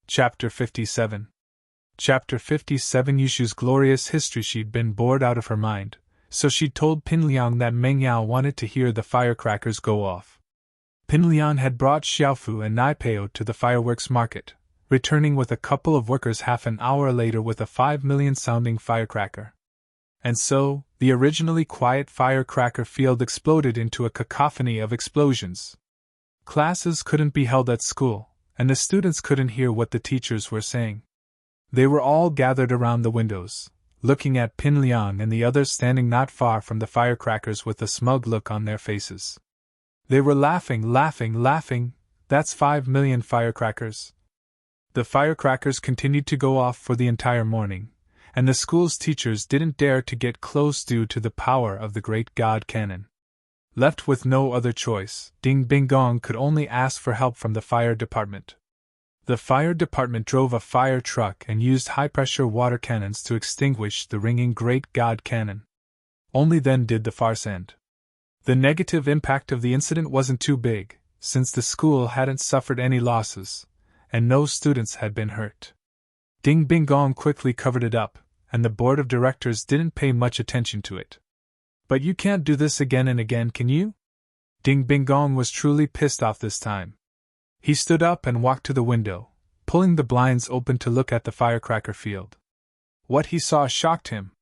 Chapter 57. Chapter 57. Yushu's glorious history. She'd been bored out of her mind, so she'd told Pinliang that Meng Yao wanted to hear the firecrackers go off. Pinliang had brought Xiaofu and Naipeo to the fireworks market, returning with a couple of workers half an hour later with a 5 million sounding firecracker. And so, the originally quiet firecracker field exploded into a cacophony of explosions. Classes couldn't be held at school, and the students couldn't hear what the teachers were saying. They were all gathered around the windows, looking at Pinliang and the others standing not far from the firecrackers with a smug look on their faces. They were laughing. That's 5 million firecrackers. The firecrackers continued to go off for the entire morning, and the school's teachers didn't dare to get close due to the power of the great god cannon. Left with no other choice, Ding Bing Gong could only ask for help from the fire department. The fire department drove a fire truck and used high-pressure water cannons to extinguish the ringing great god cannon. Only then did the farce end. The negative impact of the incident wasn't too big, since the school hadn't suffered any losses, and no students had been hurt. Ding Bing Gong quickly covered it up, and the board of directors didn't pay much attention to it. But you can't do this again and again, can you? Ding Bing Gong was truly pissed off this time. He stood up and walked to the window, pulling the blinds open to look at the firecracker field. What he saw shocked him.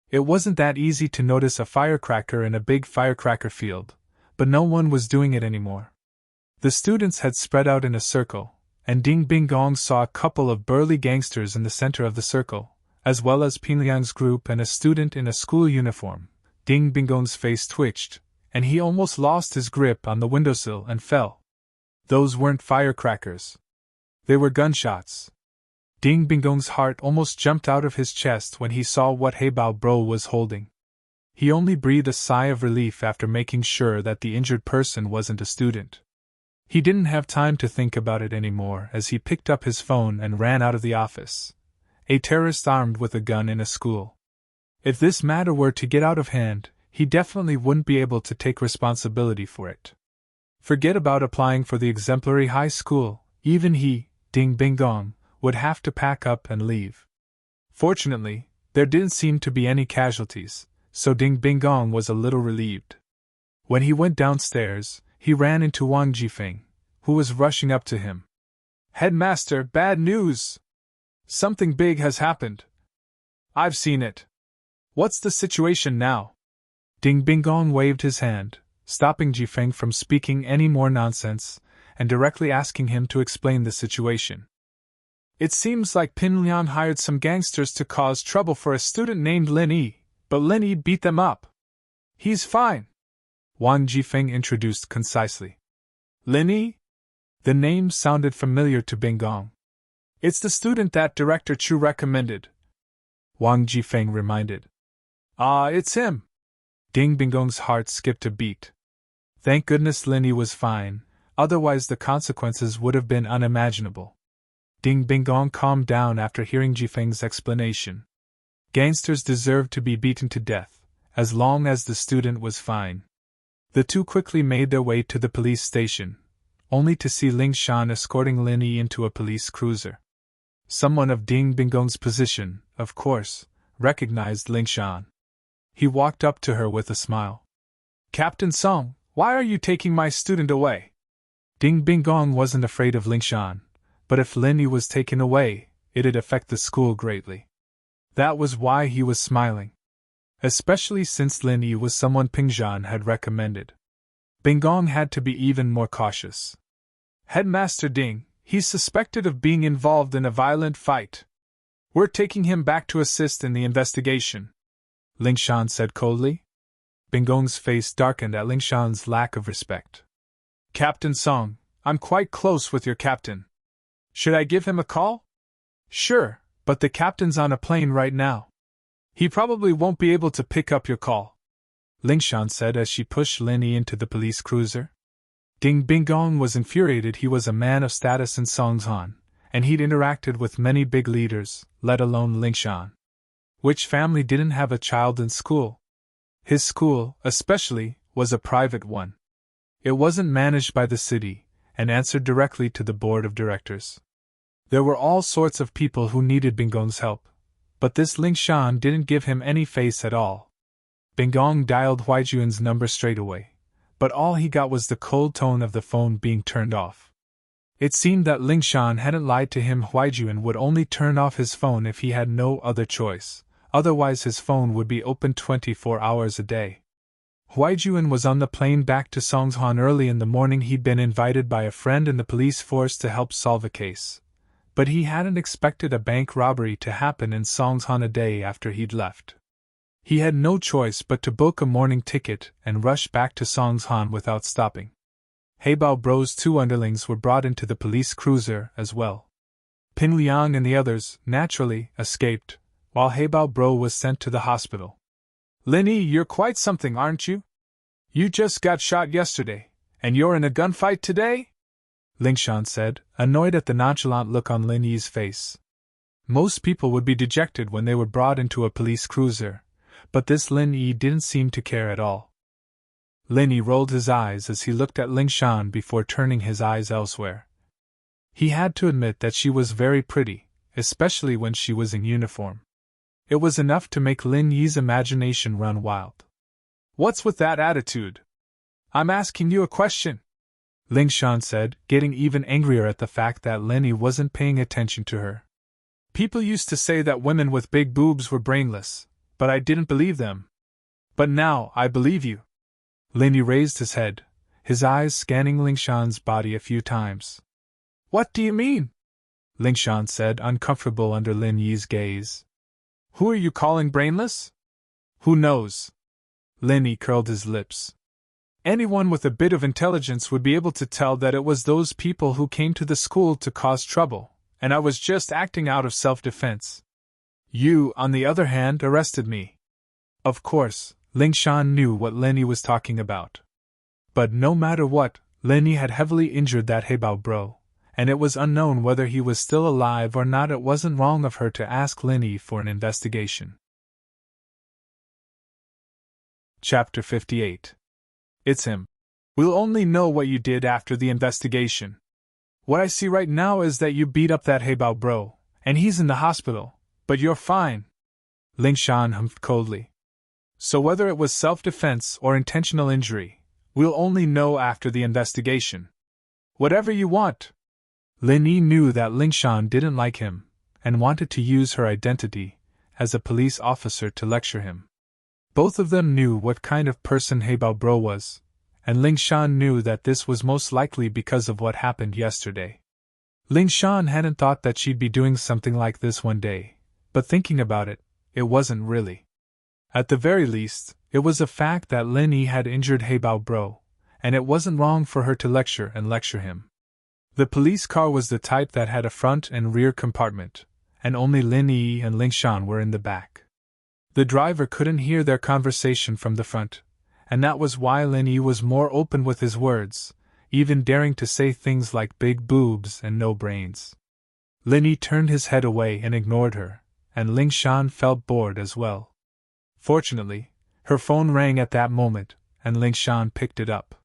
It wasn't that easy to notice a firecracker in a big firecracker field, but no one was doing it anymore. The students had spread out in a circle, and Ding Bing Gong saw a couple of burly gangsters in the center of the circle, as well as Pinliang's group and a student in a school uniform. Ding Bing Gong's face twitched, and he almost lost his grip on the windowsill and fell. Those weren't firecrackers. They were gunshots. Ding Bing Gong's heart almost jumped out of his chest when he saw what Heibao Bro was holding. He only breathed a sigh of relief after making sure that the injured person wasn't a student. He didn't have time to think about it anymore as he picked up his phone and ran out of the office. A terrorist armed with a gun in a school. If this matter were to get out of hand, he definitely wouldn't be able to take responsibility for it. Forget about applying for the exemplary high school, even he, Ding Bing Gong, would have to pack up and leave. Fortunately, there didn't seem to be any casualties, so Ding Bing Gong was a little relieved. When he went downstairs, he ran into Wang Jifeng, who was rushing up to him. "Headmaster, bad news! Something big has happened. I've seen it. What's the situation now?" Ding Bing Gong waved his hand, stopping Jifeng from speaking any more nonsense, and directly asking him to explain the situation. "It seems like Pinliang hired some gangsters to cause trouble for a student named Lin Yi, but Lin Yi beat them up. He's fine," Wang Jifeng introduced concisely. "Lin Yi?" The name sounded familiar to Bing Gong. "It's the student that Director Chu recommended," Wang Jifeng reminded. "Ah, it's him." Ding Bing Gong's heart skipped a beat. Thank goodness Lin Yi was fine, otherwise the consequences would have been unimaginable. Ding Bing Gong calmed down after hearing Jifeng's explanation. Gangsters deserved to be beaten to death, as long as the student was fine. The two quickly made their way to the police station, only to see Ling Shan escorting Lin Yi into a police cruiser. Someone of Ding Bing Gong's position, of course, recognized Ling Shan. He walked up to her with a smile. "Captain Song, why are you taking my student away?" Ding Bing Gong wasn't afraid of Ling Shan, but if Lin Yi was taken away, it'd affect the school greatly. That was why he was smiling. Especially since Lin Yi was someone Ping Zhan had recommended. Bing Gong had to be even more cautious. "Headmaster Ding, he's suspected of being involved in a violent fight. We're taking him back to assist in the investigation," Ling Shan said coldly. Bing Gong's face darkened at Ling Shan's lack of respect. "Captain Song, I'm quite close with your captain. Should I give him a call?" "Sure, but the captain's on a plane right now. He probably won't be able to pick up your call," Ling Shan said as she pushed Lin Yi into the police cruiser. Ding Bing Gong was infuriated. He was a man of status in Songzhan, and he'd interacted with many big leaders, let alone Ling Shan. Which family didn't have a child in school? His school, especially, was a private one. It wasn't managed by the city, and answered directly to the board of directors. There were all sorts of people who needed Bingong's help, but this Ling Shan didn't give him any face at all. Bingong dialed Huijuan's number straight away, but all he got was the cold tone of the phone being turned off. It seemed that Ling Shan hadn't lied to him. Huijuan would only turn off his phone if he had no other choice, otherwise his phone would be open 24 hours a day. Huijuan was on the plane back to Songshan early in the morning. He'd been invited by a friend in the police force to help solve a case, but he hadn't expected a bank robbery to happen in Songshan a day after he'd left. He had no choice but to book a morning ticket and rush back to Songshan without stopping. Heibao Bro's 2 underlings were brought into the police cruiser as well. Pin Liang and the others, naturally, escaped, while Heibao Bro was sent to the hospital. "Lin Yi, you're quite something, aren't you? You just got shot yesterday, and you're in a gunfight today?" Ling Shan said, annoyed at the nonchalant look on Lin Yi's face. Most people would be dejected when they were brought into a police cruiser, but this Lin Yi didn't seem to care at all. Lin Yi rolled his eyes as he looked at Ling Shan before turning his eyes elsewhere. He had to admit that she was very pretty, especially when she was in uniform. It was enough to make Lin Yi's imagination run wild. "What's with that attitude? I'm asking you a question," Ling Shan said, getting even angrier at the fact that Lin Yi wasn't paying attention to her. "People used to say that women with big boobs were brainless, but I didn't believe them. But now I believe you." Lin Yi raised his head, his eyes scanning Ling Shan's body a few times. "What do you mean?" Ling Shan said, uncomfortable under Lin Yi's gaze. "Who are you calling brainless?" "Who knows?" Lin Yi curled his lips. "Anyone with a bit of intelligence would be able to tell that it was those people who came to the school to cause trouble, and I was just acting out of self-defense. You, on the other hand, arrested me." Of course, Ling Shan knew what Lin Yi was talking about. But no matter what, Lin Yi had heavily injured that Heibao Bro, and it was unknown whether he was still alive or not. It wasn't wrong of her to ask Lin Yi for an investigation. Chapter 58. It's him. We'll only know what you did after the investigation. What I see right now is that you beat up that Heibao Bro, and he's in the hospital, but you're fine. Ling Shan humphed coldly. So whether it was self-defense or intentional injury, we'll only know after the investigation. Whatever you want. Lin Yi knew that Ling Shan didn't like him, and wanted to use her identity as a police officer to lecture him. Both of them knew what kind of person Heibao Bro was, and Ling Shan knew that this was most likely because of what happened yesterday. Ling Shan hadn't thought that she'd be doing something like this one day, but thinking about it, it wasn't really. At the very least, it was a fact that Lin Yi had injured Heibao Bro, and it wasn't wrong for her to lecture him. The police car was the type that had a front and rear compartment, and only Lin Yi and Ling Shan were in the back. The driver couldn't hear their conversation from the front, and that was why Lin Yi was more open with his words, even daring to say things like big boobs and no brains. Lin Yi turned his head away and ignored her, and Ling Shan felt bored as well. Fortunately, her phone rang at that moment, and Ling Shan picked it up.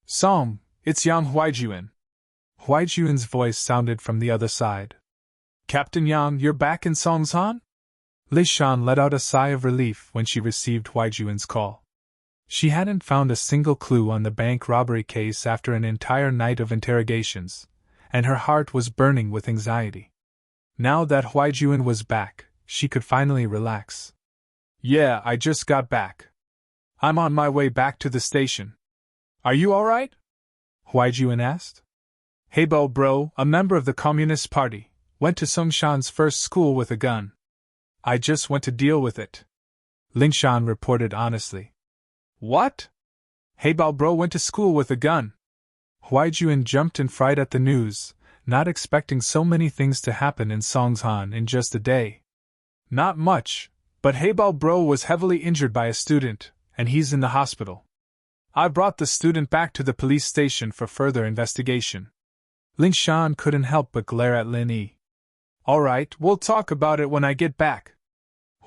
"Song, it's Yang Huijuan." Huijuan's voice sounded from the other side. "Captain Yang, you're back in Songshan?" Ling Shan let out a sigh of relief when she received Huijuan's call. She hadn't found a single clue on the bank robbery case after an entire night of interrogations, and her heart was burning with anxiety. Now that Huijuan was back, she could finally relax. "Yeah, I just got back. I'm on my way back to the station. Are you alright?" Huijuan asked. "Heibao Bro, a member of the Communist Party, went to Songshan's first school with a gun. I just went to deal with it," Ling Shan reported honestly. "What? Heibao Bro went to school with a gun?" Huijuan jumped in fright at the news, not expecting so many things to happen in Songshan in just a day. "Not much, but Heibao Bro was heavily injured by a student, and he's in the hospital. I brought the student back to the police station for further investigation." Ling Shan couldn't help but glare at Lin Yi. "Alright, we'll talk about it when I get back,"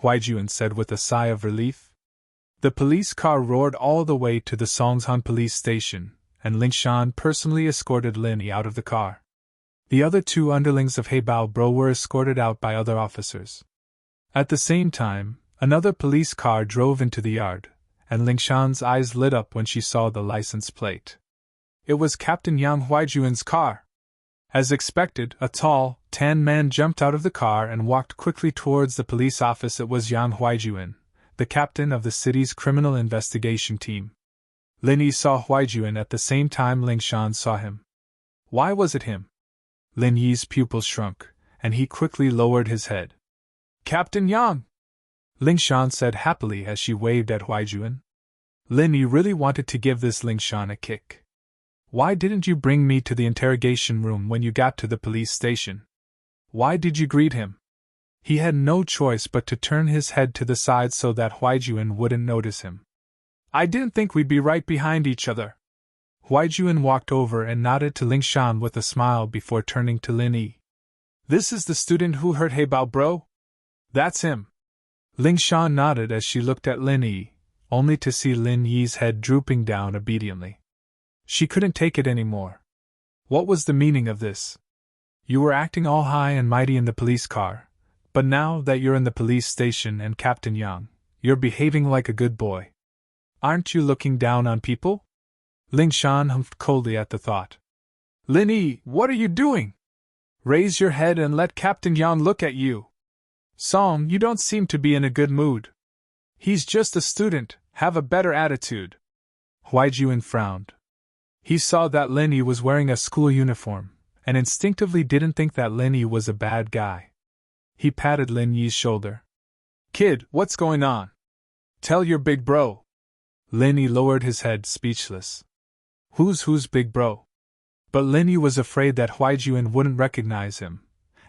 Huijuan said with a sigh of relief. The police car roared all the way to the Songshan police station, and Ling Shan personally escorted Lin Yi out of the car. The other two underlings of Heibao Bro were escorted out by other officers. At the same time, another police car drove into the yard, and Lingshan's eyes lit up when she saw the license plate. It was Captain Yang Huaijuan's car. As expected, a tall, tan man jumped out of the car and walked quickly towards the police office. It was Yang Huaijuan, the captain of the city's criminal investigation team. Lin Yi saw Huaijuan at the same time Lingshan saw him. Why was it him? Lin Yi's pupils shrunk, and he quickly lowered his head. Captain Yang! Lingshan said happily as she waved at Huaijuan. Lin Yi really wanted to give this Lingshan a kick. Why didn't you bring me to the interrogation room when you got to the police station? Why did you greet him? He had no choice but to turn his head to the side so that Huaijuan wouldn't notice him. I didn't think we'd be right behind each other. Huaijuan walked over and nodded to Lingshan with a smile before turning to Lin Yi. This is the student who hurt Heibao Bro? That's him. Lingshan nodded as she looked at Lin Yi, only to see Lin Yi's head drooping down obediently. She couldn't take it anymore. What was the meaning of this? You were acting all high and mighty in the police car, but now that you're in the police station and Captain Yang, you're behaving like a good boy. Aren't you looking down on people? Lingshan humphed coldly at the thought. Lin Yi, what are you doing? Raise your head and let Captain Yang look at you. Song, you don't seem to be in a good mood. He's just a student, have a better attitude. Huaijuan frowned. He saw that Lin Yi was wearing a school uniform, and instinctively didn't think that Lin Yi was a bad guy. He patted Lin Yi's shoulder. Kid, what's going on? Tell your big bro. Lin Yi lowered his head, speechless. Who's big bro? But Lin Yi was afraid that Huaijuan wouldn't recognize him,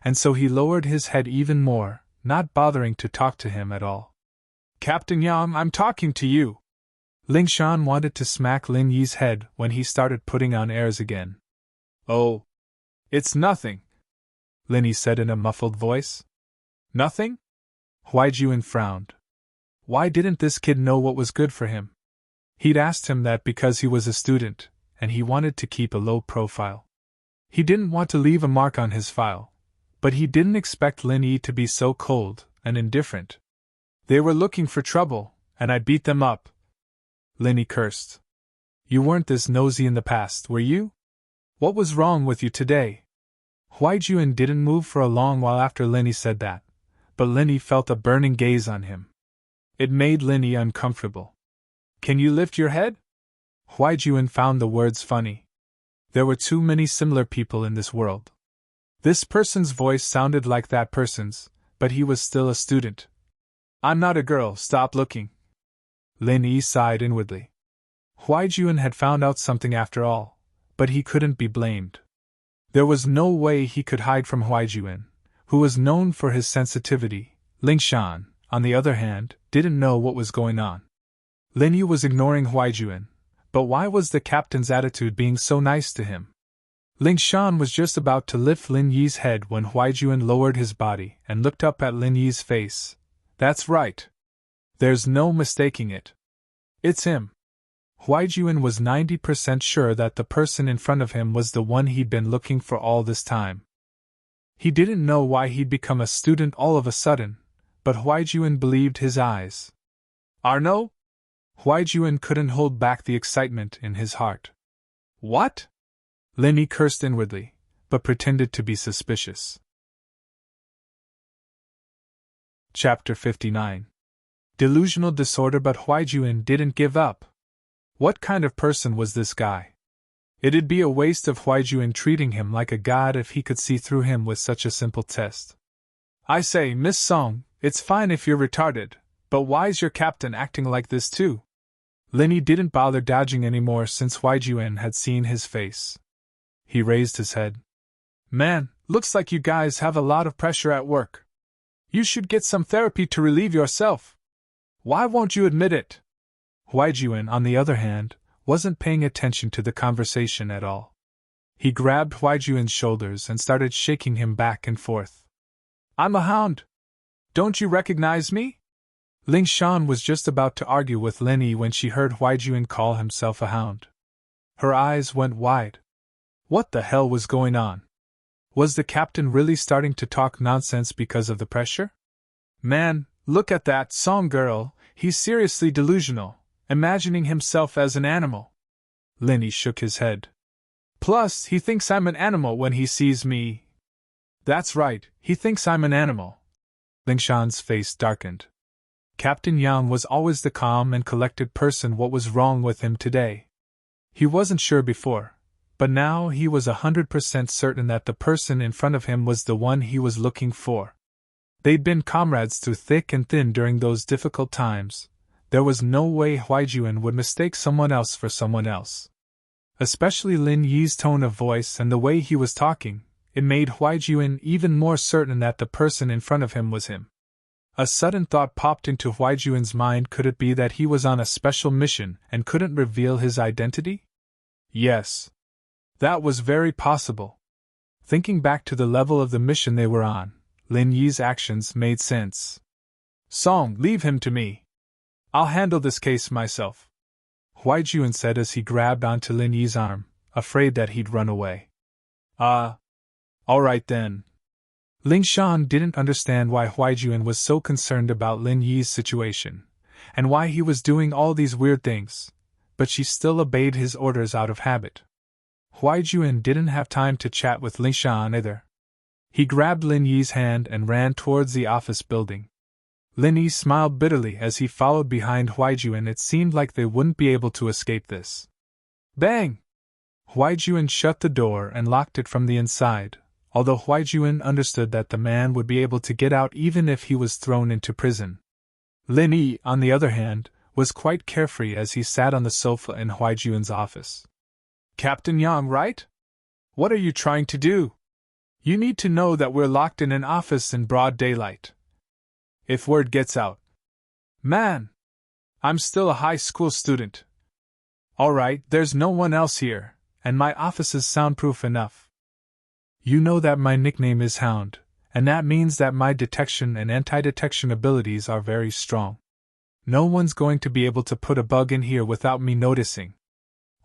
and so he lowered his head even more, not bothering to talk to him at all. Captain Yang, I'm talking to you. Lingshan wanted to smack Lin Yi's head when he started putting on airs again. Oh. It's nothing, Lin Yi said in a muffled voice. Nothing? Huaijuan frowned. Why didn't this kid know what was good for him? He'd asked him that because he was a student, and he wanted to keep a low profile. He didn't want to leave a mark on his file, but he didn't expect Lin Yi to be so cold and indifferent. They were looking for trouble, and I beat them up. Lin Yi cursed. You weren't this nosy in the past, were you? What was wrong with you today? Huaijuan didn't move for a long while after Lin Yi said that, but Lin Yi felt a burning gaze on him. It made Lin Yi uncomfortable. Can you lift your head? Huaijuan found the words funny. There were too many similar people in this world. This person's voice sounded like that person's, but he was still a student. I'm not a girl, stop looking. Lin Yi sighed inwardly. Huaijuan had found out something after all, but he couldn't be blamed. There was no way he could hide from Huaijuan, who was known for his sensitivity. Lingshan, on the other hand, didn't know what was going on. Lin Yi was ignoring Huaijuan, but why was the captain's attitude being so nice to him? Lingshan was just about to lift Lin Yi's head when Huaijuan lowered his body and looked up at Lin Yi's face. That's right. There's no mistaking it. It's him. Huaijuan was 90% sure that the person in front of him was the one he'd been looking for all this time. He didn't know why he'd become a student all of a sudden, but Huaijuan believed his eyes. Arno? Huaijuan couldn't hold back the excitement in his heart. What? Lin Yi cursed inwardly, but pretended to be suspicious. Chapter 59. Delusional disorder. But Huaijuan didn't give up. What kind of person was this guy? It'd be a waste of Huaijuan treating him like a god if he could see through him with such a simple test. I say, Miss Song, it's fine if you're retarded, but why's your captain acting like this too? Lin Yi didn't bother dodging anymore since Huaijuan had seen his face. He raised his head. Man, looks like you guys have a lot of pressure at work. You should get some therapy to relieve yourself. Why won't you admit it? Huaijuan, on the other hand, wasn't paying attention to the conversation at all. He grabbed Huaijuan's shoulders and started shaking him back and forth. I'm a hound. Don't you recognize me? Lingshan was just about to argue with Lin Yi when she heard Huaijuan call himself a hound. Her eyes went wide. What the hell was going on? Was the captain really starting to talk nonsense because of the pressure? Man, look at that song girl, he's seriously delusional, imagining himself as an animal. Linny shook his head. Plus, he thinks I'm an animal when he sees me. That's right, he thinks I'm an animal. Lingshan's face darkened. Captain Yang was always the calm and collected person. What was wrong with him today? He wasn't sure before, but now he was 100% certain that the person in front of him was the one he was looking for. They'd been comrades through thick and thin during those difficult times. There was no way Huaijuan would mistake someone else for someone else. Especially Lin Yi's tone of voice and the way he was talking, it made Huaijuan even more certain that the person in front of him was him. A sudden thought popped into Huaijuan's mind. Could it be that he was on a special mission and couldn't reveal his identity? Yes. That was very possible. Thinking back to the level of the mission they were on, Lin Yi's actions made sense. Song, leave him to me. I'll handle this case myself, Huaijuan said as he grabbed onto Lin Yi's arm, afraid that he'd run away. All right then. Lingshan didn't understand why Huaijuan was so concerned about Lin Yi's situation, and why he was doing all these weird things, but she still obeyed his orders out of habit. Huaijuan didn't have time to chat with Lingshan either. He grabbed Lin Yi's hand and ran towards the office building. Lin Yi smiled bitterly as he followed behind Huaijuan. It seemed like they wouldn't be able to escape this. Bang! Huaijuan shut the door and locked it from the inside, although Huaijuan understood that the man would be able to get out even if he was thrown into prison. Lin Yi, on the other hand, was quite carefree as he sat on the sofa in Huaijuan's office. Captain Yang, right? What are you trying to do? You need to know that we're locked in an office in broad daylight. If word gets out. Man! I'm still a high school student. All right, there's no one else here, and my office is soundproof enough. You know that my nickname is Hound, and that means that my detection and anti-detection abilities are very strong. No one's going to be able to put a bug in here without me noticing.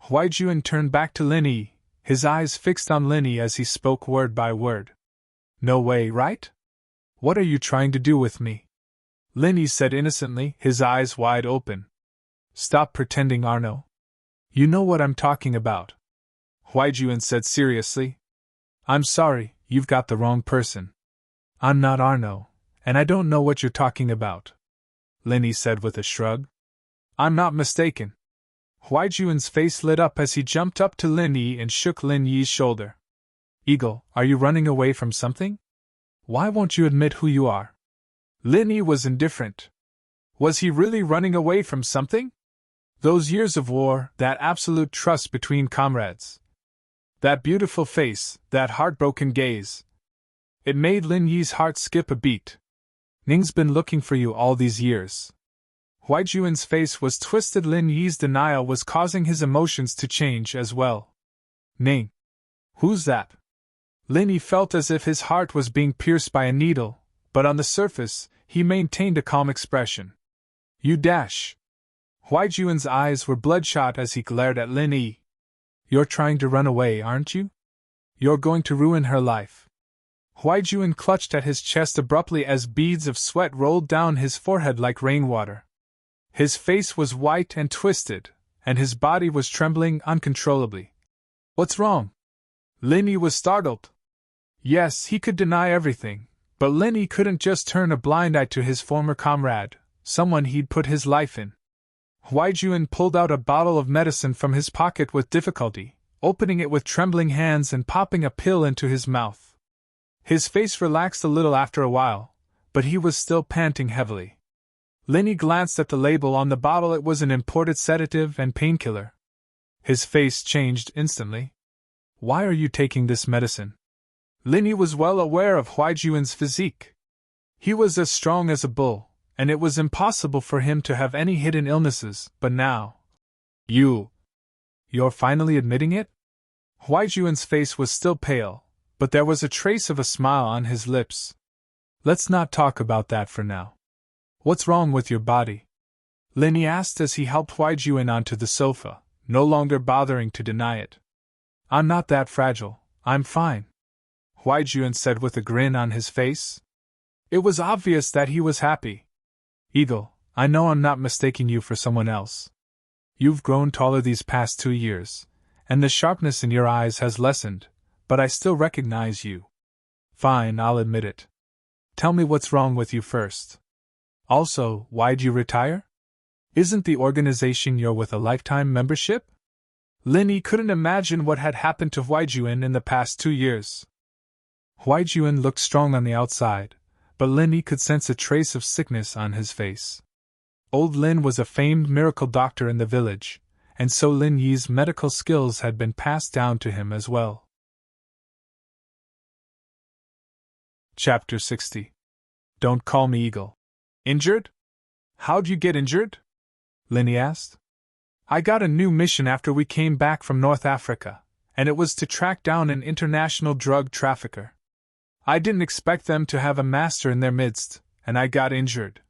Huaijuan turned back to Lin Yi, his eyes fixed on Lin Yi as he spoke word by word. No way, right? What are you trying to do with me? Lin Yi said innocently, his eyes wide open. Stop pretending, Arno. You know what I'm talking about. Huaijuan said seriously. I'm sorry, you've got the wrong person. I'm not Arno, and I don't know what you're talking about, Lin Yi said with a shrug. I'm not mistaken. Huaijuan's face lit up as he jumped up to Lin Yi and shook Lin Yi's shoulder. Eagle, are you running away from something? Why won't you admit who you are? Lin Yi was indifferent. Was he really running away from something? Those years of war, that absolute trust between comrades. That beautiful face, that heartbroken gaze. It made Lin Yi's heart skip a beat. Ning's been looking for you all these years. Huaijuan's face was twisted. Lin Yi's denial was causing his emotions to change as well. Ning. Who's that? Lin Yi felt as if his heart was being pierced by a needle, but on the surface, he maintained a calm expression. You dash. Huaijuan's eyes were bloodshot as he glared at Lin Yi. You're trying to run away, aren't you? You're going to ruin her life. Huaijuan clutched at his chest abruptly as beads of sweat rolled down his forehead like rainwater. His face was white and twisted, and his body was trembling uncontrollably. What's wrong? Lin Yi was startled. Yes, he could deny everything, but Lin Yi couldn't just turn a blind eye to his former comrade, someone he'd put his life in. Huaijuan pulled out a bottle of medicine from his pocket with difficulty, opening it with trembling hands and popping a pill into his mouth. His face relaxed a little after a while, but he was still panting heavily. Lin Yi glanced at the label on the bottle. It was an imported sedative and painkiller. His face changed instantly. Why are you taking this medicine? Lin Yi was well aware of Huaijuan's physique. He was as strong as a bull, and it was impossible for him to have any hidden illnesses, but now… You're finally admitting it? Huaijuan's face was still pale, but there was a trace of a smile on his lips. Let's not talk about that for now. What's wrong with your body? Lin Yi asked as he helped Huaijuan onto the sofa, no longer bothering to deny it. I'm not that fragile, I'm fine. Huaijuan said with a grin on his face. It was obvious that he was happy. Eagle, I know I'm not mistaking you for someone else. You've grown taller these past 2 years, and the sharpness in your eyes has lessened, but I still recognize you. Fine, I'll admit it. Tell me what's wrong with you first. Also, why'd you retire? Isn't the organization you're with a lifetime membership? Lin Yi couldn't imagine what had happened to Huaijuan in the past 2 years. Huaijuan looked strong on the outside, but Lin Yi could sense a trace of sickness on his face. Old Lin was a famed miracle doctor in the village, and so Lin Yi's medical skills had been passed down to him as well. Chapter 60. Don't call me Eagle. Injured? How'd you get injured? Lin Yi asked. I got a new mission after we came back from North Africa, and it was to track down an international drug trafficker. I didn't expect them to have a master in their midst, and I got injured.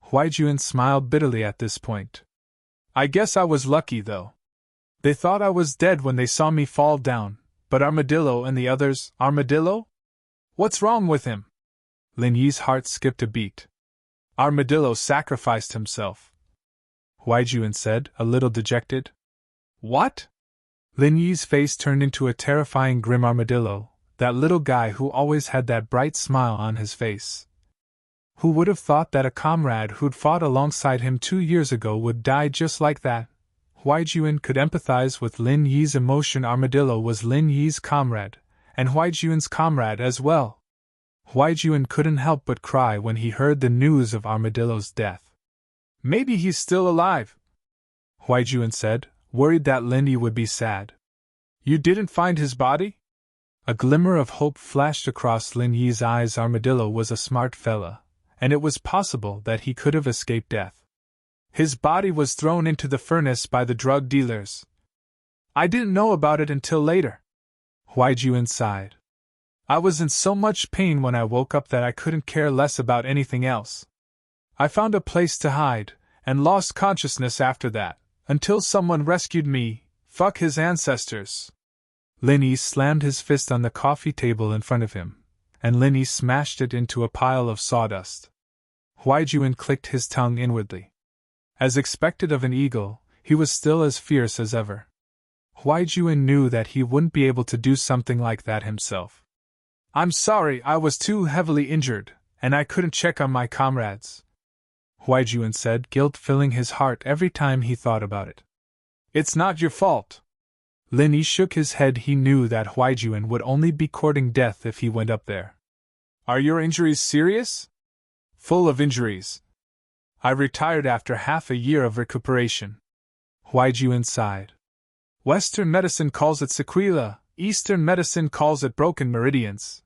Huaijuan smiled bitterly at this point. I guess I was lucky, though. They thought I was dead when they saw me fall down, but Armadillo and the others, Armadillo? What's wrong with him? Lin Yi's heart skipped a beat. Armadillo sacrificed himself, Huaijuan said, a little dejected. What? Lin Yi's face turned into a terrifying grim Armadillo, that little guy who always had that bright smile on his face. Who would have thought that a comrade who'd fought alongside him 2 years ago would die just like that? Huaijuan could empathize with Lin Yi's emotion. Armadillo was Lin Yi's comrade, and Huaijuan's comrade as well. Huaijuan couldn't help but cry when he heard the news of Armadillo's death. Maybe he's still alive, Huaijuan said, worried that Lin Yi would be sad. You didn't find his body? A glimmer of hope flashed across Lin Yi's eyes. Armadillo was a smart fella, and it was possible that he could have escaped death. His body was thrown into the furnace by the drug dealers. I didn't know about it until later. Huaijuan sighed. I was in so much pain when I woke up that I couldn't care less about anything else. I found a place to hide, and lost consciousness after that, until someone rescued me. Fuck his ancestors. Lin Yi slammed his fist on the coffee table in front of him, and Lin Yi smashed it into a pile of sawdust. Huaijuan clicked his tongue inwardly. As expected of an eagle, he was still as fierce as ever. Huaijuan knew that he wouldn't be able to do something like that himself. I'm sorry, I was too heavily injured, and I couldn't check on my comrades, Huaijuan said, guilt filling his heart every time he thought about it. It's not your fault. Lin Yi shook his head. He knew that Huaijuan would only be courting death if he went up there. Are your injuries serious? Full of injuries. I retired after half a year of recuperation. Huaijuan sighed. Western medicine calls it sequela, Eastern medicine calls it broken meridians.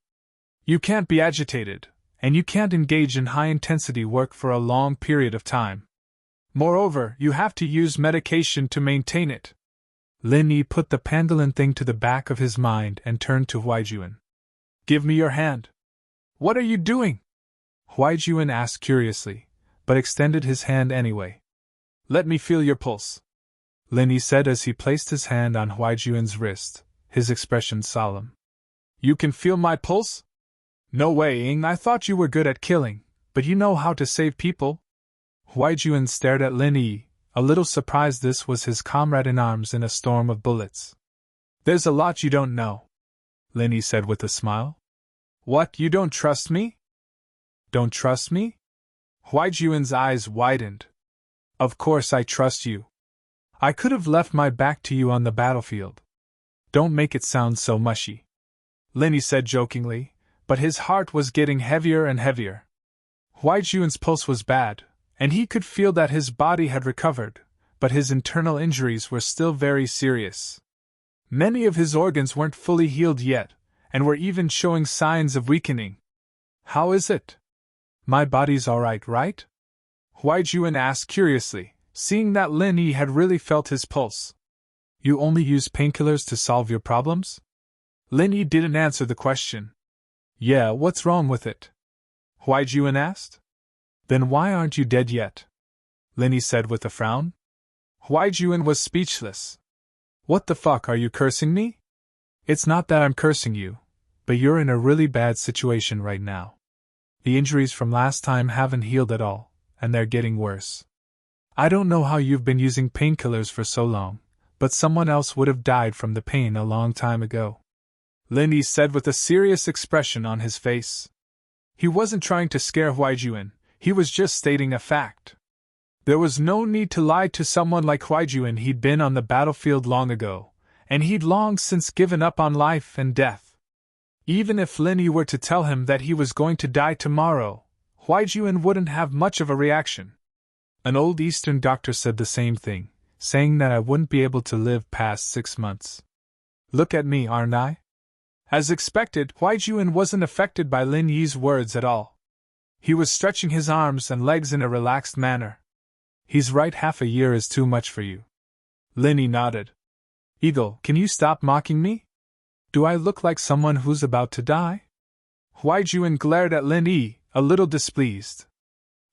You can't be agitated, and you can't engage in high-intensity work for a long period of time. Moreover, you have to use medication to maintain it. Lin Yi put the pangolin thing to the back of his mind and turned to Huaijuan. Give me your hand. What are you doing? Huaijuan asked curiously, but extended his hand anyway. Let me feel your pulse, Lin Yi said as he placed his hand on Huaijuan's wrist, his expression solemn. You can feel my pulse? No way, Ying. I thought you were good at killing, but you know how to save people? Huaijuan stared at Lin Yi, a little surprised this was his comrade in arms in a storm of bullets. There's a lot you don't know, Lin Yi said with a smile. What, you don't trust me? Don't trust me? Huaijuan's eyes widened. Of course I trust you. I could have left my back to you on the battlefield. Don't make it sound so mushy, Lin Yi said jokingly, but his heart was getting heavier and heavier. Huaijuan's pulse was bad, and he could feel that his body had recovered, but his internal injuries were still very serious. Many of his organs weren't fully healed yet, and were even showing signs of weakening. How is it? My body's all right, right? Huaijuan asked curiously, seeing that Lin Yi had really felt his pulse. You only use painkillers to solve your problems? Lin Yi didn't answer the question. Yeah, what's wrong with it? Huaijuan asked. Then why aren't you dead yet? Lin Yi said with a frown. Huaijuan was speechless. What the fuck, are you cursing me? It's not that I'm cursing you, but you're in a really bad situation right now. The injuries from last time haven't healed at all, and they're getting worse. I don't know how you've been using painkillers for so long, but someone else would have died from the pain a long time ago," Linyi said with a serious expression on his face. He wasn't trying to scare Huaijuan, he was just stating a fact. There was no need to lie to someone like Huaijuan. He'd been on the battlefield long ago, and he'd long since given up on life and death. Even if Linyi were to tell him that he was going to die tomorrow, Huaijuan wouldn't have much of a reaction. An old Eastern doctor said the same thing, saying that I wouldn't be able to live past 6 months. Look at me, aren't I? As expected, Huaijuan wasn't affected by Lin Yi's words at all. He was stretching his arms and legs in a relaxed manner. He's right, half a year is too much for you. Lin Yi nodded. Eagle, can you stop mocking me? Do I look like someone who's about to die? Huaijuan glared at Lin Yi, a little displeased.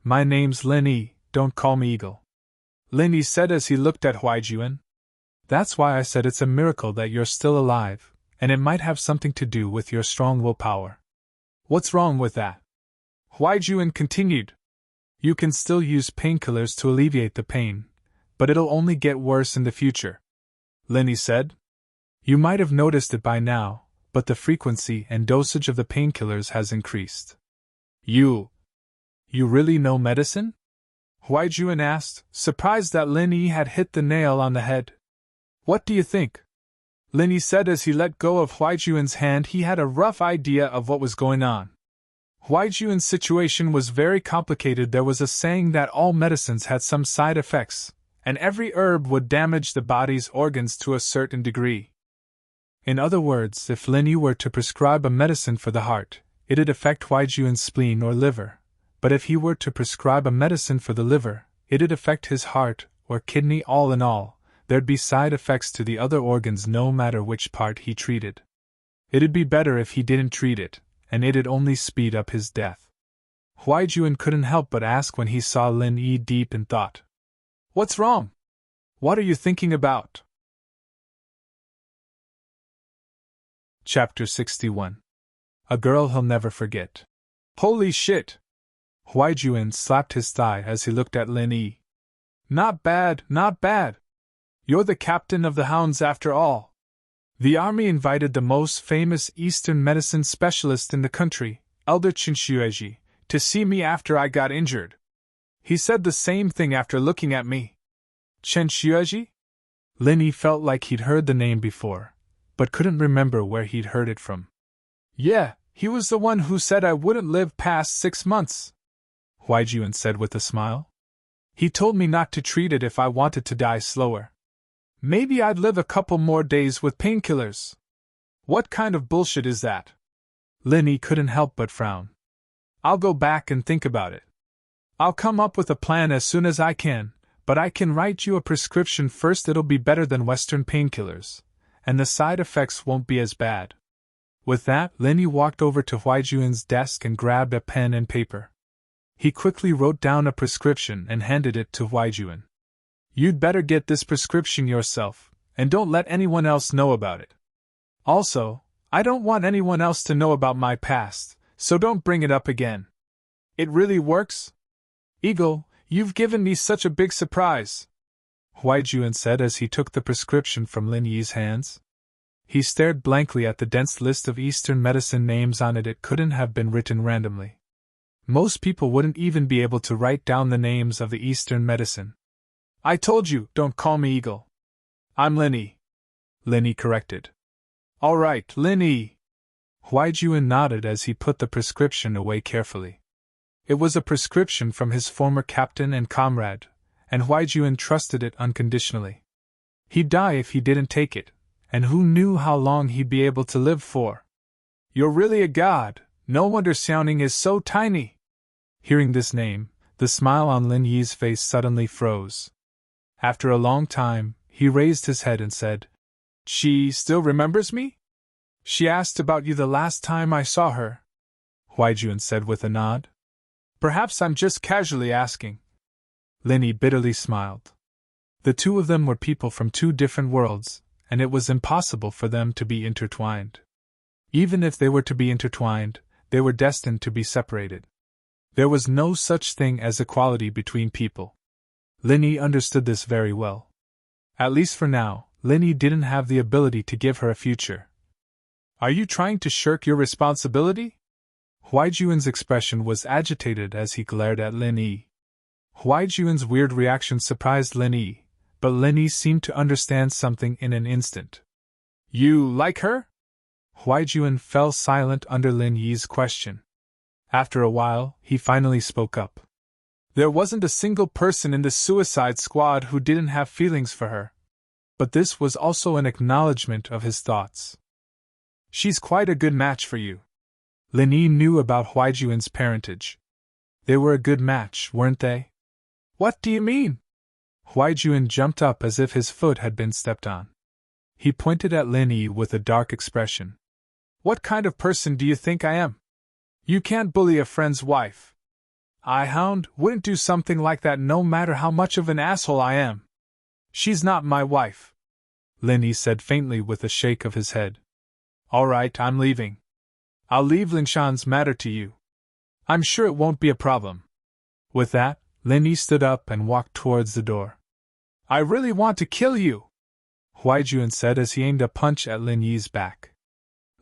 My name's Lin Yi, don't call me Eagle, Lin Yi said as he looked at Huaijuan. That's why I said it's a miracle that you're still alive, and it might have something to do with your strong willpower. What's wrong with that? Huaijuan continued. You can still use painkillers to alleviate the pain, but it'll only get worse in the future, Lin Yi said. You might have noticed it by now, but the frequency and dosage of the painkillers has increased. You really know medicine? Huaijuan asked, surprised that Lin Yi had hit the nail on the head. What do you think? Lin Yi said as he let go of Huaijuan's hand. He had a rough idea of what was going on. Huaijuan's situation was very complicated. There was a saying that all medicines had some side effects, and every herb would damage the body's organs to a certain degree. In other words, if Lin Yi were to prescribe a medicine for the heart, it'd affect Huaijuan's spleen or liver, but if he were to prescribe a medicine for the liver, it'd affect his heart or kidney. All in all, there'd be side effects to the other organs no matter which part he treated. It'd be better if he didn't treat it, and it'd only speed up his death. Huaijuan couldn't help but ask when he saw Lin Yi deep in thought. What's wrong? What are you thinking about? Chapter 61. A Girl He'll Never Forget. Holy shit! Huaijuan slapped his thigh as he looked at Lin Yi. Not bad, not bad. You're the captain of the hounds after all. The army invited the most famous Eastern medicine specialist in the country, Elder Qinshueji, to see me after I got injured. He said the same thing after looking at me. Qinshueji? Lin Yi felt like he'd heard the name before, but couldn't remember where he'd heard it from. Yeah, he was the one who said I wouldn't live past 6 months, Huaijuan said with a smile. He told me not to treat it if I wanted to die slower. Maybe I'd live a couple more days with painkillers. What kind of bullshit is that? Lin Yi couldn't help but frown. I'll go back and think about it. I'll come up with a plan as soon as I can, but I can write you a prescription first. It'll be better than Western painkillers, and the side effects won't be as bad. With that, Lin Yi walked over to Huaijuan's desk and grabbed a pen and paper. He quickly wrote down a prescription and handed it to Huaijuan. You'd better get this prescription yourself, and don't let anyone else know about it. Also, I don't want anyone else to know about my past, so don't bring it up again. It really works? Eagle, you've given me such a big surprise, Huaijuan said as he took the prescription from Lin Yi's hands. He stared blankly at the dense list of Eastern medicine names on it. It couldn't have been written randomly. Most people wouldn't even be able to write down the names of the Eastern medicine. I told you, don't call me Eagle. I'm Lin Yi, Lin Yi corrected. All right, Lin Yi. Huaijuan nodded as he put the prescription away carefully. It was a prescription from his former captain and comrade, and Huaijuan trusted it unconditionally. He'd die if he didn't take it, and who knew how long he'd be able to live for. You're really a god, no wonder Xiaoning is so tiny. Hearing this name, the smile on Lin Yi's face suddenly froze. After a long time, he raised his head and said, She still remembers me? She asked about you the last time I saw her, Huaijuan said with a nod. Perhaps I'm just casually asking. Lin Yi bitterly smiled. The two of them were people from two different worlds, and it was impossible for them to be intertwined. Even if they were to be intertwined, they were destined to be separated. There was no such thing as equality between people. Linny understood this very well. At least for now, Linny didn't have the ability to give her a future. Are you trying to shirk your responsibility? Huaijuan's expression was agitated as he glared at Lin Yi. Huaijuan's weird reaction surprised Lin Yi, but Lin Yi seemed to understand something in an instant. You like her? Huaijuan fell silent under Lin Yi's question. After a while, he finally spoke up. There wasn't a single person in the suicide squad who didn't have feelings for her. But this was also an acknowledgement of his thoughts. She's quite a good match for you. Lin Yi knew about Huaijuan's parentage. They were a good match, weren't they? What do you mean? Huaijuan jumped up as if his foot had been stepped on. He pointed at Lin Yi with a dark expression. What kind of person do you think I am? You can't bully a friend's wife. I, Hound, wouldn't do something like that no matter how much of an asshole I am. She's not my wife, Lin Yi said faintly with a shake of his head. All right, I'm leaving. I'll leave Lingshan's matter to you. I'm sure it won't be a problem. With that, Lin Yi stood up and walked towards the door. I really want to kill you, Huaijuan said as he aimed a punch at Lin Yi's back.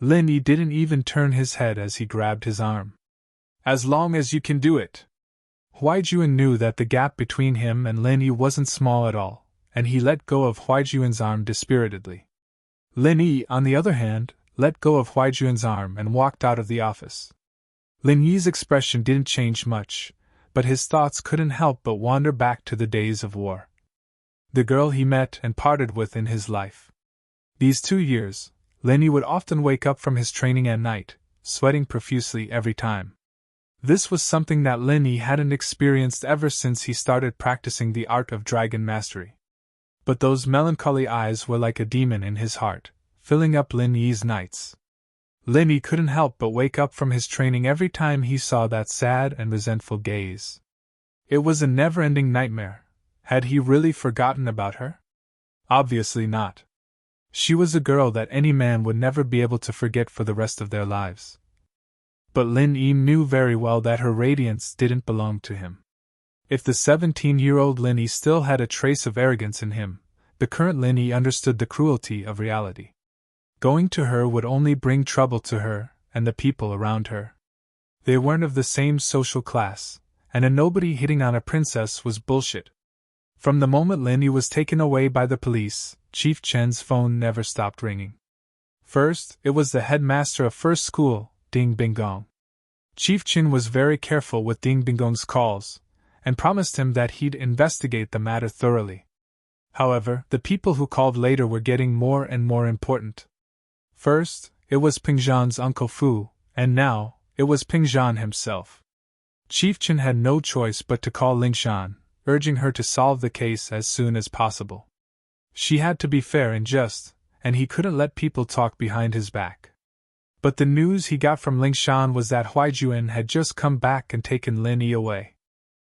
Lin Yi didn't even turn his head as he grabbed his arm. As long as you can do it. Huaijuan knew that the gap between him and Lin Yi wasn't small at all, and he let go of Huaijuan's arm dispiritedly. Lin Yi, on the other hand, let go of Huaijuan's arm and walked out of the office. Lin Yi's expression didn't change much, but his thoughts couldn't help but wander back to the days of war. The girl he met and parted with in his life. These 2 years, Lin Yi would often wake up from his training at night, sweating profusely every time. This was something that Lin Yi hadn't experienced ever since he started practicing the art of dragon mastery. But those melancholy eyes were like a demon in his heart, filling up Lin Yi's nights. Lin Yi couldn't help but wake up from his training every time he saw that sad and resentful gaze. It was a never-ending nightmare. Had he really forgotten about her? Obviously not. She was a girl that any man would never be able to forget for the rest of their lives. But Lin Yi knew very well that her radiance didn't belong to him. If the 17-year-old Lin Yi still had a trace of arrogance in him, the current Lin Yi understood the cruelty of reality. Going to her would only bring trouble to her and the people around her. They weren't of the same social class, and a nobody hitting on a princess was bullshit. From the moment Lin Yi was taken away by the police, Chief Chen's phone never stopped ringing. First, it was the headmaster of first school, Ding Bingong. Chief Chen was very careful with Ding Bingong's calls, and promised him that he'd investigate the matter thoroughly. However, the people who called later were getting more and more important. First, it was Pingzhan's Uncle Fu, and now, it was Pingzhan himself. Chief Chen had no choice but to call Lingshan, urging her to solve the case as soon as possible. She had to be fair and just, and he couldn't let people talk behind his back. But the news he got from Lingshan was that Huaijuan had just come back and taken Lin Yi away.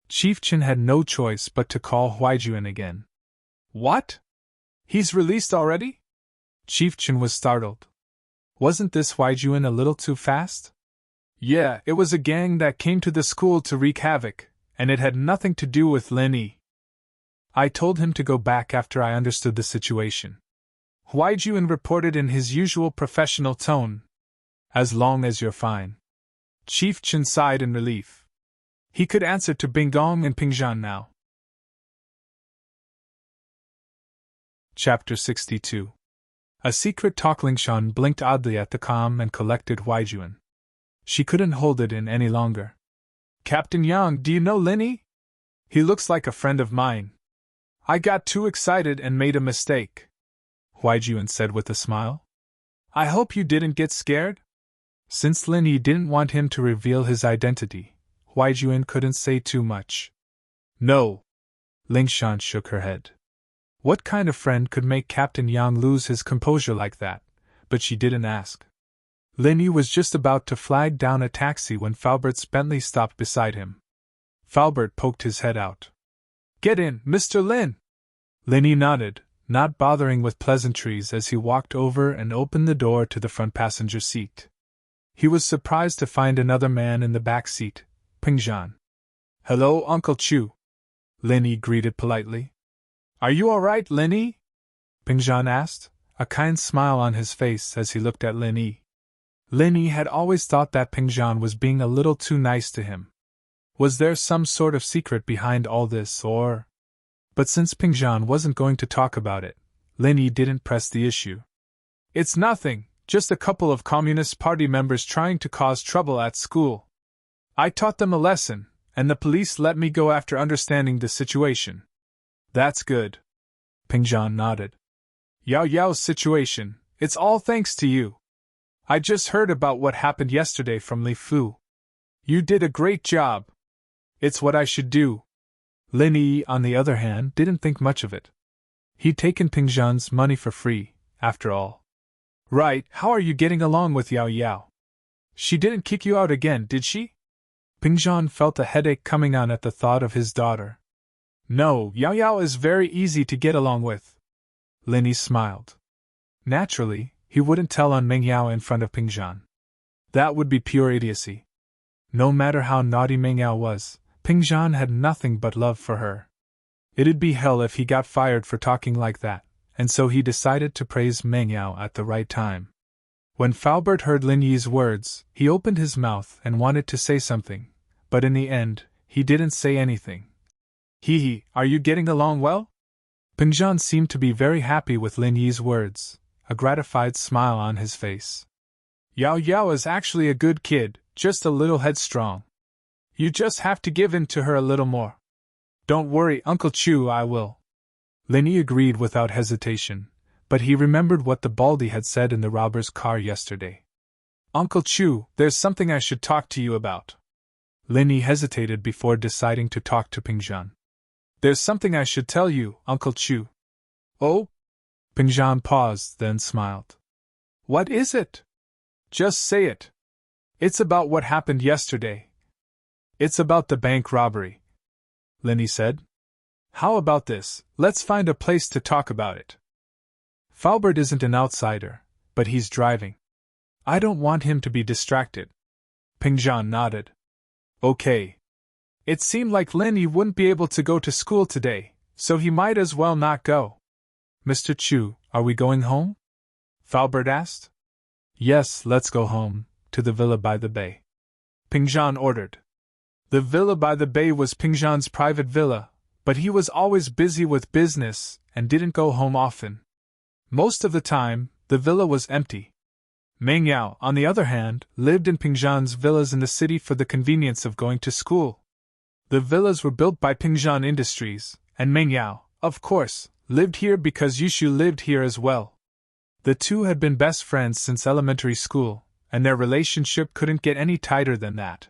Chief Chen had no choice but to call Huaijuan again. What? He's released already? Chief Chen was startled. Wasn't this Huaijuan a little too fast? Yeah, it was a gang that came to the school to wreak havoc, and it had nothing to do with Lin Yi. I told him to go back after I understood the situation. Huaijuan reported in his usual professional tone. As long as you're fine. Chief Chen sighed in relief. He could answer to Bingong and Pingzhan now. Chapter 62. A secret talk. Lingshan blinked oddly at the calm and collected Huaijuan. She couldn't hold it in any longer. Captain Yang, do you know Lin Yi? He looks like a friend of mine. I got too excited and made a mistake, Huaijuan said with a smile. I hope you didn't get scared? Since Lin Yi didn't want him to reveal his identity, Huaijuan couldn't say too much. No. Lingshan shook her head. What kind of friend could make Captain Yang lose his composure like that? But she didn't ask. Lin Yi was just about to flag down a taxi when Falbert's Bentley stopped beside him. Falbert poked his head out. Get in, Mr. Lin! Lin Yi nodded, not bothering with pleasantries as he walked over and opened the door to the front passenger seat. He was surprised to find another man in the back seat, Pingjan. "Hello, Uncle Chu," Linny greeted politely. "Are you all right, Linny?" Pingjan asked, a kind smile on his face as he looked at Linny. Linny had always thought that Pingjan was being a little too nice to him. Was there some sort of secret behind all this, or... But since Pingjan wasn't going to talk about it, Linny didn't press the issue. "It's nothing, just a couple of Communist Party members trying to cause trouble at school. I taught them a lesson, and the police let me go after understanding the situation." "That's good." Pingjan nodded. "Yao Yao's situation, it's all thanks to you. I just heard about what happened yesterday from Li Fu. You did a great job. It's what I should do." Linny, on the other hand, didn't think much of it. He'd taken Pingjan's money for free, after all. "Right, how are you getting along with Yao Yao? She didn't kick you out again, did she?" Pingjan felt a headache coming on at the thought of his daughter. "No, Yao Yao is very easy to get along with." Linny smiled. Naturally, he wouldn't tell on Meng Yao in front of Pingjan. That would be pure idiocy. No matter how naughty Meng Yao was, Pingjan had nothing but love for her. It'd be hell if he got fired for talking like that, and so he decided to praise Meng Yao at the right time. When Faubert heard Lin Yi's words, he opened his mouth and wanted to say something, but in the end, he didn't say anything. "Hee, are you getting along well?" Pingjan seemed to be very happy with Lin Yi's words, a gratified smile on his face. "Yao Yao is actually a good kid, just a little headstrong. You just have to give in to her a little more." "Don't worry, Uncle Chu, I will." Linny agreed without hesitation, but he remembered what the Baldy had said in the robber's car yesterday. "Uncle Chu, there's something I should talk to you about." Linny hesitated before deciding to talk to Pingjan. "There's something I should tell you, Uncle Chu." "Oh?" Pingjan paused, then smiled. "What is it?" "Just say it. It's about what happened yesterday." "It's about the bank robbery," Linny said. "How about this, let's find a place to talk about it. Faubert isn't an outsider, but he's driving. I don't want him to be distracted." Pingjan nodded. "Okay. It seemed like Linny wouldn't be able to go to school today, so he might as well not go." "Mr. Chu, are we going home?" Faubert asked. "Yes, let's go home, to the villa by the bay," Pingjan ordered. The villa by the bay was Pingjan's private villa, but he was always busy with business and didn't go home often. Most of the time, the villa was empty. Meng Yao, on the other hand, lived in Pingjan's villas in the city for the convenience of going to school. The villas were built by Pingjan Industries, and Meng Yao, of course, lived here because Yushu lived here as well. The two had been best friends since elementary school, and their relationship couldn't get any tighter than that.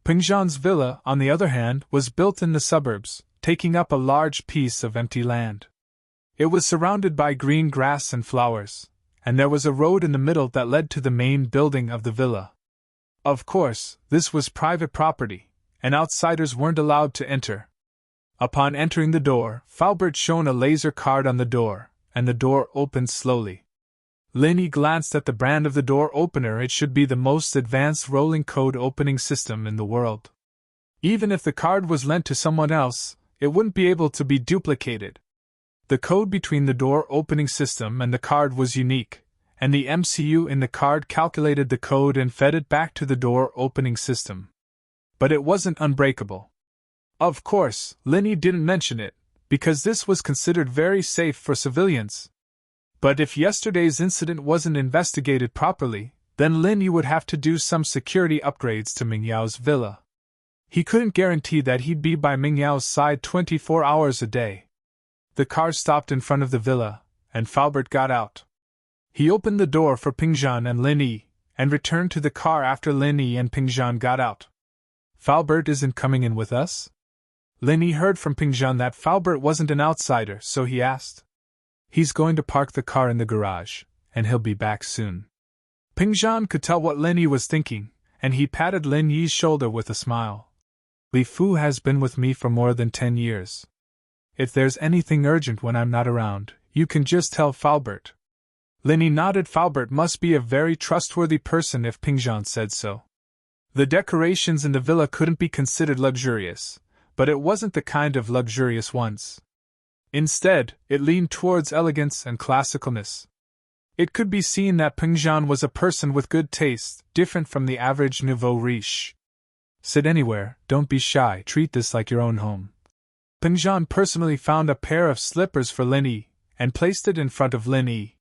Pingjan's villa, on the other hand, was built in the suburbs, taking up a large piece of empty land. It was surrounded by green grass and flowers, and there was a road in the middle that led to the main building of the villa. Of course, this was private property, and outsiders weren't allowed to enter. Upon entering the door, Faubert shone a laser card on the door, and the door opened slowly. Linny glanced at the brand of the door opener. It should be the most advanced rolling code opening system in the world. Even if the card was lent to someone else, it wouldn't be able to be duplicated. The code between the door opening system and the card was unique, and the MCU in the card calculated the code and fed it back to the door opening system. But it wasn't unbreakable. Of course, Linny didn't mention it, because this was considered very safe for civilians. But if yesterday's incident wasn't investigated properly, then Linny would have to do some security upgrades to Meng Yao's villa. He couldn't guarantee that he'd be by Meng Yao's side 24 hours a day. The car stopped in front of the villa, and Faubert got out. He opened the door for Pingjan and Linny, and returned to the car after Linny and Pingjan got out. "Faubert isn't coming in with us?" Linny heard from Pingjan that Faubert wasn't an outsider, so he asked. "He's going to park the car in the garage, and he'll be back soon." Pingjan could tell what Linny was thinking, and he patted Lin Yi's shoulder with a smile. "Li Fu has been with me for more than 10 years. If there's anything urgent when I'm not around, You can just tell Falbert. Linny nodded. Falbert must be a very trustworthy person if Pingjan said so. The decorations in the villa couldn't be considered luxurious, but it wasn't the kind of luxurious ones. Instead, it leaned towards elegance and classicalness. It could be seen that Pingjan was a person with good taste, different from the average nouveau riche. Sit anywhere, don't be shy, treat this like your own home. Pingjan personally found a pair of slippers for Linny, and placed it in front of Linny.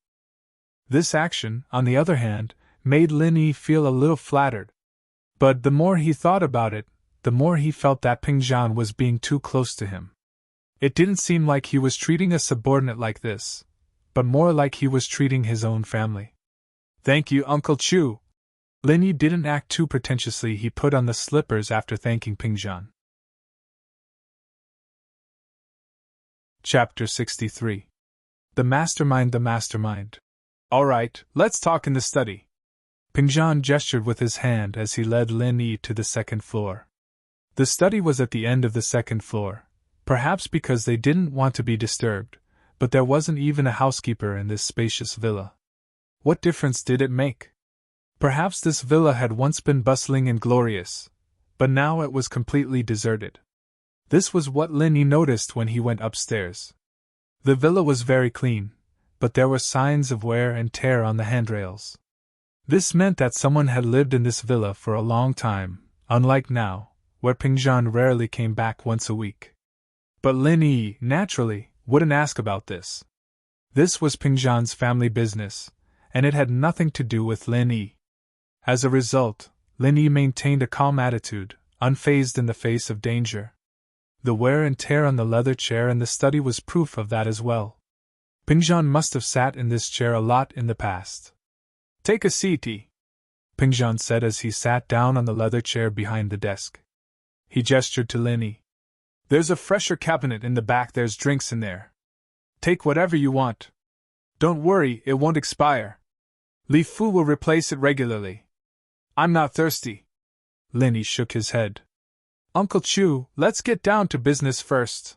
This action, on the other hand, made Linny feel a little flattered. But the more he thought about it, the more he felt that Pingjan was being too close to him. It didn't seem like he was treating a subordinate like this, but more like he was treating his own family. Thank you, Uncle Chu. Linny didn't act too pretentiously. He put on the slippers after thanking Pingjan. Chapter 63. The Mastermind. All right, let's talk in the study. Pingjan gestured with his hand as he led Linny to the second floor. The study was at the end of the second floor, perhaps because they didn't want to be disturbed, but there wasn't even a housekeeper in this spacious villa. What difference did it make? Perhaps this villa had once been bustling and glorious, but now it was completely deserted. This was what Linny noticed when he went upstairs. The villa was very clean, but there were signs of wear and tear on the handrails. This meant that someone had lived in this villa for a long time, unlike now, where Pingjan rarely came back once a week. But Linny, naturally, wouldn't ask about this. This was Pingjan's family business, and it had nothing to do with Linny. As a result, Linny maintained a calm attitude, unfazed in the face of danger. The wear and tear on the leather chair in the study was proof of that as well. Pingjan must have sat in this chair a lot in the past. Take a seat, Pingjan said as he sat down on the leather chair behind the desk. He gestured to Linny. There's a fresher cabinet in the back, there's drinks in there. Take whatever you want. Don't worry, it won't expire. Li Fu will replace it regularly. I'm not thirsty. Linny shook his head. Uncle Chu, let's get down to business first.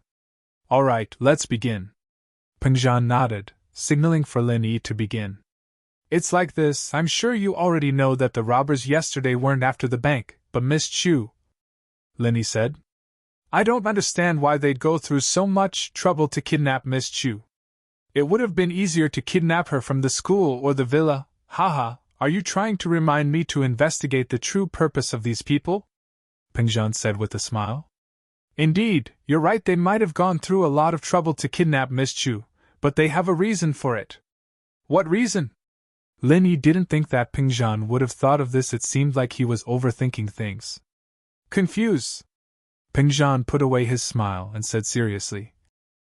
All right, let's begin. Pingjan nodded, signaling for Linny to begin. It's like this, I'm sure you already know that the robbers yesterday weren't after the bank, but Miss Chu. Linny said. I don't understand why they'd go through so much trouble to kidnap Miss Chu. It would have been easier to kidnap her from the school or the villa. Haha, are you trying to remind me to investigate the true purpose of these people? Pingjan said with a smile. Indeed, you're right, they might have gone through a lot of trouble to kidnap Miss Chu, but they have a reason for it. What reason? Linny didn't think that Pingjan would have thought of this. It seemed like he was overthinking things. Confuse. Pingjan put away his smile and said seriously.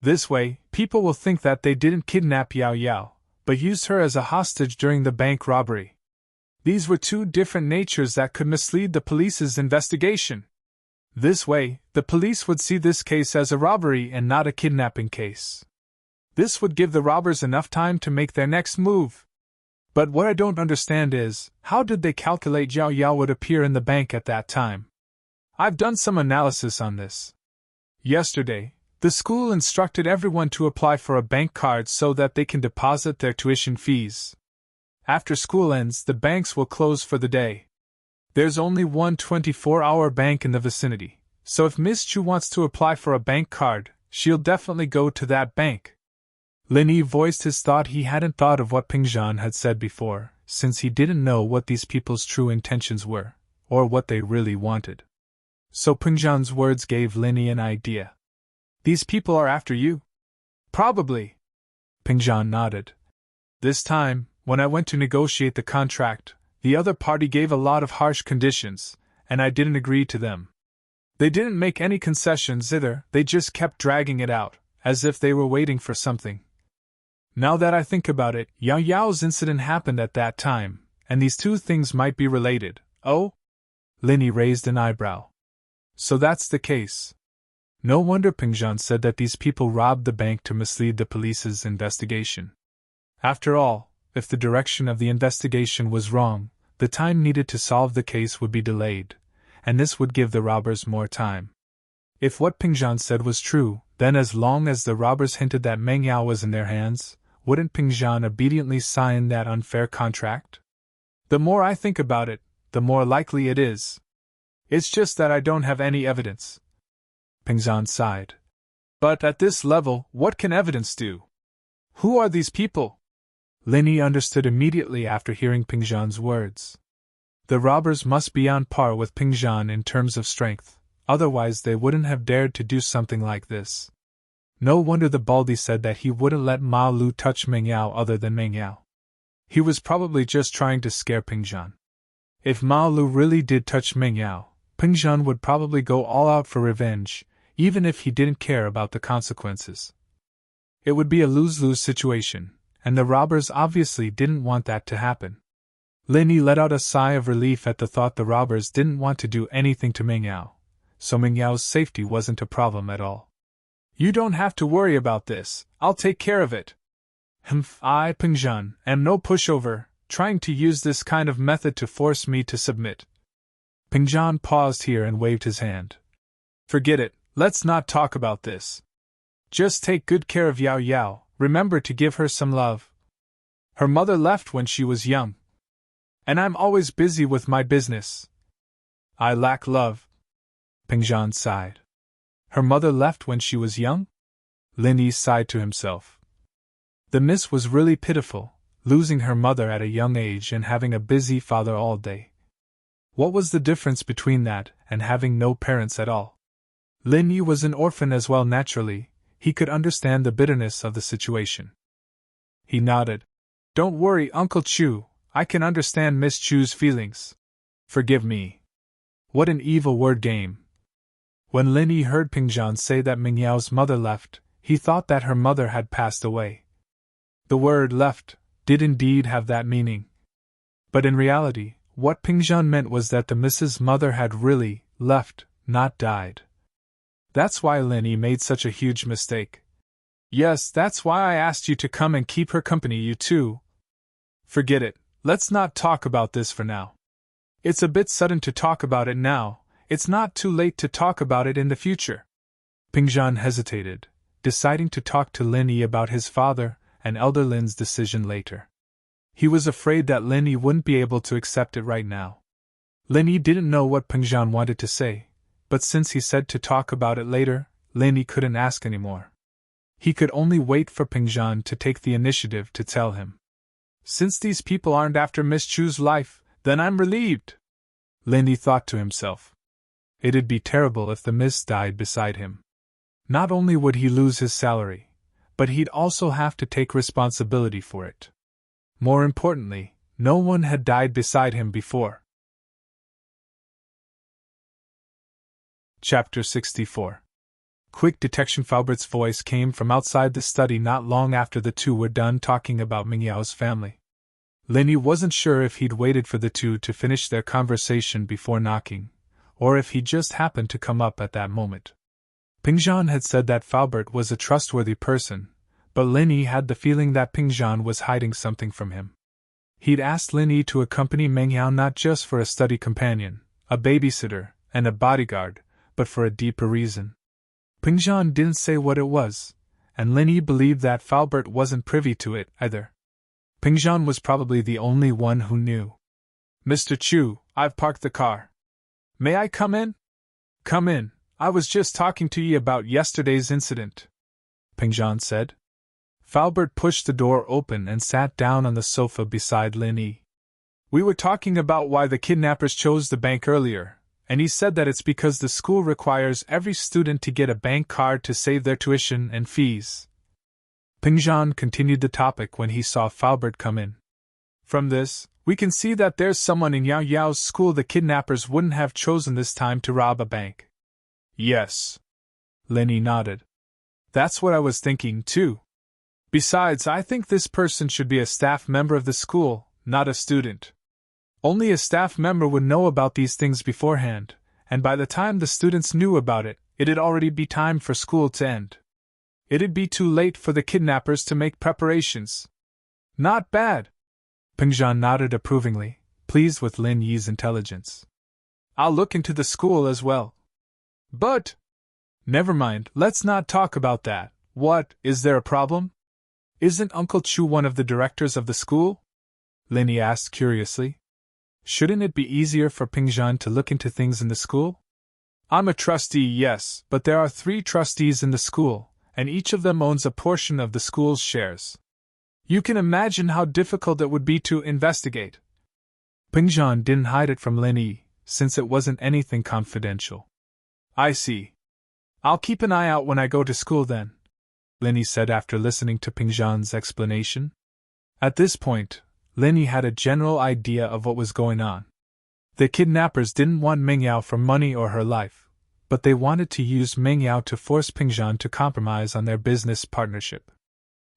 This way, people will think that they didn't kidnap Yao Yao, but used her as a hostage during the bank robbery. These were two different natures that could mislead the police's investigation. This way, the police would see this case as a robbery and not a kidnapping case. This would give the robbers enough time to make their next move. But what I don't understand is, how did they calculate Yao Yao would appear in the bank at that time? I've done some analysis on this. Yesterday, the school instructed everyone to apply for a bank card so that they can deposit their tuition fees. After school ends, the banks will close for the day. There's only one 24-hour bank in the vicinity, so if Miss Chu wants to apply for a bank card, she'll definitely go to that bank. Linny voiced his thought. He hadn't thought of what Pingjan had said before, since he didn't know what these people's true intentions were, or what they really wanted. So Pingjan's words gave Linny an idea. These people are after you? Probably. Pingjan nodded. This time, when I went to negotiate the contract, the other party gave a lot of harsh conditions, and I didn't agree to them. They didn't make any concessions either, they just kept dragging it out, as if they were waiting for something. Now that I think about it, Yao Yao's incident happened at that time, and these two things might be related. Oh? Linny raised an eyebrow. So that's the case. No wonder Pingjan said that these people robbed the bank to mislead the police's investigation. After all, if the direction of the investigation was wrong, the time needed to solve the case would be delayed, and this would give the robbers more time. If what Pingjan said was true, Then as long as the robbers hinted that Meng Yao was in their hands, wouldn't Ping Zhan obediently sign that unfair contract? The more I think about it, the more likely it is. It's just that I don't have any evidence. Ping Zhan sighed. But at this level, what can evidence do? Who are these people? Lin Yi understood immediately after hearing Ping Zhan's words. The robbers must be on par with Ping Zhan in terms of strength, otherwise they wouldn't have dared to do something like this. No wonder the Baldy said that he wouldn't let Ma Lu touch Meng Yao other than Meng Yao. He was probably just trying to scare Ping Zhan. If Ma Lu really did touch Meng Yao, Ping Zhan would probably go all out for revenge, even if he didn't care about the consequences. It would be a lose-lose situation, and the robbers obviously didn't want that to happen. Lin Yi let out a sigh of relief at the thought the robbers didn't want to do anything to Meng Yao, so Meng Yao's safety wasn't a problem at all. You don't have to worry about this, I'll take care of it. I, Ping Zhan, am no pushover, trying to use this kind of method to force me to submit. Ping Zhan paused here and waved his hand. Forget it, let's not talk about this. Just take good care of Yao Yao, remember to give her some love. Her mother left when she was young. And I'm always busy with my business. I lack love. Ping Zhan sighed. Her mother left when she was young? Lin Yi sighed to himself. The miss was really pitiful, losing her mother at a young age and having a busy father all day. What was the difference between that and having no parents at all? Lin Yi was an orphan as well. Naturally, he could understand the bitterness of the situation. He nodded. Don't worry, Uncle Chu, I can understand Miss Chu's feelings. Forgive me. What an evil word game. When Lin Yi heard Ping Zhan say that Meng Yao's mother left, he thought that her mother had passed away. The word left did indeed have that meaning. But in reality, what Ping Zhan meant was that the Mrs. Mother had really left, not died. That's why Lin Yi made such a huge mistake. Yes, that's why I asked you to come and keep her company, you too. Forget it, let's not talk about this for now. It's a bit sudden to talk about it now, it's not too late to talk about it in the future. Ping Zhan hesitated, deciding to talk to Lin Yi about his father and Elder Lin's decision later. He was afraid that Lin Yi wouldn't be able to accept it right now. Lin Yi didn't know what Ping Zhan wanted to say, but since he said to talk about it later, Lin Yi couldn't ask anymore. He could only wait for Ping Zhan to take the initiative to tell him. Since these people aren't after Miss Chu's life, then I'm relieved. Lin Yi thought to himself. It'd be terrible if the miss died beside him. Not only would he lose his salary, but he'd also have to take responsibility for it. More importantly, no one had died beside him before. Chapter 64. Quick detection. Faubert's voice came from outside the study not long after the two were done talking about Meng Yao's family. Lin Yi wasn't sure if he'd waited for the two to finish their conversation before knocking, or if he just happened to come up at that moment. Ping Zhan had said that Faubert was a trustworthy person, but Lin Yi had the feeling that Ping Zhan was hiding something from him. He'd asked Lin Yi to accompany Meng Yao not just for a study companion, a babysitter, and a bodyguard, but for a deeper reason. Ping Zhan didn't say what it was, and Lin Yi believed that Faubert wasn't privy to it either. Ping Zhan was probably the only one who knew. Mr. Chu, I've parked the car. May I come in? Come in, I was just talking to ye about yesterday's incident, Ping Zhan said. Faubert pushed the door open and sat down on the sofa beside Lin Yi. We were talking about why the kidnappers chose the bank earlier, and he said that it's because the school requires every student to get a bank card to save their tuition and fees. Ping Zhan continued the topic when he saw Faubert come in. From this, we can see that there's someone in Yao Yao's school the kidnappers wouldn't have chosen this time to rob a bank. Yes. Lin Yi nodded. That's what I was thinking, too. Besides, I think this person should be a staff member of the school, not a student. Only a staff member would know about these things beforehand, and by the time the students knew about it, it'd already be time for school to end. It'd be too late for the kidnappers to make preparations. Not bad. Ping Zhan nodded approvingly, pleased with Lin Yi's intelligence. I'll look into the school as well. But... Never mind, let's not talk about that. What, is there a problem? Isn't Uncle Chu one of the directors of the school? Linny asked curiously. Shouldn't it be easier for Pingzhan to look into things in the school? I'm a trustee, yes, but there are 3 trustees in the school, and each of them owns a portion of the school's shares. You can imagine how difficult it would be to investigate. Pingzhan didn't hide it from Linny, since it wasn't anything confidential. I see. I'll keep an eye out when I go to school then, Linny said after listening to Pingzhan's explanation. At this point, Linny had a general idea of what was going on. The kidnappers didn't want Mengyao for money or her life, but they wanted to use Mengyao to force Pingzhan to compromise on their business partnership.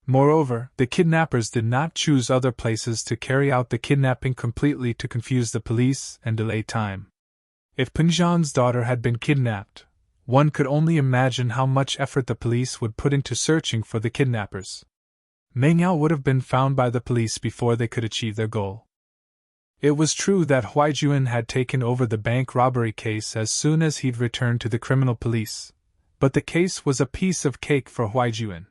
Moreover, the kidnappers did not choose other places to carry out the kidnapping completely to confuse the police and delay time. If Pingzhan's daughter had been kidnapped, one could only imagine how much effort the police would put into searching for the kidnappers. Mengyao would have been found by the police before they could achieve their goal. It was true that Huaijuan had taken over the bank robbery case as soon as he'd returned to the criminal police, but the case was a piece of cake for Huaijuan.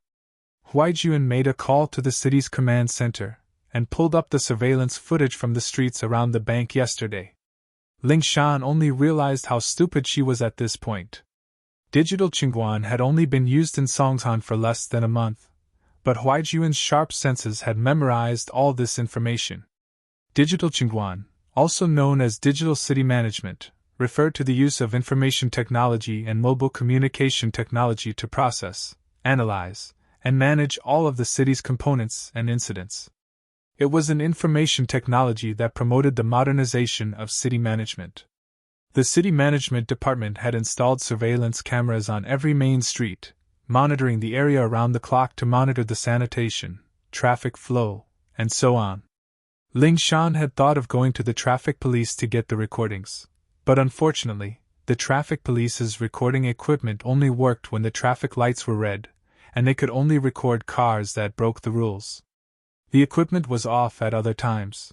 Huaijuan made a call to the city's command center and pulled up the surveillance footage from the streets around the bank yesterday. Ling Shan only realized how stupid she was at this point. Digital Qingguan had only been used in Songtan for less than a month, but Huaijuan's sharp senses had memorized all this information. Digital Qingguan, also known as digital city management, referred to the use of information technology and mobile communication technology to process, analyze, and manage all of the city's components and incidents. It was an information technology that promoted the modernization of city management. The city management department had installed surveillance cameras on every main street, monitoring the area around the clock to monitor the sanitation, traffic flow, and so on. Ling Shan had thought of going to the traffic police to get the recordings, but unfortunately, the traffic police's recording equipment only worked when the traffic lights were red, and they could only record cars that broke the rules. The equipment was off at other times.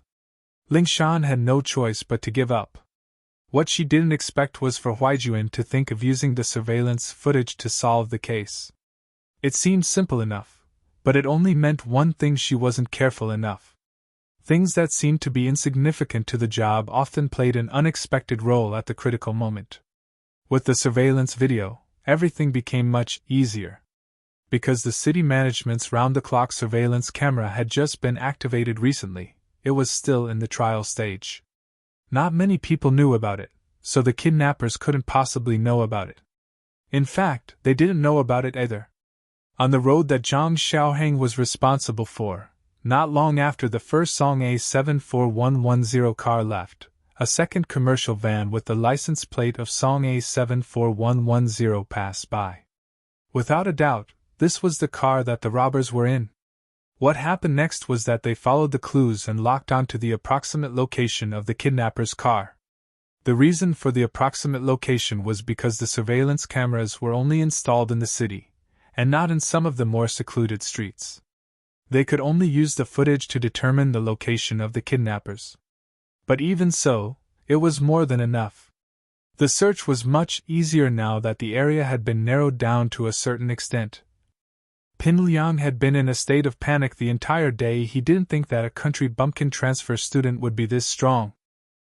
Ling Shan had no choice but to give up. What she didn't expect was for Huaijuan to think of using the surveillance footage to solve the case. It seemed simple enough, but it only meant one thing: she wasn't careful enough. Things that seemed to be insignificant to the job often played an unexpected role at the critical moment. With the surveillance video, everything became much easier. Because the city management's round-the-clock surveillance camera had just been activated recently, it was still in the trial stage. Not many people knew about it, so the kidnappers couldn't possibly know about it. In fact, they didn't know about it either. On the road that Zhang Xiaoheng was responsible for, not long after the first Song A74110 car left, a second commercial van with the license plate of Song A74110 passed by. Without a doubt, this was the car that the robbers were in. What happened next was that they followed the clues and locked onto the approximate location of the kidnapper's car. The reason for the approximate location was because the surveillance cameras were only installed in the city, and not in some of the more secluded streets. They could only use the footage to determine the location of the kidnappers. But even so, it was more than enough. The search was much easier now that the area had been narrowed down to a certain extent. Pin Liang had been in a state of panic the entire day. He didn't think that a country bumpkin transfer student would be this strong.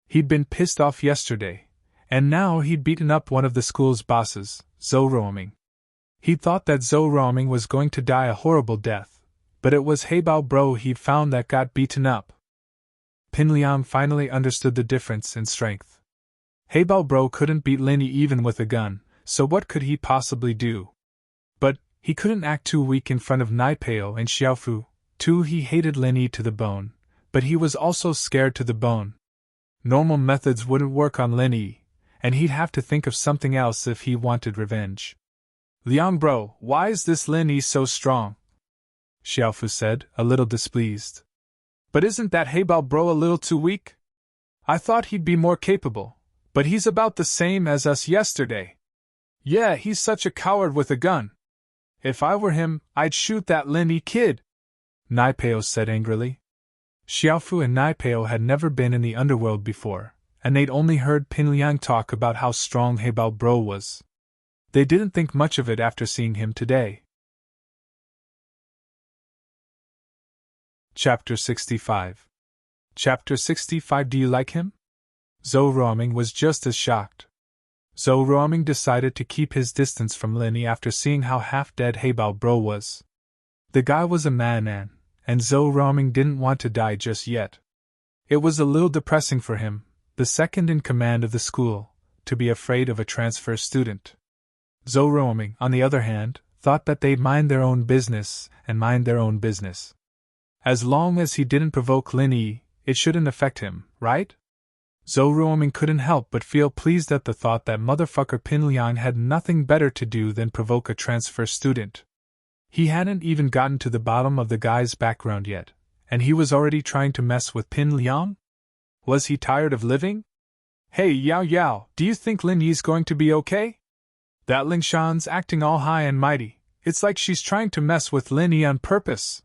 He'd been pissed off yesterday, and now he'd beaten up one of the school's bosses, Zhou Ruoming. He thought that Zhou Ruoming was going to die a horrible death, but it was Heibao Bro he'd found that got beaten up. Pin Liang finally understood the difference in strength. Heibao Bro couldn't beat Linny even with a gun, so what could he possibly do? But he couldn't act too weak in front of Naipeo and Xiaofu. Too, he hated Linny to the bone, but he was also scared to the bone. Normal methods wouldn't work on Linny, and he'd have to think of something else if he wanted revenge. Liang Bro, why is this Linny so strong? Xiaofu said, a little displeased. But isn't that Heibao Bro a little too weak? I thought he'd be more capable, but he's about the same as us yesterday. Yeah, he's such a coward with a gun. If I were him, I'd shoot that Linny kid, Naipeo said angrily. Xiaofu and Naipeo had never been in the underworld before, and they'd only heard Pin Liang talk about how strong Heibao Bro was. They didn't think much of it after seeing him today. Chapter 65. Chapter 65. Do you like him? Zhou Ruoming was just as shocked. Zhou Ruoming decided to keep his distance from Linny after seeing how half-dead Heibao Bro was. The guy was a madman, and Zhou Ruoming didn't want to die just yet. It was a little depressing for him, the second in command of the school, to be afraid of a transfer student. Zhou Ruoming, on the other hand, thought that they'd mind their own business and mind their own business. As long as he didn't provoke Lin Yi, it shouldn't affect him, right? Zhou Ruoming couldn't help but feel pleased at the thought that motherfucker Pin Liang had nothing better to do than provoke a transfer student. He hadn't even gotten to the bottom of the guy's background yet, and he was already trying to mess with Pin Liang? Was he tired of living? Hey Yao Yao, do you think Lin Yi's going to be okay? That Ling Shan's acting all high and mighty, it's like she's trying to mess with Lin Yi on purpose.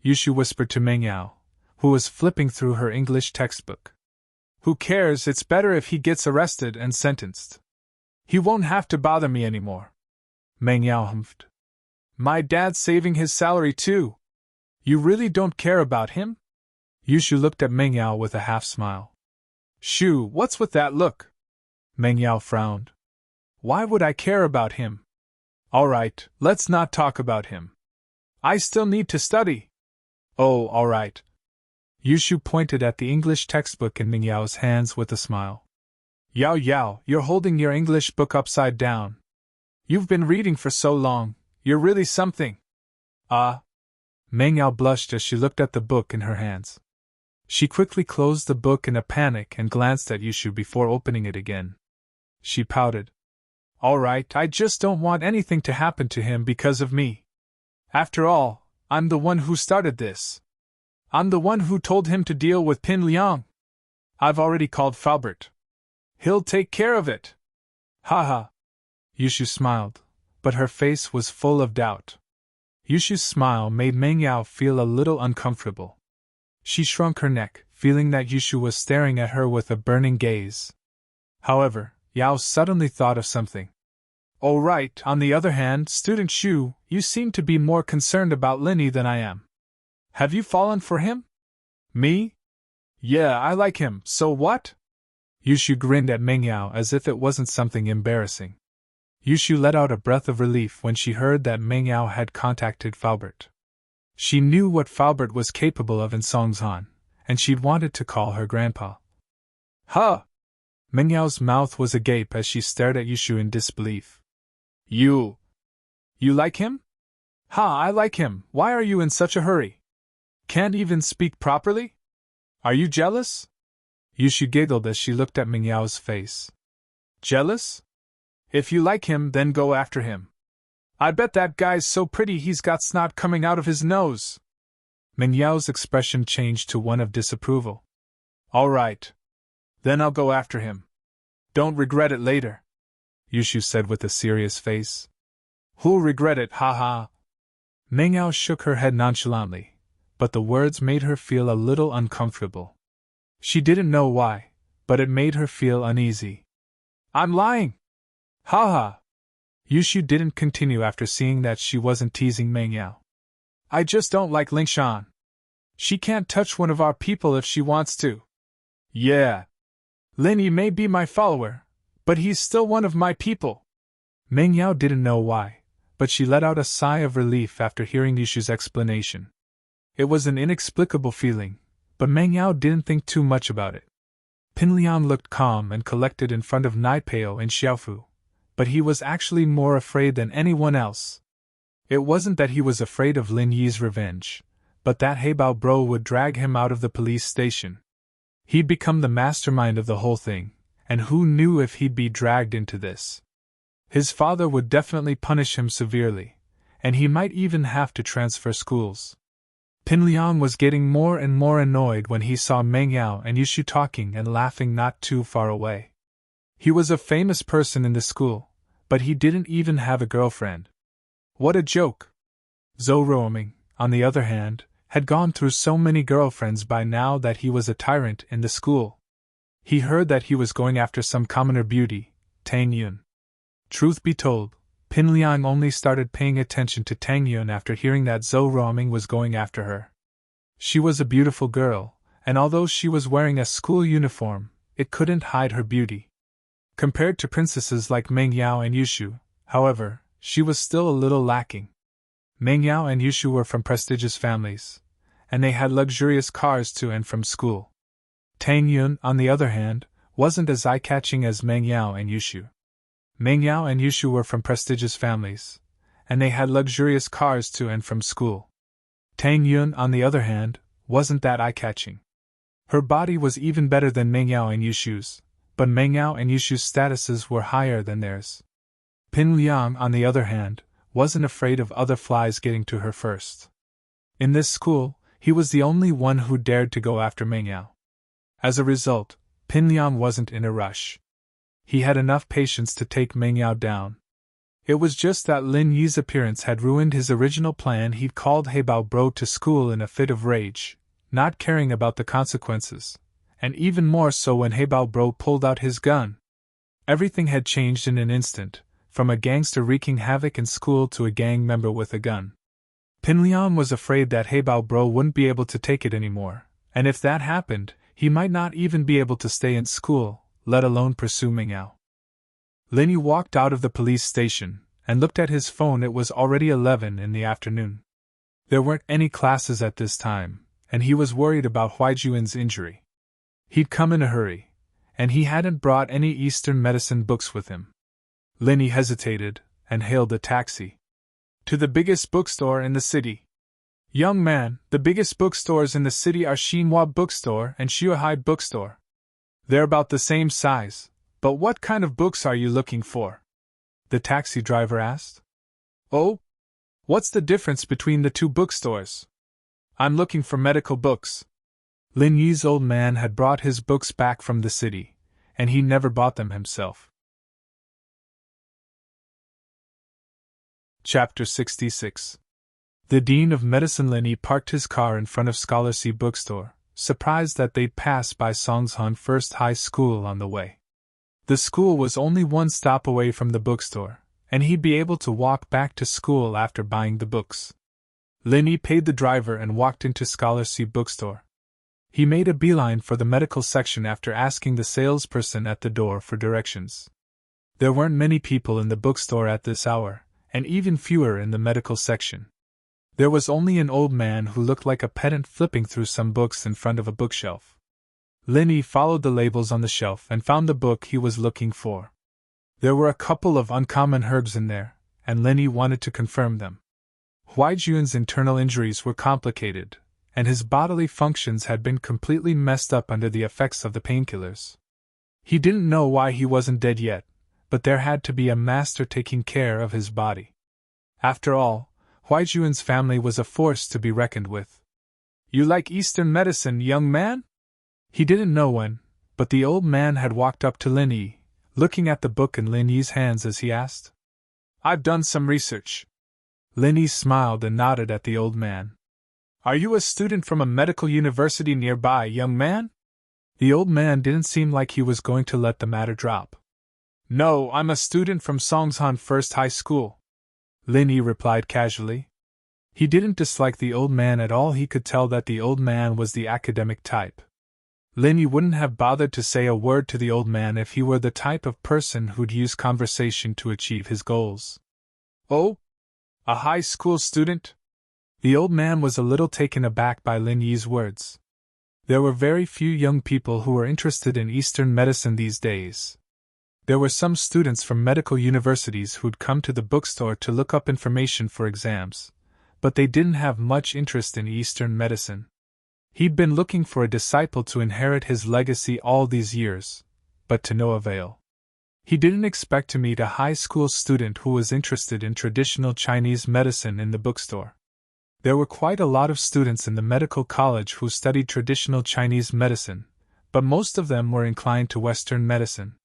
Yushu whispered to Meng Yao, who was flipping through her English textbook. Who cares, it's better if he gets arrested and sentenced. He won't have to bother me anymore. Meng Yao humphed. My dad's saving his salary too. You really don't care about him? Yushu looked at Meng Yao with a half-smile. Shoo, what's with that look? Meng Yao frowned. Why would I care about him? All right, let's not talk about him. I still need to study. Oh, all right. Yushu pointed at the English textbook in Meng Yao's hands with a smile. Yao Yao, you're holding your English book upside down. You've been reading for so long, you're really something. Meng Yao blushed as she looked at the book in her hands. She quickly closed the book in a panic and glanced at Yushu before opening it again. She pouted. All right, I just don't want anything to happen to him because of me. After all, I'm the one who started this. I'm the one who told him to deal with Pin Liang. I've already called Faubert. He'll take care of it. Ha. Yushu smiled, but her face was full of doubt. Yushu's smile made Meng Yao feel a little uncomfortable. She shrunk her neck, feeling that Yushu was staring at her with a burning gaze. However, Yao suddenly thought of something. All right, on the other hand, Student Shu, you seem to be more concerned about Linny than I am. Have you fallen for him? Me? Yeah, I like him, so what? Yushu grinned at Meng Yao as if it wasn't something embarrassing. Yushu let out a breath of relief when she heard that Meng Yao had contacted Faubert. She knew what Faubert was capable of in Songzhan, and she'd wanted to call her grandpa. Huh! Meng Yao's mouth was agape as she stared at Yushu in disbelief. You like him? Ha, I like him. Why are you in such a hurry? Can't even speak properly? Are you jealous? Yushu giggled as she looked at Meng Yao's face. Jealous? If you like him, then go after him. I bet that guy's so pretty he's got snot coming out of his nose. Meng Yao's expression changed to one of disapproval. All right. Then I'll go after him. Don't regret it later, Yushu said with a serious face. Who'll regret it, ha. Meng Yao shook her head nonchalantly, but the words made her feel a little uncomfortable. She didn't know why, but it made her feel uneasy. I'm lying! Ha. Yushu didn't continue after seeing that she wasn't teasing Meng Yao. I just don't like Lingshan. She can't touch one of our people if she wants to. Yeah. Lin Yi may be my follower, but he's still one of my people. Meng Yao didn't know why, but she let out a sigh of relief after hearing Yushu's explanation. It was an inexplicable feeling, but Meng Yao didn't think too much about it. Pin Liang looked calm and collected in front of Naipeo and Xiaofu, but he was actually more afraid than anyone else. It wasn't that he was afraid of Lin Yi's revenge, but that Heibao Bro would drag him out of the police station. He'd become the mastermind of the whole thing, and who knew if he'd be dragged into this. His father would definitely punish him severely, and he might even have to transfer schools. Pin Liang was getting more and more annoyed when he saw Meng Yao and Yushu talking and laughing not too far away. He was a famous person in the school, but he didn't even have a girlfriend. What a joke! Zhou Ruoming, on the other hand, had gone through so many girlfriends by now that he was a tyrant in the school. He heard that he was going after some commoner beauty, Tang Yun. Truth be told, Pin Liang only started paying attention to Tang Yun after hearing that Zhou Ruoming was going after her. She was a beautiful girl, and although she was wearing a school uniform, it couldn't hide her beauty. Compared to princesses like Meng Yao and Yushu, however, she was still a little lacking. Meng Yao and Yushu were from prestigious families, and they had luxurious cars to and from school. Tang Yun, on the other hand, wasn't as eye-catching as Meng Yao and Yushu. Meng Yao and Yushu were from prestigious families, and they had luxurious cars to and from school. Tang Yun, on the other hand, wasn't that eye-catching. Her body was even better than Meng Yao and Yushu's, but Meng Yao and Yushu's statuses were higher than theirs. Pin Liang, on the other hand, wasn't afraid of other flies getting to her first. In this school, he was the only one who dared to go after Meng Yao. As a result, Pin Liang wasn't in a rush. He had enough patience to take Meng Yao down. It was just that Lin Yi's appearance had ruined his original plan. He'd called He Bao Bro to school in a fit of rage, not caring about the consequences, and even more so when He Bao Bro pulled out his gun. Everything had changed in an instant, from a gangster wreaking havoc in school to a gang member with a gun. Pin Liang was afraid that He Bao Bro wouldn't be able to take it anymore, and if that happened, he might not even be able to stay in school, let alone pursue Meng Yao. Lin Yi walked out of the police station and looked at his phone. It was already 11 in the afternoon. There weren't any classes at this time, and he was worried about Huaijuan's injury. He'd come in a hurry, and he hadn't brought any Eastern medicine books with him. Lin Yi hesitated and hailed a taxi. To the biggest bookstore in the city. Young man, the biggest bookstores in the city are Xinhua Bookstore and Xuehai Bookstore. They're about the same size, but what kind of books are you looking for? The taxi driver asked. Oh? What's the difference between the two bookstores? I'm looking for medical books. Lin Yi's old man had brought his books back from the city, and he never bought them himself. Chapter 66. The Dean of Medicine Lin Yi parked his car in front of Scholar C Bookstore, surprised that they'd pass by Songshan First High School on the way. The school was only one stop away from the bookstore, and he'd be able to walk back to school after buying the books. Lin Yi paid the driver and walked into Scholar C Bookstore. He made a beeline for the medical section after asking the salesperson at the door for directions. There weren't many people in the bookstore at this hour, and even fewer in the medical section. There was only an old man who looked like a pedant flipping through some books in front of a bookshelf. Lin Yi followed the labels on the shelf and found the book he was looking for. There were a couple of uncommon herbs in there, and Lin Yi wanted to confirm them. Huaijuan's internal injuries were complicated, and his bodily functions had been completely messed up under the effects of the painkillers. He didn't know why he wasn't dead yet, but there had to be a master taking care of his body. After all, Huaijuan's family was a force to be reckoned with. You like Eastern medicine, young man? He didn't know when, but the old man had walked up to Lin Yi, looking at the book in Lin Yi's hands as he asked. I've done some research. Lin Yi smiled and nodded at the old man. Are you a student from a medical university nearby, young man? The old man didn't seem like he was going to let the matter drop. No, I'm a student from Songshan First High School, Lin Yi replied casually. He didn't dislike the old man at all. He could tell that the old man was the academic type. Lin Yi wouldn't have bothered to say a word to the old man if he were the type of person who'd use conversation to achieve his goals. Oh? A high school student? The old man was a little taken aback by Lin Yi's words. There were very few young people who were interested in Eastern medicine these days. There were some students from medical universities who'd come to the bookstore to look up information for exams, but they didn't have much interest in Eastern medicine. He'd been looking for a disciple to inherit his legacy all these years, but to no avail. He didn't expect to meet a high school student who was interested in traditional Chinese medicine in the bookstore. There were quite a lot of students in the medical college who studied traditional Chinese medicine, but most of them were inclined to Western medicine.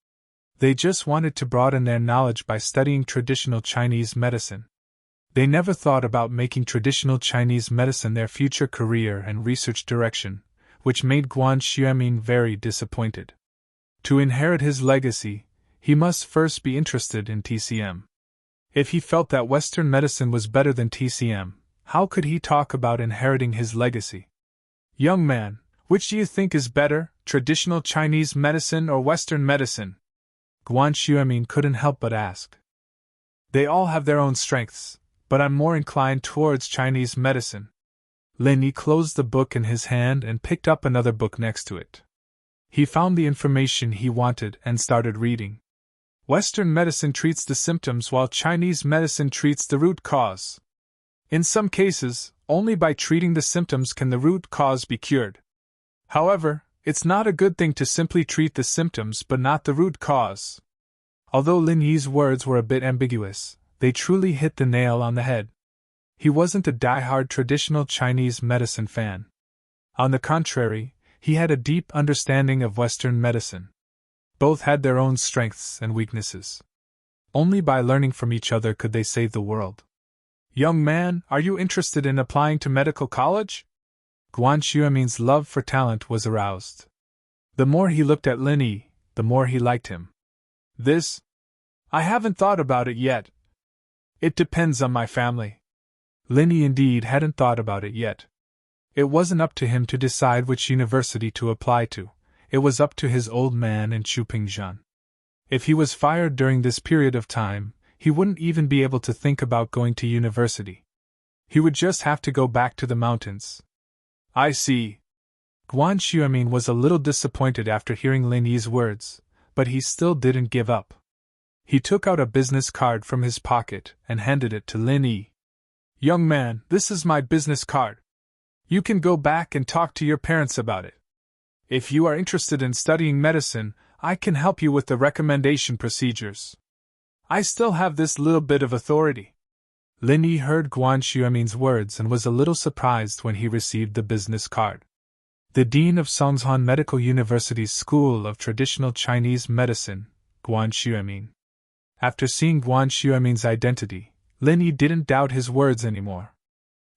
They just wanted to broaden their knowledge by studying traditional Chinese medicine. They never thought about making traditional Chinese medicine their future career and research direction, which made Guan Xueming very disappointed. To inherit his legacy, he must first be interested in TCM. If he felt that Western medicine was better than TCM, how could he talk about inheriting his legacy? Young man, which do you think is better, traditional Chinese medicine or Western medicine? Guan Xuemin couldn't help but ask. They all have their own strengths, but I'm more inclined towards Chinese medicine. Lin Yi closed the book in his hand and picked up another book next to it. He found the information he wanted and started reading. Western medicine treats the symptoms while Chinese medicine treats the root cause. In some cases, only by treating the symptoms can the root cause be cured. However, it's not a good thing to simply treat the symptoms but not the root cause. Although Lin Yi's words were a bit ambiguous, they truly hit the nail on the head. He wasn't a die-hard traditional Chinese medicine fan. On the contrary, he had a deep understanding of Western medicine. Both had their own strengths and weaknesses. Only by learning from each other could they save the world. Young man, are you interested in applying to medical college? Guan Xuemin's love for talent was aroused. The more he looked at Lin Yi, the more he liked him. I haven't thought about it yet. It depends on my family. Lin Yi indeed hadn't thought about it yet. It wasn't up to him to decide which university to apply to. It was up to his old man in Chupingzhan. If he was fired during this period of time, he wouldn't even be able to think about going to university. He would just have to go back to the mountains. I see. Guan Xuemin was a little disappointed after hearing Lin Yi's words, but he still didn't give up. He took out a business card from his pocket and handed it to Lin Yi. Young man, this is my business card. You can go back and talk to your parents about it. If you are interested in studying medicine, I can help you with the recommendation procedures. I still have this little bit of authority. Lin Yi heard Guan Xuemin's words and was a little surprised when he received the business card. The dean of Songshan Medical University's School of Traditional Chinese Medicine, Guan Xuemin. After seeing Guan Xuemin's identity, Lin Yi didn't doubt his words anymore.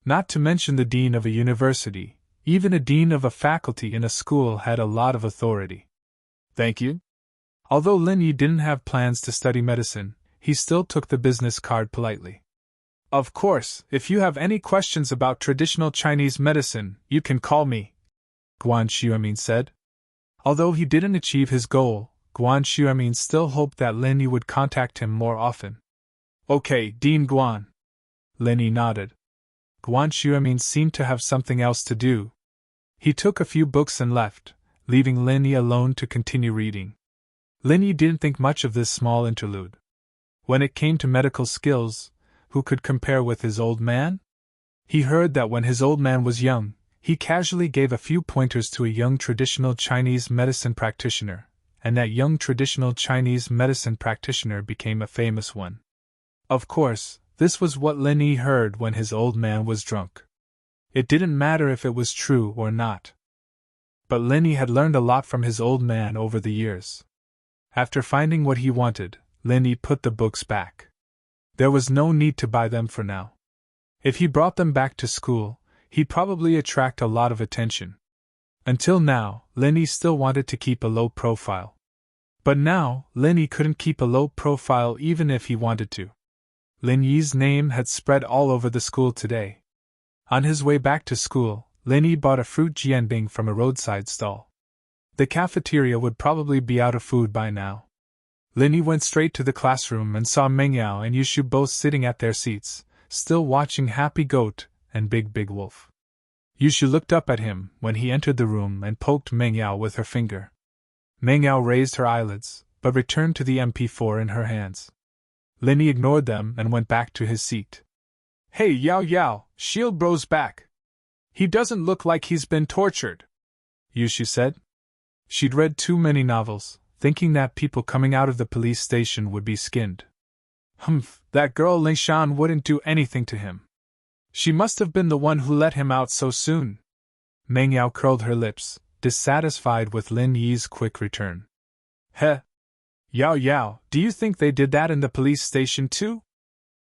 Not to mention the dean of a university, even a dean of a faculty in a school had a lot of authority. Thank you. Although Lin Yi didn't have plans to study medicine, he still took the business card politely. Of course, if you have any questions about traditional Chinese medicine, you can call me, Guan Xuemin said. Although he didn't achieve his goal, Guan Xuemin still hoped that Lin Yi would contact him more often. Okay, Dean Guan. Lin Yi nodded. Guan Xuemin seemed to have something else to do. He took a few books and left, leaving Lin Yi alone to continue reading. Lin Yi didn't think much of this small interlude. When it came to medical skills, who could compare with his old man? He heard that when his old man was young, he casually gave a few pointers to a young traditional Chinese medicine practitioner, and that young traditional Chinese medicine practitioner became a famous one. Of course, this was what Lin Yi heard when his old man was drunk. It didn't matter if it was true or not. But Lin Yi had learned a lot from his old man over the years. After finding what he wanted, Lin Yi put the books back. There was no need to buy them for now. If he brought them back to school, he'd probably attract a lot of attention. Until now, Lin Yi still wanted to keep a low profile. But now, Lin Yi couldn't keep a low profile even if he wanted to. Lin Yi's name had spread all over the school today. On his way back to school, Lin Yi bought a fruit jianbing from a roadside stall. The cafeteria would probably be out of food by now. Lin Yi went straight to the classroom and saw Meng Yao and Yushu both sitting at their seats, still watching Happy Goat and Big Wolf. Yushu looked up at him when he entered the room and poked Meng Yao with her finger. Meng Yao raised her eyelids, but returned to the MP4 in her hands. Lin Yi ignored them and went back to his seat. Hey Yao, Shield Bro's back. He doesn't look like he's been tortured, Yushu said. She'd read too many novels, thinking that people coming out of the police station would be skinned. That girl Lingshan wouldn't do anything to him. She must have been the one who let him out so soon. Meng Yao curled her lips, dissatisfied with Lin Yi's quick return. Heh. Yao, do you think they did that in the police station too?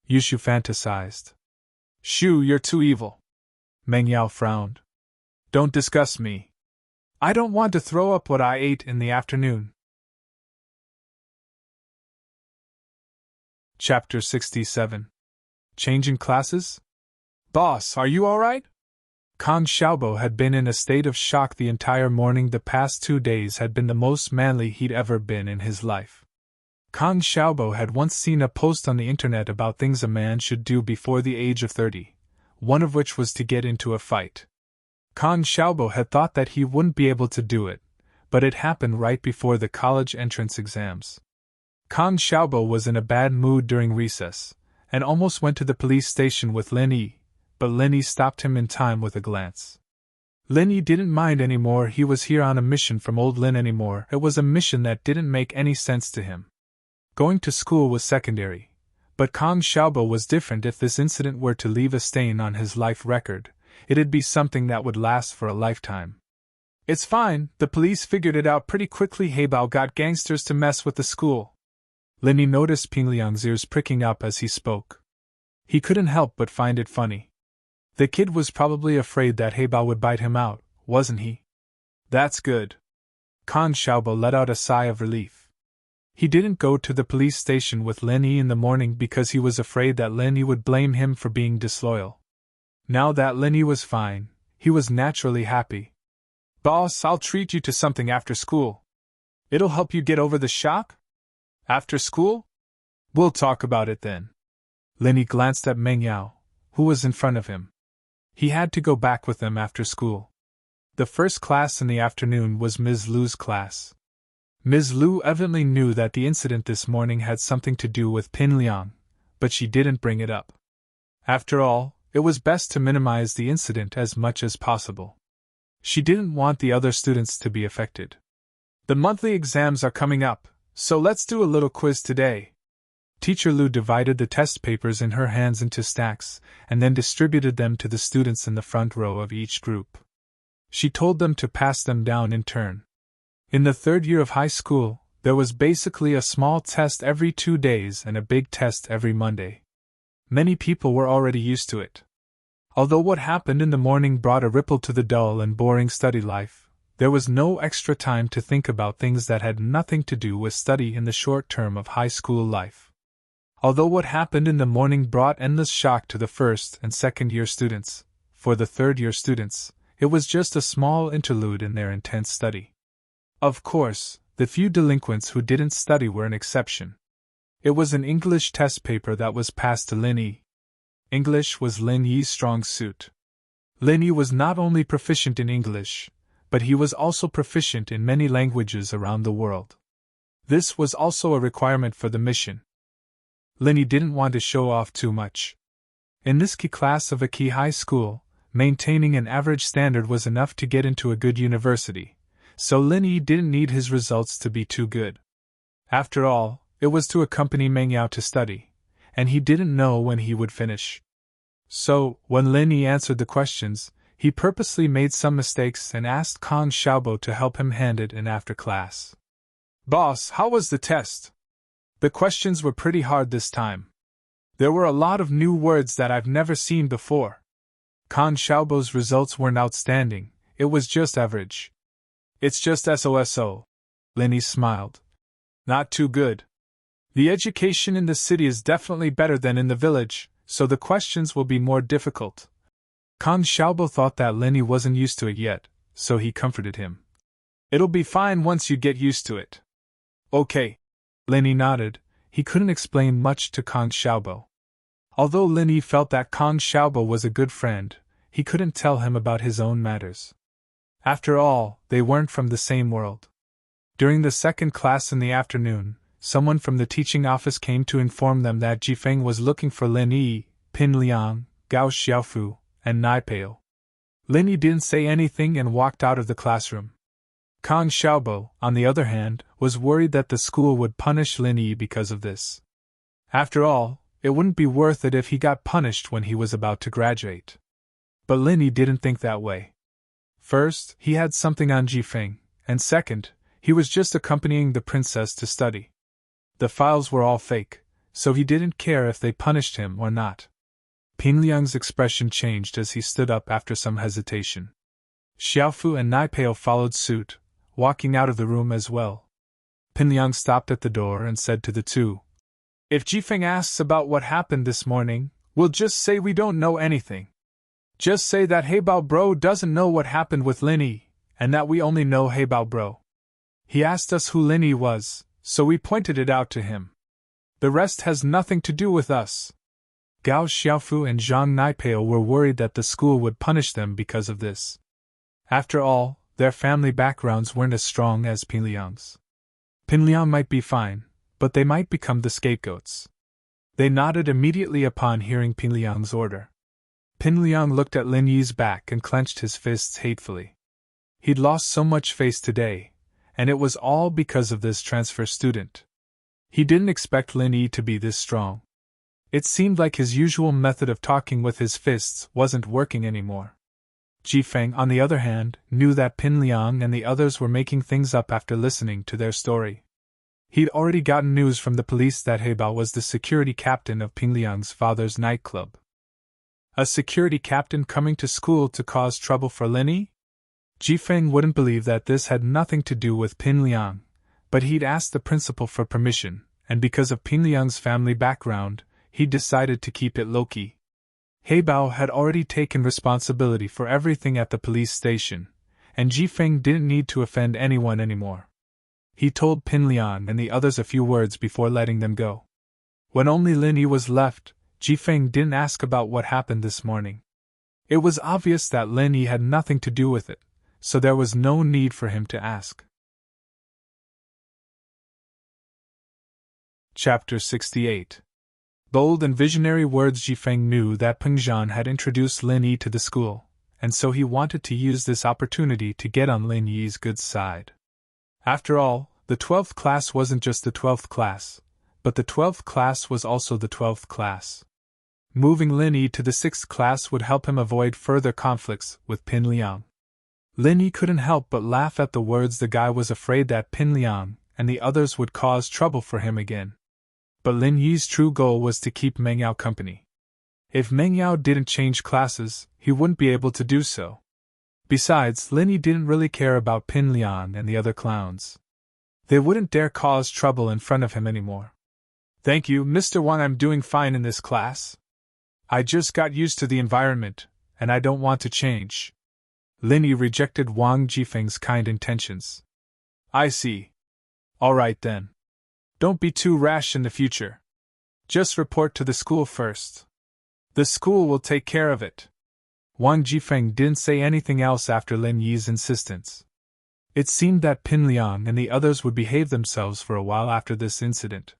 Yushu fantasized. Shu, you're too evil. Meng Yao frowned. Don't discuss me. I don't want to throw up what I ate in the afternoon. Chapter 67. Changing classes? Boss, are you alright? Kang Xiaobo had been in a state of shock the entire morning. The past 2 days had been the most manly he'd ever been in his life. Kang Xiaobo had once seen a post on the internet about things a man should do before the age of 30, one of which was to get into a fight. Kang Xiaobo had thought that he wouldn't be able to do it, but it happened right before the college entrance exams. Kang Xiaobo was in a bad mood during recess, and almost went to the police station with Lin Yi, but Lin Yi stopped him in time with a glance. Lin Yi didn't mind anymore. He was here on a mission from old Lin anymore. It was a mission that didn't make any sense to him. Going to school was secondary, but Kang Xiaobo was different. If this incident were to leave a stain on his life record, it'd be something that would last for a lifetime. It's fine, the police figured it out pretty quickly. Heibao got gangsters to mess with the school. Lin Yi noticed Ping Liang's ears pricking up as he spoke. He couldn't help but find it funny. The kid was probably afraid that Heibao would bite him out, wasn't he? That's good. Kang Xiaobo let out a sigh of relief. He didn't go to the police station with Lin Yi in the morning because he was afraid that Lin Yi would blame him for being disloyal. Now that Lin Yi was fine, he was naturally happy. Boss, I'll treat you to something after school. It'll help you get over the shock? After school? We'll talk about it then. Lin Yi glanced at Meng Yao, who was in front of him. He had to go back with them after school. The first class in the afternoon was Ms. Lu's class. Ms. Lu evidently knew that the incident this morning had something to do with Pin Liang, but she didn't bring it up. After all, it was best to minimize the incident as much as possible. She didn't want the other students to be affected. The monthly exams are coming up, so let's do a little quiz today. Teacher Lu divided the test papers in her hands into stacks, and then distributed them to the students in the front row of each group. She told them to pass them down in turn. In the third year of high school, there was basically a small test every 2 days and a big test every Monday. Many people were already used to it. Although what happened in the morning brought a ripple to the dull and boring study life, there was no extra time to think about things that had nothing to do with study in the short term of high school life. Although what happened in the morning brought endless shock to the first and second year students, for the third year students, it was just a small interlude in their intense study. Of course, the few delinquents who didn't study were an exception. It was an English test paper that was passed to Lin Yi. English was Lin Yi's strong suit. Lin Yi was not only proficient in English, but he was also proficient in many languages around the world. This was also a requirement for the mission. Lin Yi didn't want to show off too much. In this key class of a key high school, maintaining an average standard was enough to get into a good university, so Lin Yi didn't need his results to be too good. After all, it was to accompany Meng Yao to study, and he didn't know when he would finish. So, when Lin Yi answered the questions, he purposely made some mistakes and asked Kang Xiaobo to help him hand it in after class. Boss, how was the test? The questions were pretty hard this time. There were a lot of new words that I've never seen before. Kang Xiaobo's results weren't outstanding, it was just average. It's just SOSO. Lin Yi smiled. Not too good. The education in the city is definitely better than in the village, so the questions will be more difficult. Kang Xiaobo thought that Lin Yi wasn't used to it yet, so he comforted him. It'll be fine once you get used to it. Okay. Lin Yi nodded. He couldn't explain much to Kang Xiaobo. Although Lin Yi felt that Kang Xiaobo was a good friend, he couldn't tell him about his own matters. After all, they weren't from the same world. During the second class in the afternoon, someone from the teaching office came to inform them that Jifeng was looking for Lin Yi, Pin Liang, Gao Xiaofu, and Nai Peo. Lin Yi didn't say anything and walked out of the classroom. Kang Xiaobo, on the other hand, was worried that the school would punish Lin Yi because of this. After all, it wouldn't be worth it if he got punished when he was about to graduate. But Lin Yi didn't think that way. First, he had something on Jifeng, and second, he was just accompanying the princess to study. The files were all fake, so he didn't care if they punished him or not. Ping Liang's expression changed as he stood up after some hesitation. Xiaofu and Nai Peo followed suit, walking out of the room as well. Pin Liang stopped at the door and said to the two, If Jifeng asks about what happened this morning, we'll just say we don't know anything. Just say that Heibao Bro doesn't know what happened with Lin Yi, and that we only know Heibao Bro. He asked us who Lin Yi was, so we pointed it out to him. The rest has nothing to do with us. Gao Xiaofu and Zhang Naipeo were worried that the school would punish them because of this. After all, their family backgrounds weren't as strong as Pinliang's. Pinliang might be fine, but they might become the scapegoats. They nodded immediately upon hearing Pinliang's order. Pinliang looked at Lin Yi's back and clenched his fists hatefully. He'd lost so much face today, and it was all because of this transfer student. He didn't expect Lin Yi to be this strong. It seemed like his usual method of talking with his fists wasn't working anymore. Jifeng, on the other hand, knew that Pinliang and the others were making things up after listening to their story. He'd already gotten news from the police that Heibao was the security captain of Pinliang's father's nightclub. A security captain coming to school to cause trouble for Lin Yi? Jifeng wouldn't believe that this had nothing to do with Pinliang, but he'd asked the principal for permission, and because of Pinliang's family background, he decided to keep it low-key. Heibao had already taken responsibility for everything at the police station, and Jifeng didn't need to offend anyone anymore. He told Pinliang and the others a few words before letting them go. When only Lin Yi was left, Jifeng didn't ask about what happened this morning. It was obvious that Lin Yi had nothing to do with it, so there was no need for him to ask. Chapter 68. Bold and visionary words. Jifeng knew that Peng Zhan had introduced Lin Yi to the school, and so he wanted to use this opportunity to get on Lin Yi's good side. After all, the 12th class wasn't just the 12th class, but the 12th class was also the 12th class. Moving Lin Yi to the 6th class would help him avoid further conflicts with Pinliang. Lin Yi couldn't help but laugh at the words. The guy was afraid that Pinliang and the others would cause trouble for him again. But Lin Yi's true goal was to keep Meng Yao company. If Meng Yao didn't change classes, he wouldn't be able to do so. Besides, Lin Yi didn't really care about Pinliang and the other clowns. They wouldn't dare cause trouble in front of him anymore. Thank you, Mr. Wang. I'm doing fine in this class. I just got used to the environment, and I don't want to change. Lin Yi rejected Wang Jifeng's kind intentions. I see. All right then. Don't be too rash in the future. Just report to the school first. The school will take care of it. Wang Jifeng didn't say anything else after Lin Yi's insistence. It seemed that Pinliang and the others would behave themselves for a while after this incident.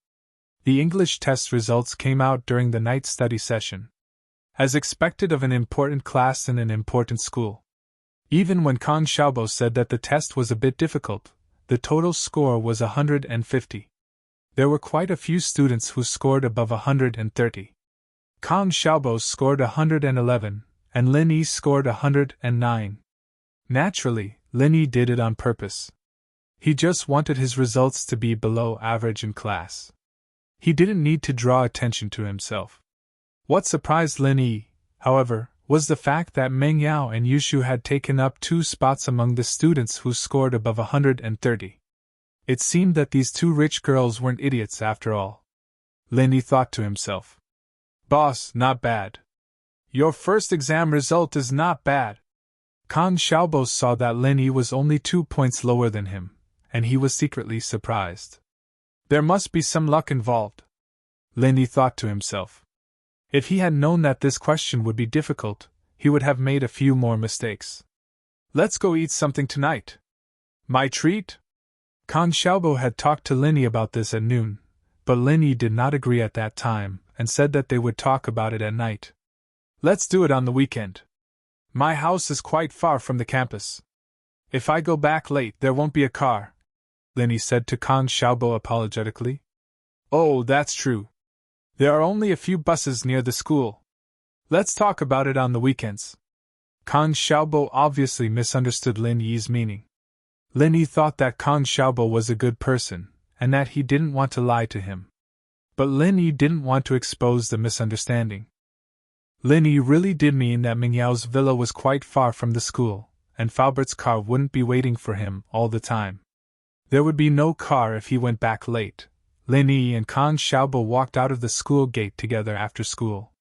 The English test results came out during the night study session. As expected of an important class in an important school. Even when Kang Xiaobo said that the test was a bit difficult, the total score was 150. There were quite a few students who scored above 130. Kang Xiaobo scored 111, and Lin Yi scored 109. Naturally, Lin Yi did it on purpose. He just wanted his results to be below average in class. He didn't need to draw attention to himself. What surprised Lin Yi, however, was the fact that Meng Yao and Yushu had taken up 2 spots among the students who scored above 130. It seemed that these 2 rich girls weren't idiots after all. Lin Yi thought to himself. Boss, not bad. Your first exam result is not bad. Kang Xiaobo saw that Lin Yi was only 2 points lower than him, and he was secretly surprised. There must be some luck involved. Lin Yi thought to himself. If he had known that this question would be difficult, he would have made a few more mistakes. Let's go eat something tonight. My treat? Kang Xiaobo had talked to Lin Yi about this at noon, but Lin Yi did not agree at that time and said that they would talk about it at night. Let's do it on the weekend. My house is quite far from the campus. If I go back late, there won't be a car, Lin Yi said to Kang Xiaobo apologetically. Oh, that's true. There are only a few buses near the school. Let's talk about it on the weekends. Kang Xiaobo obviously misunderstood Lin Yi's meaning. Lin Yi thought that Kang Xiaobo was a good person, and that he didn't want to lie to him. But Lin Yi didn't want to expose the misunderstanding. Lin Yi really did mean that Meng Yao's villa was quite far from the school, and Faubert's car wouldn't be waiting for him all the time. There would be no car if he went back late, Lin Yi and Kang Xiaobo walked out of the school gate together after school.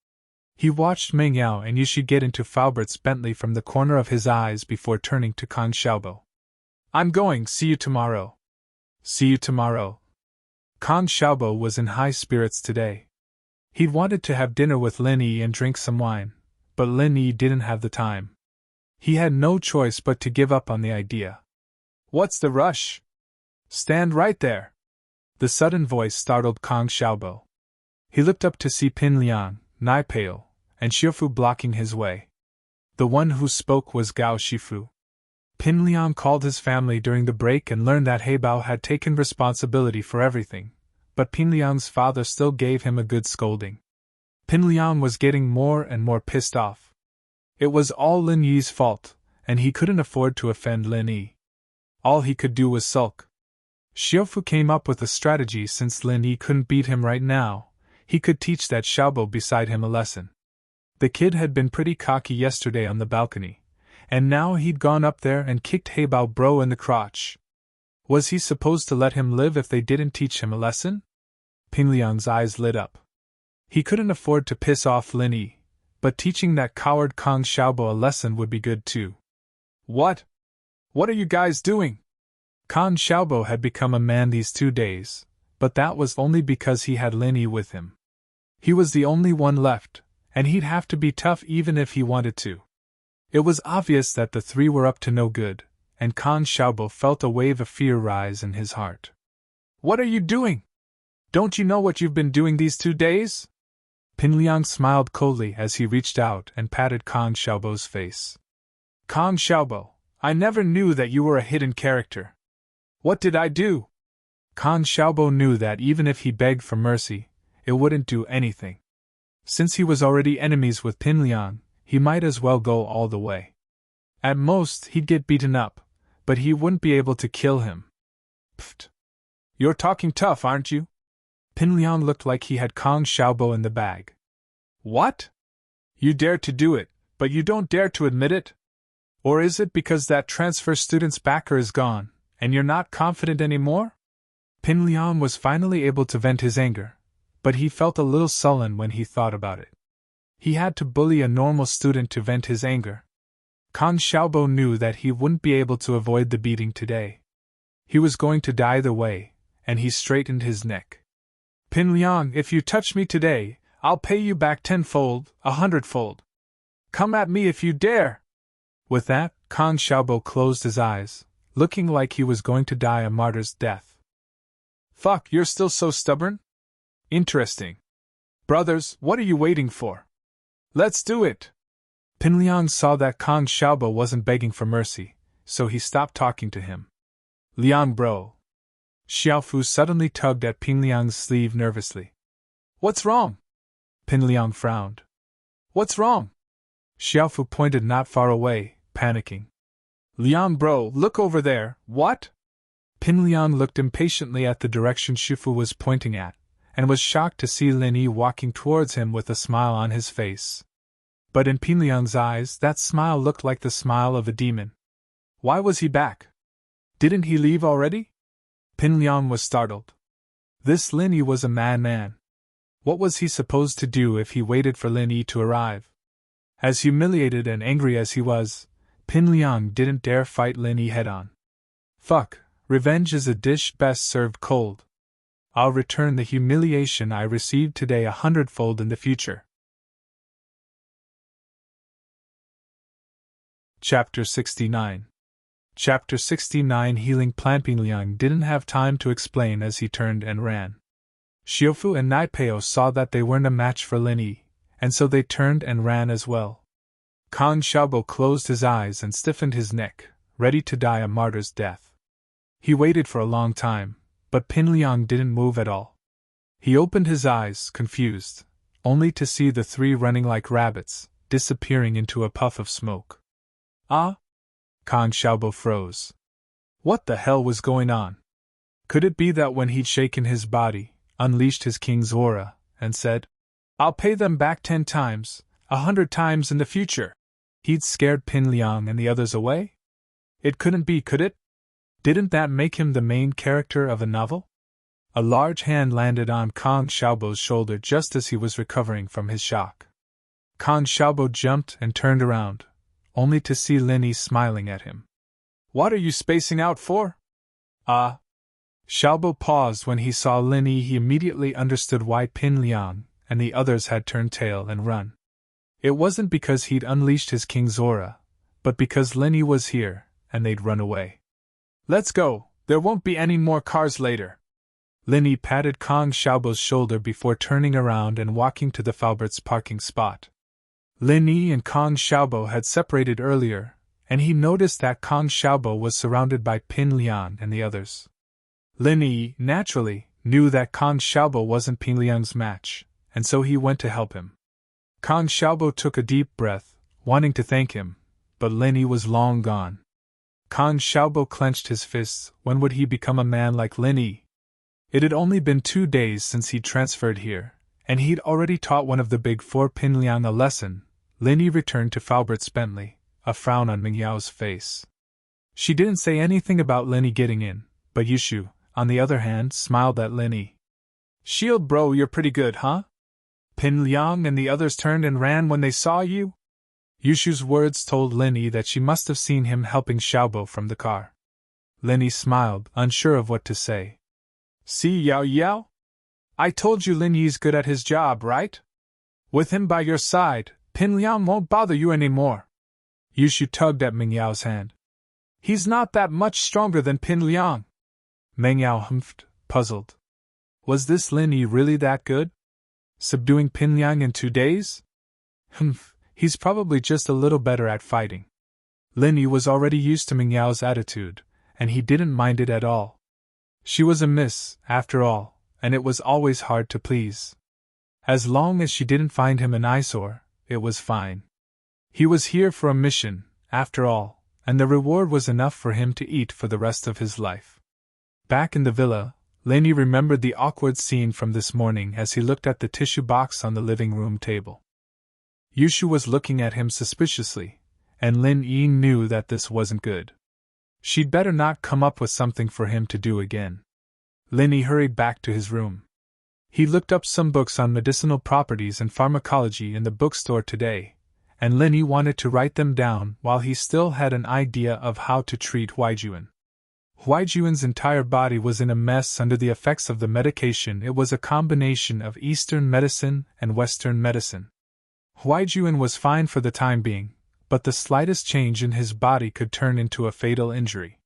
He watched Meng Yao and Yushi get into Faubert's Bentley from the corner of his eyes before turning to Kang Xiaobo. I'm going, see you tomorrow. See you tomorrow. Kang Xiaobo was in high spirits today. He'd wanted to have dinner with Lin Yi and drink some wine, but Lin Yi didn't have the time. He had no choice but to give up on the idea. What's the rush? Stand right there. The sudden voice startled Kang Xiaobo. He looked up to see Pin Liang, Nai Peo, and Shifu blocking his way. The one who spoke was Gao Shifu. Pin Liang called his family during the break and learned that Heibao had taken responsibility for everything, but Pin Liang's father still gave him a good scolding. Pin Liang was getting more and more pissed off. It was all Lin Yi's fault, and he couldn't afford to offend Lin Yi. All he could do was sulk. Xiaofu came up with a strategy. Since Lin Yi couldn't beat him right now, he could teach that Xiaobo beside him a lesson. The kid had been pretty cocky yesterday on the balcony, and now he'd gone up there and kicked Heibao bro in the crotch. Was he supposed to let him live if they didn't teach him a lesson? Pin Liang's eyes lit up. He couldn't afford to piss off Lin Yi, but teaching that coward Kang Xiaobo a lesson would be good too. What? What are you guys doing? Kang Xiaobo had become a man these 2 days, but that was only because he had Lin Yi with him. He was the only one left, and he'd have to be tough even if he wanted to. It was obvious that the three were up to no good, and Kang Xiaobo felt a wave of fear rise in his heart. What are you doing? Don't you know what you've been doing these 2 days? Pin Liang smiled coldly as he reached out and patted Kang Xiaobo's face. Kang Xiaobo, I never knew that you were a hidden character. What did I do? Kang Xiaobo knew that even if he begged for mercy, it wouldn't do anything. Since he was already enemies with Pin Liang, he might as well go all the way. At most, he'd get beaten up, but he wouldn't be able to kill him. Pfft. You're talking tough, aren't you? Pin Liang looked like he had Kang Xiaobo in the bag. What? You dare to do it, but you don't dare to admit it? Or is it because that transfer student's backer is gone, and you're not confident anymore? Pin Liang was finally able to vent his anger, but he felt a little sullen when he thought about it. He had to bully a normal student to vent his anger. Kang Xiaobo knew that he wouldn't be able to avoid the beating today. He was going to die either way, and he straightened his neck. Pin Liang, if you touch me today, I'll pay you back 10-fold, 100-fold. Come at me if you dare! With that, Kang Xiaobo closed his eyes, looking like he was going to die a martyr's death. Fuck, you're still so stubborn? Interesting. Brothers, what are you waiting for? Let's do it! Pin Liang saw that Kang Xiaobo wasn't begging for mercy, so he stopped talking to him. Liang bro. Xiaofu suddenly tugged at Pin Liang's sleeve nervously. What's wrong? Pin Liang frowned. What's wrong? Xiaofu pointed not far away, panicking. Liang bro, look over there, what? Pin Liang looked impatiently at the direction Shifu was pointing at, and was shocked to see Lin Yi walking towards him with a smile on his face. But in Pin Liang's eyes, that smile looked like the smile of a demon. Why was he back? Didn't he leave already? Pin Liang was startled. This Lin Yi was a madman. What was he supposed to do if he waited for Lin Yi to arrive? As humiliated and angry as he was, Pin Liang didn't dare fight Lin Yi head-on. Fuck, revenge is a dish best served cold. I'll return the humiliation I received today 100-fold in the future. Chapter 69. Chapter 69. Healing Plant. Pin Liang didn't have time to explain as he turned and ran. Xiaofu and Nai Peo saw that they weren't a match for Lin Yi, and so they turned and ran as well. Kang Xiaobo closed his eyes and stiffened his neck, ready to die a martyr's death. He waited for a long time, but Pin Liang didn't move at all. He opened his eyes, confused, only to see the three running like rabbits, disappearing into a puff of smoke. Ah? Kang Xiaobo froze. What the hell was going on? Could it be that when he'd shaken his body, unleashed his king's aura, and said, I'll pay them back 10 times, 100 times in the future, he'd scared Pin Liang and the others away? It couldn't be, could it? Didn't that make him the main character of a novel? A large hand landed on Kong Xiaobo's shoulder just as he was recovering from his shock. Kong Xiaobo jumped and turned around, only to see Lin Yi smiling at him. "What are you spacing out for?" Xiaobo paused when he saw Lin Yi. He immediately understood why Pin Liang and the others had turned tail and run. It wasn't because he'd unleashed his king's aura, but because Lin Yi was here, and they'd run away. "Let's go, there won't be any more cars later." Lin Yi patted Kong Xiaobo's shoulder before turning around and walking to the Falbert's parking spot. Lin Yi and Kong Xiaobo had separated earlier, and he noticed that Kong Xiaobo was surrounded by Pin Liang and the others. Lin Yi, naturally, knew that Kong Xiaobo wasn't Pin Liang's match, and so he went to help him. Kong Xiaobo took a deep breath, wanting to thank him, but Lin Yi was long gone. Kong Xiaobo clenched his fists. When would he become a man like Lin Yi? It had only been 2 days since he'd transferred here, and he'd already taught one of the big four Pin Liang a lesson. Lin Yi returned to Falbert's Bentley, a frown on Ming Yao's face. She didn't say anything about Lin Yi getting in, but Yushu, on the other hand, smiled at Lin Yi. "Shield bro, you're pretty good, huh? Pin Liang and the others turned and ran when they saw you?" Yushu's words told Lin Yi that she must have seen him helping Xiaobo from the car. Lin Yi smiled, unsure of what to say. "See Yao Yao? I told you Lin Yi's good at his job, right? With him by your side, Pin Liang won't bother you anymore." Yushu tugged at Ming Yao's hand. "He's not that much stronger than Pin Liang." Meng Yao humphed, puzzled. Was this Lin Yi really that good? Subduing Pin Liang in 2 days? He's probably just a little better at fighting. Lin Yi was already used to Ming Yao's attitude, and he didn't mind it at all. She was a miss, after all, and it was always hard to please. As long as she didn't find him an eyesore, it was fine. He was here for a mission, after all, and the reward was enough for him to eat for the rest of his life. Back in the villa, Lin Yi remembered the awkward scene from this morning as he looked at the tissue box on the living room table. Yushu was looking at him suspiciously, and Lin Yi knew that this wasn't good. She'd better not come up with something for him to do again. Lin Yi hurried back to his room. He looked up some books on medicinal properties and pharmacology in the bookstore today, and Lin Yi wanted to write them down while he still had an idea of how to treat Huaijuan. Huaijuan's entire body was in a mess under the effects of the medication. It was a combination of Eastern medicine and Western medicine. Huaijuan was fine for the time being, but the slightest change in his body could turn into a fatal injury.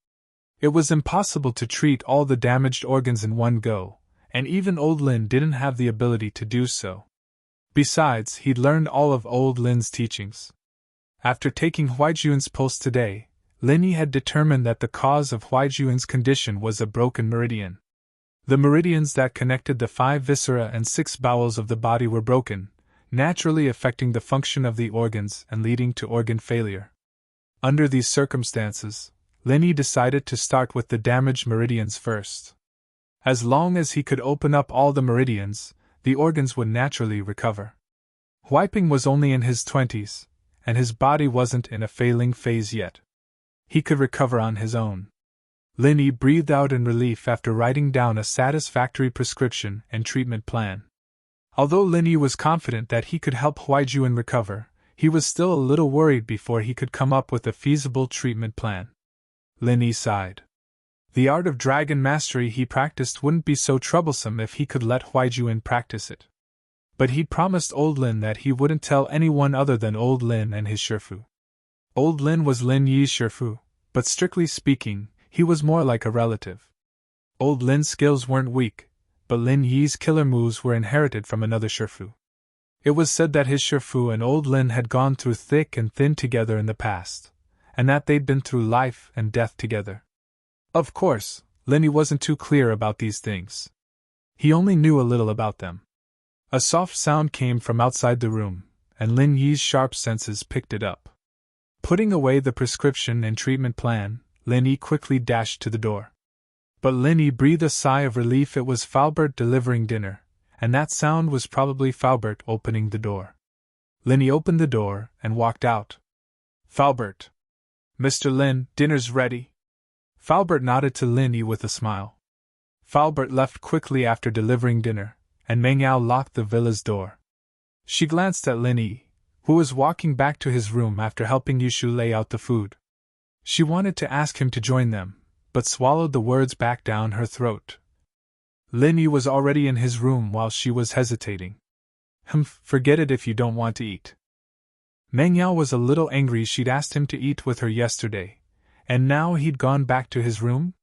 It was impossible to treat all the damaged organs in one go, and even old Lin didn't have the ability to do so. Besides, he'd learned all of old Lin's teachings. After taking Huaijuan's pulse today, Lin Yi had determined that the cause of Huaijuan's condition was a broken meridian. The meridians that connected the 5 viscera and 6 bowels of the body were broken, naturally affecting the function of the organs and leading to organ failure. Under these circumstances, Lin Yi decided to start with the damaged meridians first. As long as he could open up all the meridians, the organs would naturally recover. Huiping was only in his 20s, and his body wasn't in a failing phase yet. He could recover on his own. Lin Yi breathed out in relief after writing down a satisfactory prescription and treatment plan. Although Lin Yi was confident that he could help Huaijuan recover, he was still a little worried before he could come up with a feasible treatment plan. Lin Yi sighed. The art of dragon mastery he practiced wouldn't be so troublesome if he could let Huaijuan practice it. But he'd promised old Lin that he wouldn't tell anyone other than old Lin and his Shifu. Old Lin was Lin Yi's Shifu, but strictly speaking, he was more like a relative. Old Lin's skills weren't weak, but Lin Yi's killer moves were inherited from another Shifu. It was said that his Shifu and old Lin had gone through thick and thin together in the past, and that they'd been through life and death together. Of course, Lin Yi wasn't too clear about these things. He only knew a little about them. A soft sound came from outside the room, and Lin Yi's sharp senses picked it up. Putting away the prescription and treatment plan, Lin Yi quickly dashed to the door. But Lin Yi breathed a sigh of relief. It was Falbert delivering dinner, and that sound was probably Falbert opening the door. Lin Yi opened the door and walked out. "Falbert. Mr. Lin, dinner's ready." Falbert nodded to Lin Yi with a smile. Falbert left quickly after delivering dinner, and Meng Yao locked the villa's door. She glanced at Lin Yi, who was walking back to his room after helping Yushu lay out the food. She wanted to ask him to join them, but swallowed the words back down her throat. Lin Yi was already in his room while she was hesitating. Forget it if you don't want to eat. Meng Yao was a little angry she'd asked him to eat with her yesterday, and now he'd gone back to his room?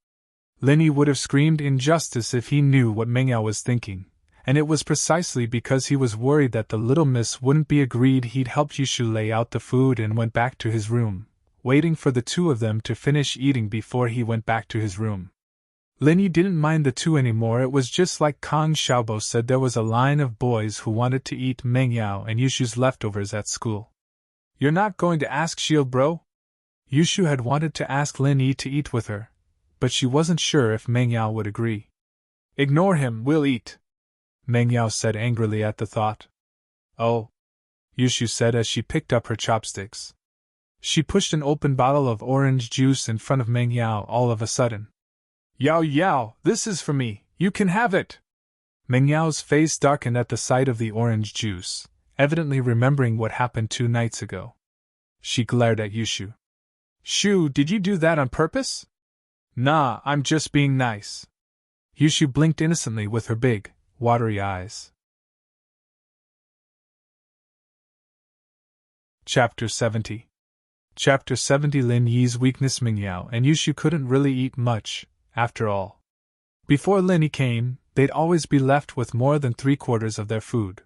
Lin Yi would have screamed injustice if he knew what Meng Yao was thinking, and it was precisely because he was worried that the little miss wouldn't be agreed he'd helped Yushu lay out the food and went back to his room, waiting for the two of them to finish eating before he went back to his room. Lin Yi didn't mind the two anymore. It was just like Kang Xiaobo said, there was a line of boys who wanted to eat Meng Yao and Yushu's leftovers at school. You're not going to ask Shield bro? Yushu had wanted to ask Lin Yi to eat with her, but she wasn't sure if Meng Yao would agree. Ignore him, we'll eat, Meng Yao said angrily at the thought. Oh, Yushu said as she picked up her chopsticks. She pushed an open bottle of orange juice in front of Meng Yao all of a sudden. Yao Yao, this is for me, you can have it! Meng Yao's face darkened at the sight of the orange juice, evidently remembering what happened 2 nights ago. She glared at Yushu. Shu, did you do that on purpose? Nah, I'm just being nice. Yushu blinked innocently with her big, watery eyes. Chapter 70. Chapter 70. Lin Yi's weakness. Meng Yao and Yushu couldn't really eat much, after all. Before Lin Yi came, they'd always be left with more than 3/4 of their food.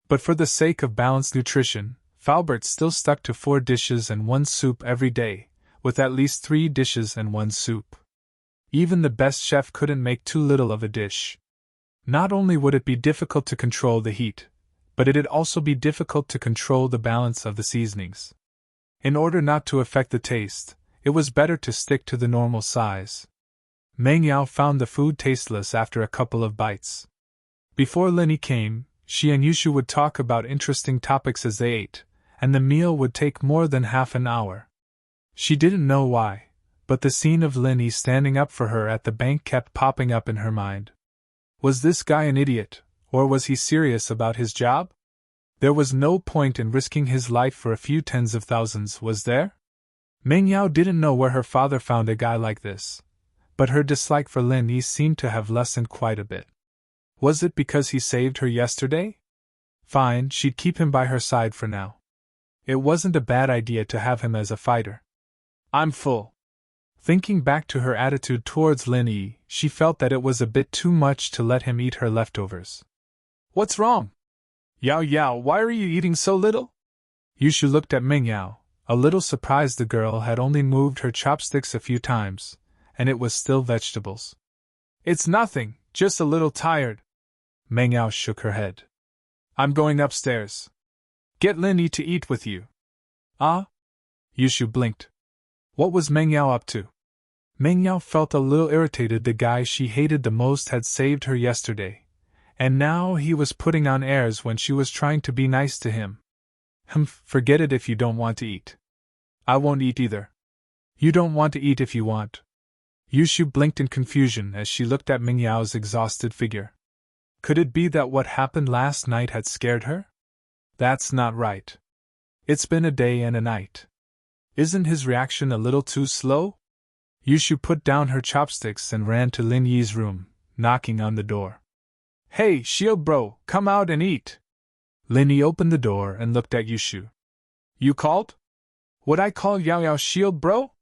But for the sake of balanced nutrition, Falbert still stuck to 4 dishes and 1 soup every day, with at least 3 dishes and 1 soup. Even the best chef couldn't make too little of a dish. Not only would it be difficult to control the heat, but it'd also be difficult to control the balance of the seasonings. In order not to affect the taste, it was better to stick to the normal size. Meng Yao found the food tasteless after a couple of bites. Before Lin Yi came, she and Yushu would talk about interesting topics as they ate, and the meal would take more than half an hour. She didn't know why, but the scene of Lin Yi standing up for her at the bank kept popping up in her mind. Was this guy an idiot, or was he serious about his job? There was no point in risking his life for a few tens of thousands, was there? Meng Yao didn't know where her father found a guy like this, but her dislike for Lin Yi seemed to have lessened quite a bit. Was it because he saved her yesterday? Fine, she'd keep him by her side for now. It wasn't a bad idea to have him as a fighter. I'm full. Thinking back to her attitude towards Lin Yi, she felt that it was a bit too much to let him eat her leftovers. What's wrong? Yao Yao, why are you eating so little? Yushu looked at Meng Yao, a little surprised. The girl had only moved her chopsticks a few times, and it was still vegetables. It's nothing, just a little tired. Meng Yao shook her head. I'm going upstairs. Get Lin Yi to eat with you. Ah? Yushu blinked. What was Meng Yao up to? Meng Yao felt a little irritated. The guy she hated the most had saved her yesterday, and now he was putting on airs when she was trying to be nice to him. Forget it if you don't want to eat. I won't eat either. You don't want to eat if you want. Yushu blinked in confusion as she looked at Meng Yao's exhausted figure. Could it be that what happened last night had scared her? That's not right. It's been a day and a night. Isn't his reaction a little too slow? Yushu put down her chopsticks and ran to Lin Yi's room, knocking on the door. Hey, Shield bro, come out and eat. Lin Yi opened the door and looked at Yushu. You called? Would I call Yao Yao Shield bro?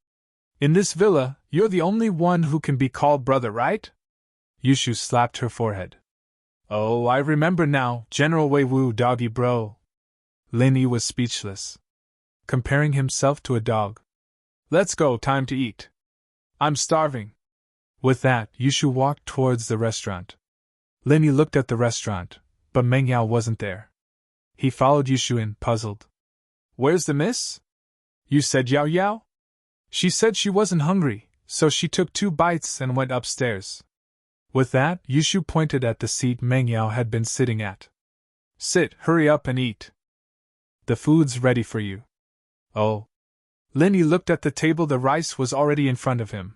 In this villa, you're the only one who can be called brother, right? Yushu slapped her forehead. Oh, I remember now, General Wei Wu doggy bro. Lin Yi was speechless. Comparing himself to a dog. Let's go, time to eat. I'm starving. With that, Yushu walked towards the restaurant. Lin Yi looked at the restaurant, but Meng Yao wasn't there. He followed Yushu in, puzzled. Where's the miss? You said Yao Yao? She said she wasn't hungry, so she took 2 bites and went upstairs. With that, Yushu pointed at the seat Meng Yao had been sitting at. Sit, hurry up and eat. The food's ready for you. Oh. Lin Yi looked at the table. The rice was already in front of him.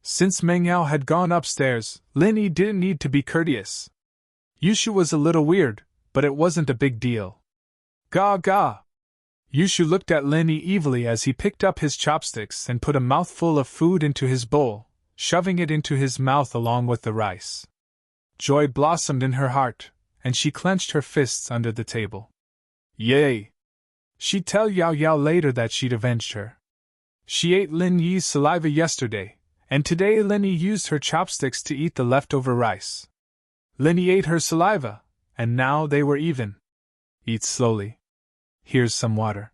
Since Meng Yao had gone upstairs, Lin Yi didn't need to be courteous. Yushu was a little weird, but it wasn't a big deal. Ga ga! Yushu looked at Lin Yi evilly as he picked up his chopsticks and put a mouthful of food into his bowl, shoving it into his mouth along with the rice. Joy blossomed in her heart, and she clenched her fists under the table. Yay! She'd tell Yao Yao later that she'd avenged her. She ate Lin Yi's saliva yesterday, and today Lin Yi used her chopsticks to eat the leftover rice. Lin Yi ate her saliva, and now they were even. Eat slowly. Here's some water.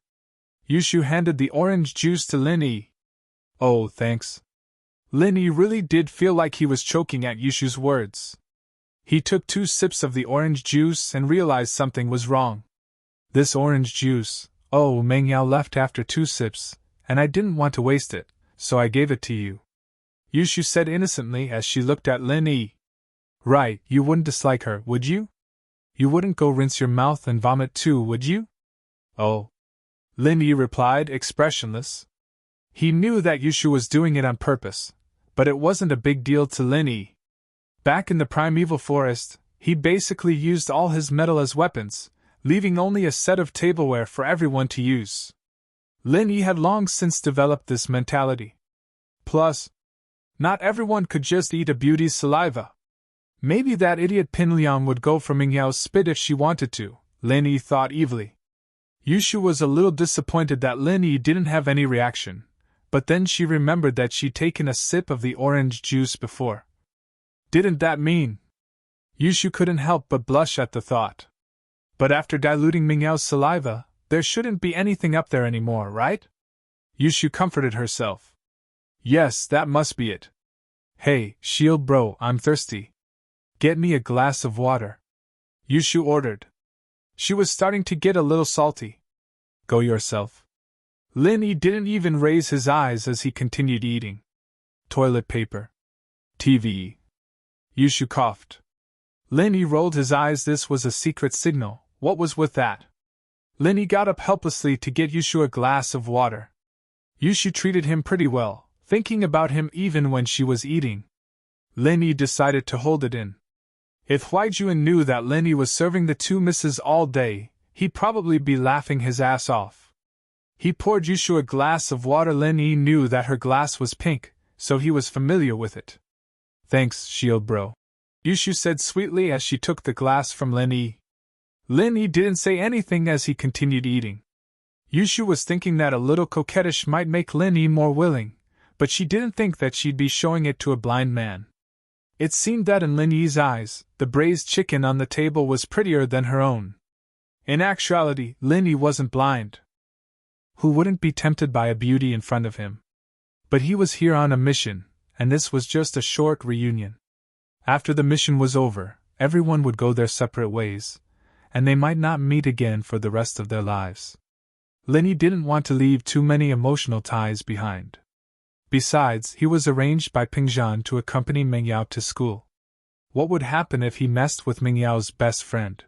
Yushu handed the orange juice to Lin Yi. Oh, thanks. Lin Yi really did feel like he was choking at Yushu's words. He took 2 sips of the orange juice and realized something was wrong. This orange juice, oh, Meng Yao left after 2 sips, and I didn't want to waste it, so I gave it to you. Yushu said innocently as she looked at Lin Yi. Right, you wouldn't dislike her, would you? You wouldn't go rinse your mouth and vomit too, would you? Oh. Lin Yi replied, expressionless. He knew that Yushu was doing it on purpose, but it wasn't a big deal to Lin Yi. Back in the primeval forest, he basically used all his metal as weapons, leaving only a set of tableware for everyone to use. Lin Yi had long since developed this mentality. Plus, not everyone could just eat a beauty's saliva. Maybe that idiot Pin Liang would go for Meng Yao's spit if she wanted to, Lin Yi thought evilly. Yushu was a little disappointed that Lin Yi didn't have any reaction, but then she remembered that she'd taken a sip of the orange juice before. Didn't that mean? Yushu couldn't help but blush at the thought. But after diluting Meng Yao's saliva, there shouldn't be anything up there anymore, right? Yushu comforted herself. Yes, that must be it. Hey, shield bro, I'm thirsty. Get me a glass of water. Yushu ordered. She was starting to get a little salty. Go yourself. Lin Yi didn't even raise his eyes as he continued eating. Toilet paper. TV. Yushu coughed. Lin Yi rolled his eyes. This was a secret signal. What was with that? Lin Yi got up helplessly to get Yushu a glass of water. Yushu treated him pretty well, thinking about him even when she was eating. Lin Yi decided to hold it in. If Huaijuan knew that Lin Yi was serving the 2 misses all day, he'd probably be laughing his ass off. He poured Yushu a glass of water. Lin Yi knew that her glass was pink, so he was familiar with it. Thanks, shield bro. Yushu said sweetly as she took the glass from Lin Yi. Lin Yi didn't say anything as he continued eating. Yushu was thinking that a little coquettish might make Lin Yi more willing, but she didn't think that she'd be showing it to a blind man. It seemed that in Lin Yi's eyes, the braised chicken on the table was prettier than her own. In actuality, Lin Yi wasn't blind. Who wouldn't be tempted by a beauty in front of him? But he was here on a mission, and this was just a short reunion. After the mission was over, everyone would go their separate ways, and they might not meet again for the rest of their lives. Lin Yi didn't want to leave too many emotional ties behind. Besides, he was arranged by Ping Zhan to accompany Meng Yao to school. What would happen if he messed with Meng Yao's best friend?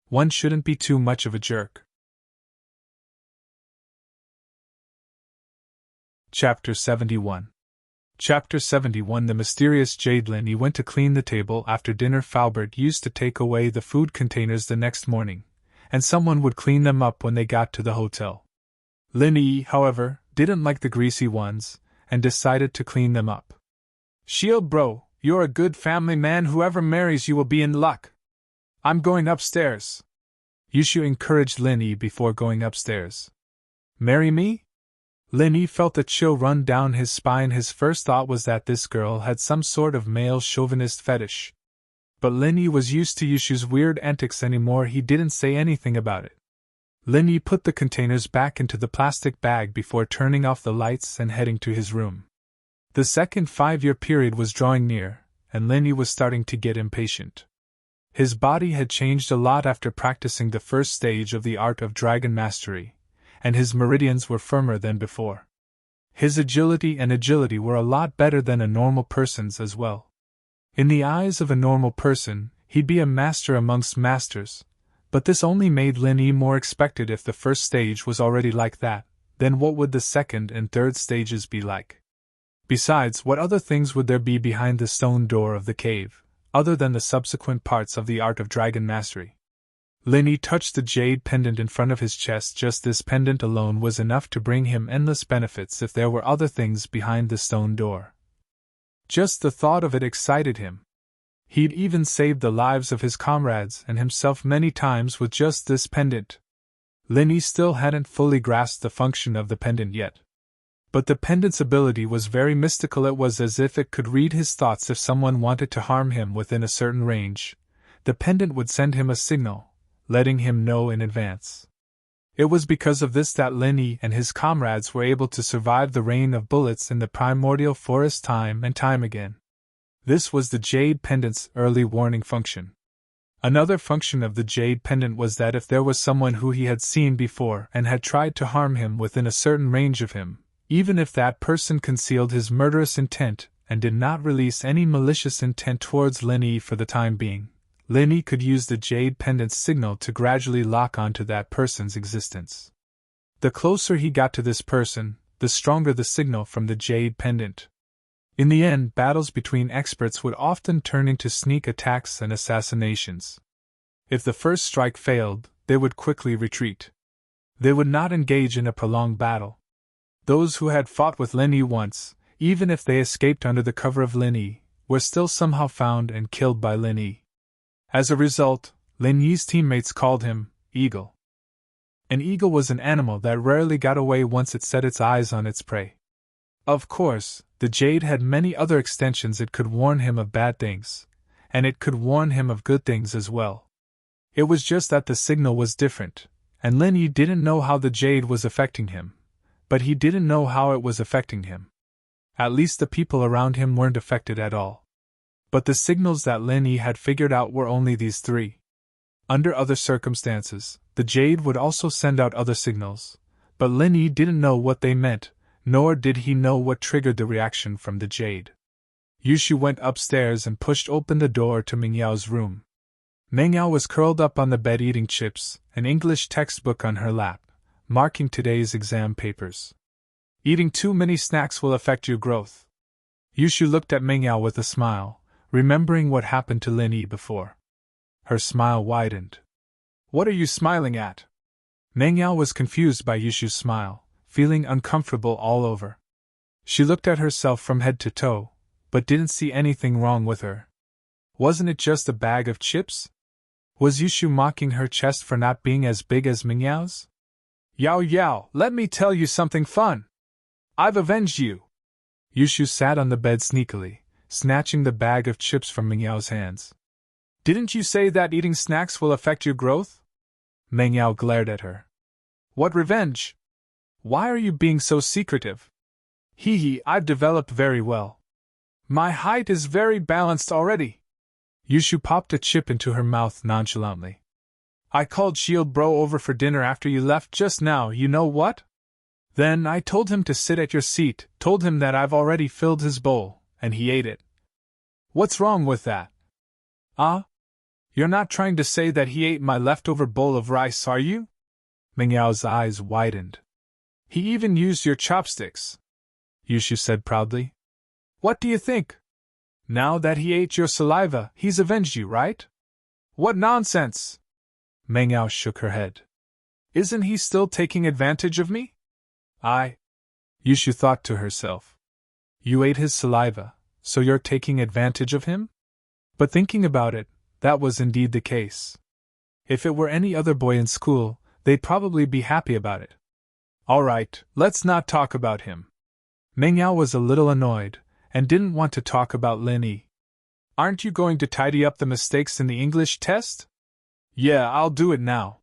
One shouldn't be too much of a jerk. Chapter 71. Chapter 71. The mysterious Jade. Lin Yi went to clean the table after dinner. Falbert used to take away the food containers the next morning, and someone would clean them up when they got to the hotel. Lin Yi, however, didn't like the greasy ones, and decided to clean them up. Shield bro, you're a good family man. Whoever marries you will be in luck. I'm going upstairs. Yushu encouraged Lin Yi before going upstairs. Marry me? Lin Yi felt a chill run down his spine. His first thought was that this girl had some sort of male chauvinist fetish. But Lin Yi was used to Yushu's weird antics anymore. He didn't say anything about it. Lin Yi put the containers back into the plastic bag before turning off the lights and heading to his room. The second 5-year period was drawing near, and Lin Yi was starting to get impatient. His body had changed a lot after practicing the first stage of the art of dragon mastery, and his meridians were firmer than before. His agility were a lot better than a normal person's as well. In the eyes of a normal person, he'd be a master amongst masters, but this only made Lin Yi more expected. If the first stage was already like that, then what would the second and third stages be like? Besides, what other things would there be behind the stone door of the cave, other than the subsequent parts of the art of dragon mastery? Linny touched the jade pendant in front of his chest. Just this pendant alone was enough to bring him endless benefits if there were other things behind the stone door. Just the thought of it excited him. He'd even saved the lives of his comrades and himself many times with just this pendant. Linny still hadn't fully grasped the function of the pendant yet. But the pendant's ability was very mystical. It was as if it could read his thoughts. If someone wanted to harm him within a certain range, the pendant would send him a signal, letting him know in advance. It was because of this that Linny and his comrades were able to survive the rain of bullets in the primordial forest time and time again. This was the jade pendant's early warning function. Another function of the jade pendant was that if there was someone who he had seen before and had tried to harm him within a certain range of him, even if that person concealed his murderous intent and did not release any malicious intent towards Linny for the time being, Linny could use the jade pendant's signal to gradually lock onto that person's existence. The closer he got to this person, the stronger the signal from the jade pendant. In the end, battles between experts would often turn into sneak attacks and assassinations. If the first strike failed, they would quickly retreat. They would not engage in a prolonged battle. Those who had fought with Linny once, even if they escaped under the cover of Linny, were still somehow found and killed by Linny. As a result, Linny's teammates called him Eagle. An eagle was an animal that rarely got away once it set its eyes on its prey. Of course, the jade had many other extensions. It could warn him of bad things, and it could warn him of good things as well. It was just that the signal was different, and Linny didn't know how the jade was affecting him, but he didn't know how it was affecting him. At least the people around him weren't affected at all. But the signals that Linny had figured out were only these three. Under other circumstances, the jade would also send out other signals, but Linny didn't know what they meant, nor did he know what triggered the reaction from the jade. Yushu went upstairs and pushed open the door to Mingyao's room. Mingyao was curled up on the bed eating chips, an English textbook on her lap, marking today's exam papers. Eating too many snacks will affect your growth. Yushu looked at Mingyao with a smile, remembering what happened to Linny before. Her smile widened. What are you smiling at? Mingyao was confused by Yushu's smile, feeling uncomfortable all over. She looked at herself from head to toe, but didn't see anything wrong with her. Wasn't it just a bag of chips? Was Yushu mocking her chest for not being as big as Mingyao's? Yao Yao, let me tell you something fun. I've avenged you. Yushu sat on the bed sneakily, snatching the bag of chips from Mingyao's hands. Didn't you say that eating snacks will affect your growth? Mingyao glared at her. What revenge? Why are you being so secretive? Hee hee, I've developed very well. My height is very balanced already. Yushu popped a chip into her mouth nonchalantly. I called Shield Bro over for dinner after you left just now, you know what? Then I told him to sit at your seat, told him that I've already filled his bowl, and he ate it. What's wrong with that? Ah? You're not trying to say that he ate my leftover bowl of rice, are you? Mingyao's eyes widened. He even used your chopsticks, Yushu said proudly. What do you think? Now that he ate your saliva, he's avenged you, right? What nonsense! Mingyao shook her head. Isn't he still taking advantage of me? Yushu thought to herself. You ate his saliva, so you're taking advantage of him? But thinking about it, that was indeed the case. If it were any other boy in school, they'd probably be happy about it. All right, let's not talk about him. Mingyao was a little annoyed, and didn't want to talk about Linny. Aren't you going to tidy up the mistakes in the English test? Yeah, I'll do it now.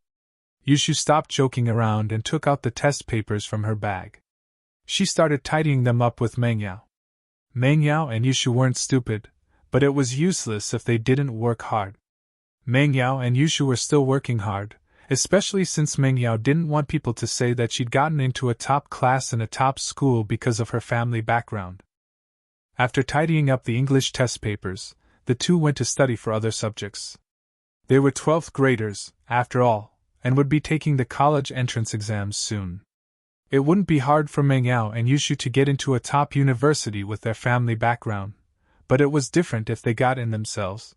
Yushu stopped joking around and took out the test papers from her bag. She started tidying them up with Mingyao. Mingyao and Yushu weren't stupid, but it was useless if they didn't work hard. Mingyao and Yushu were still working hard, especially since Mingyao didn't want people to say that she'd gotten into a top class in a top school because of her family background. After tidying up the English test papers, the two went to study for other subjects. They were 12th graders, after all, and would be taking the college entrance exams soon. It wouldn't be hard for Meng Yao and Yushu to get into a top university with their family background, but it was different if they got in themselves.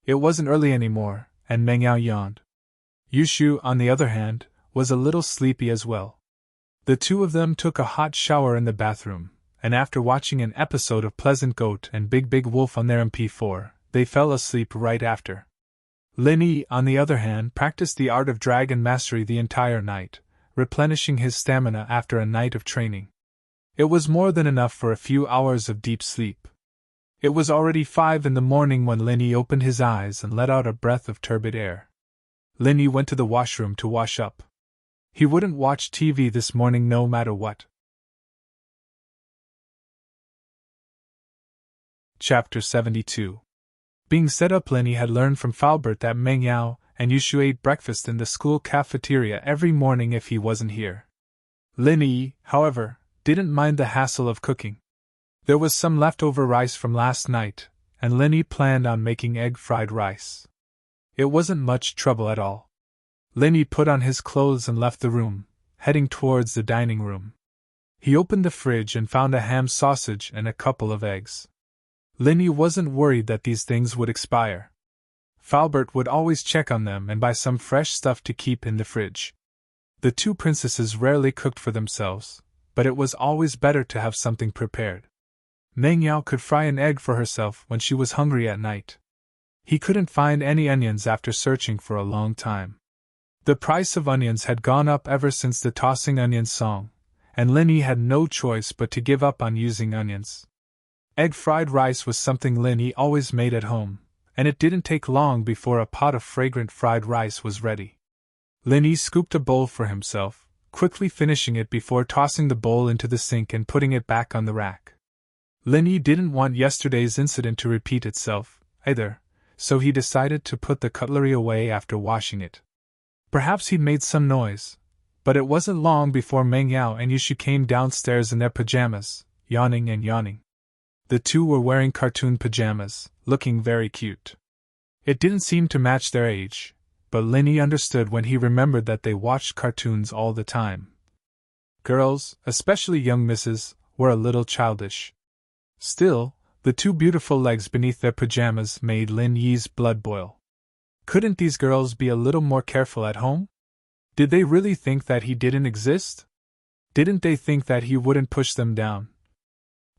It wasn't early anymore, and Meng Yao yawned. Yushu, on the other hand, was a little sleepy as well. The two of them took a hot shower in the bathroom, and after watching an episode of Pleasant Goat and Big Big Wolf on their MP4, they fell asleep right after. Lin Yi, on the other hand, practiced the art of dragon mastery the entire night, replenishing his stamina after a night of training. It was more than enough for a few hours of deep sleep. It was already 5 in the morning when Lin Yi opened his eyes and let out a breath of turbid air. Lin Yi went to the washroom to wash up. He wouldn't watch TV this morning no matter what. Chapter 72. Being set up, Lin Yi had learned from Falbert that Meng Yao and Yushu ate breakfast in the school cafeteria every morning if he wasn't here. Lin Yi, however, didn't mind the hassle of cooking. There was some leftover rice from last night, and Lin Yi planned on making egg fried rice. It wasn't much trouble at all. Lin Yi put on his clothes and left the room, heading towards the dining room. He opened the fridge and found a ham sausage and a couple of eggs. Lin Yi wasn't worried that these things would expire. Falbert would always check on them and buy some fresh stuff to keep in the fridge. The two princesses rarely cooked for themselves, but it was always better to have something prepared. Meng Yao could fry an egg for herself when she was hungry at night. He couldn't find any onions after searching for a long time. The price of onions had gone up ever since the tossing onions song, and Lin Yi had no choice but to give up on using onions. Egg fried rice was something Lin Yi always made at home, and it didn't take long before a pot of fragrant fried rice was ready. Lin Yi scooped a bowl for himself, quickly finishing it before tossing the bowl into the sink and putting it back on the rack. Lin Yi didn't want yesterday's incident to repeat itself, either, so he decided to put the cutlery away after washing it. Perhaps he'd made some noise, but it wasn't long before Meng Yao and Yushu came downstairs in their pajamas, yawning and yawning. The two were wearing cartoon pajamas, looking very cute. It didn't seem to match their age, but Lin Yi understood when he remembered that they watched cartoons all the time. Girls, especially young misses, were a little childish. Still, the two beautiful legs beneath their pajamas made Lin Yi's blood boil. Couldn't these girls be a little more careful at home? Did they really think that he didn't exist? Didn't they think that he wouldn't push them down?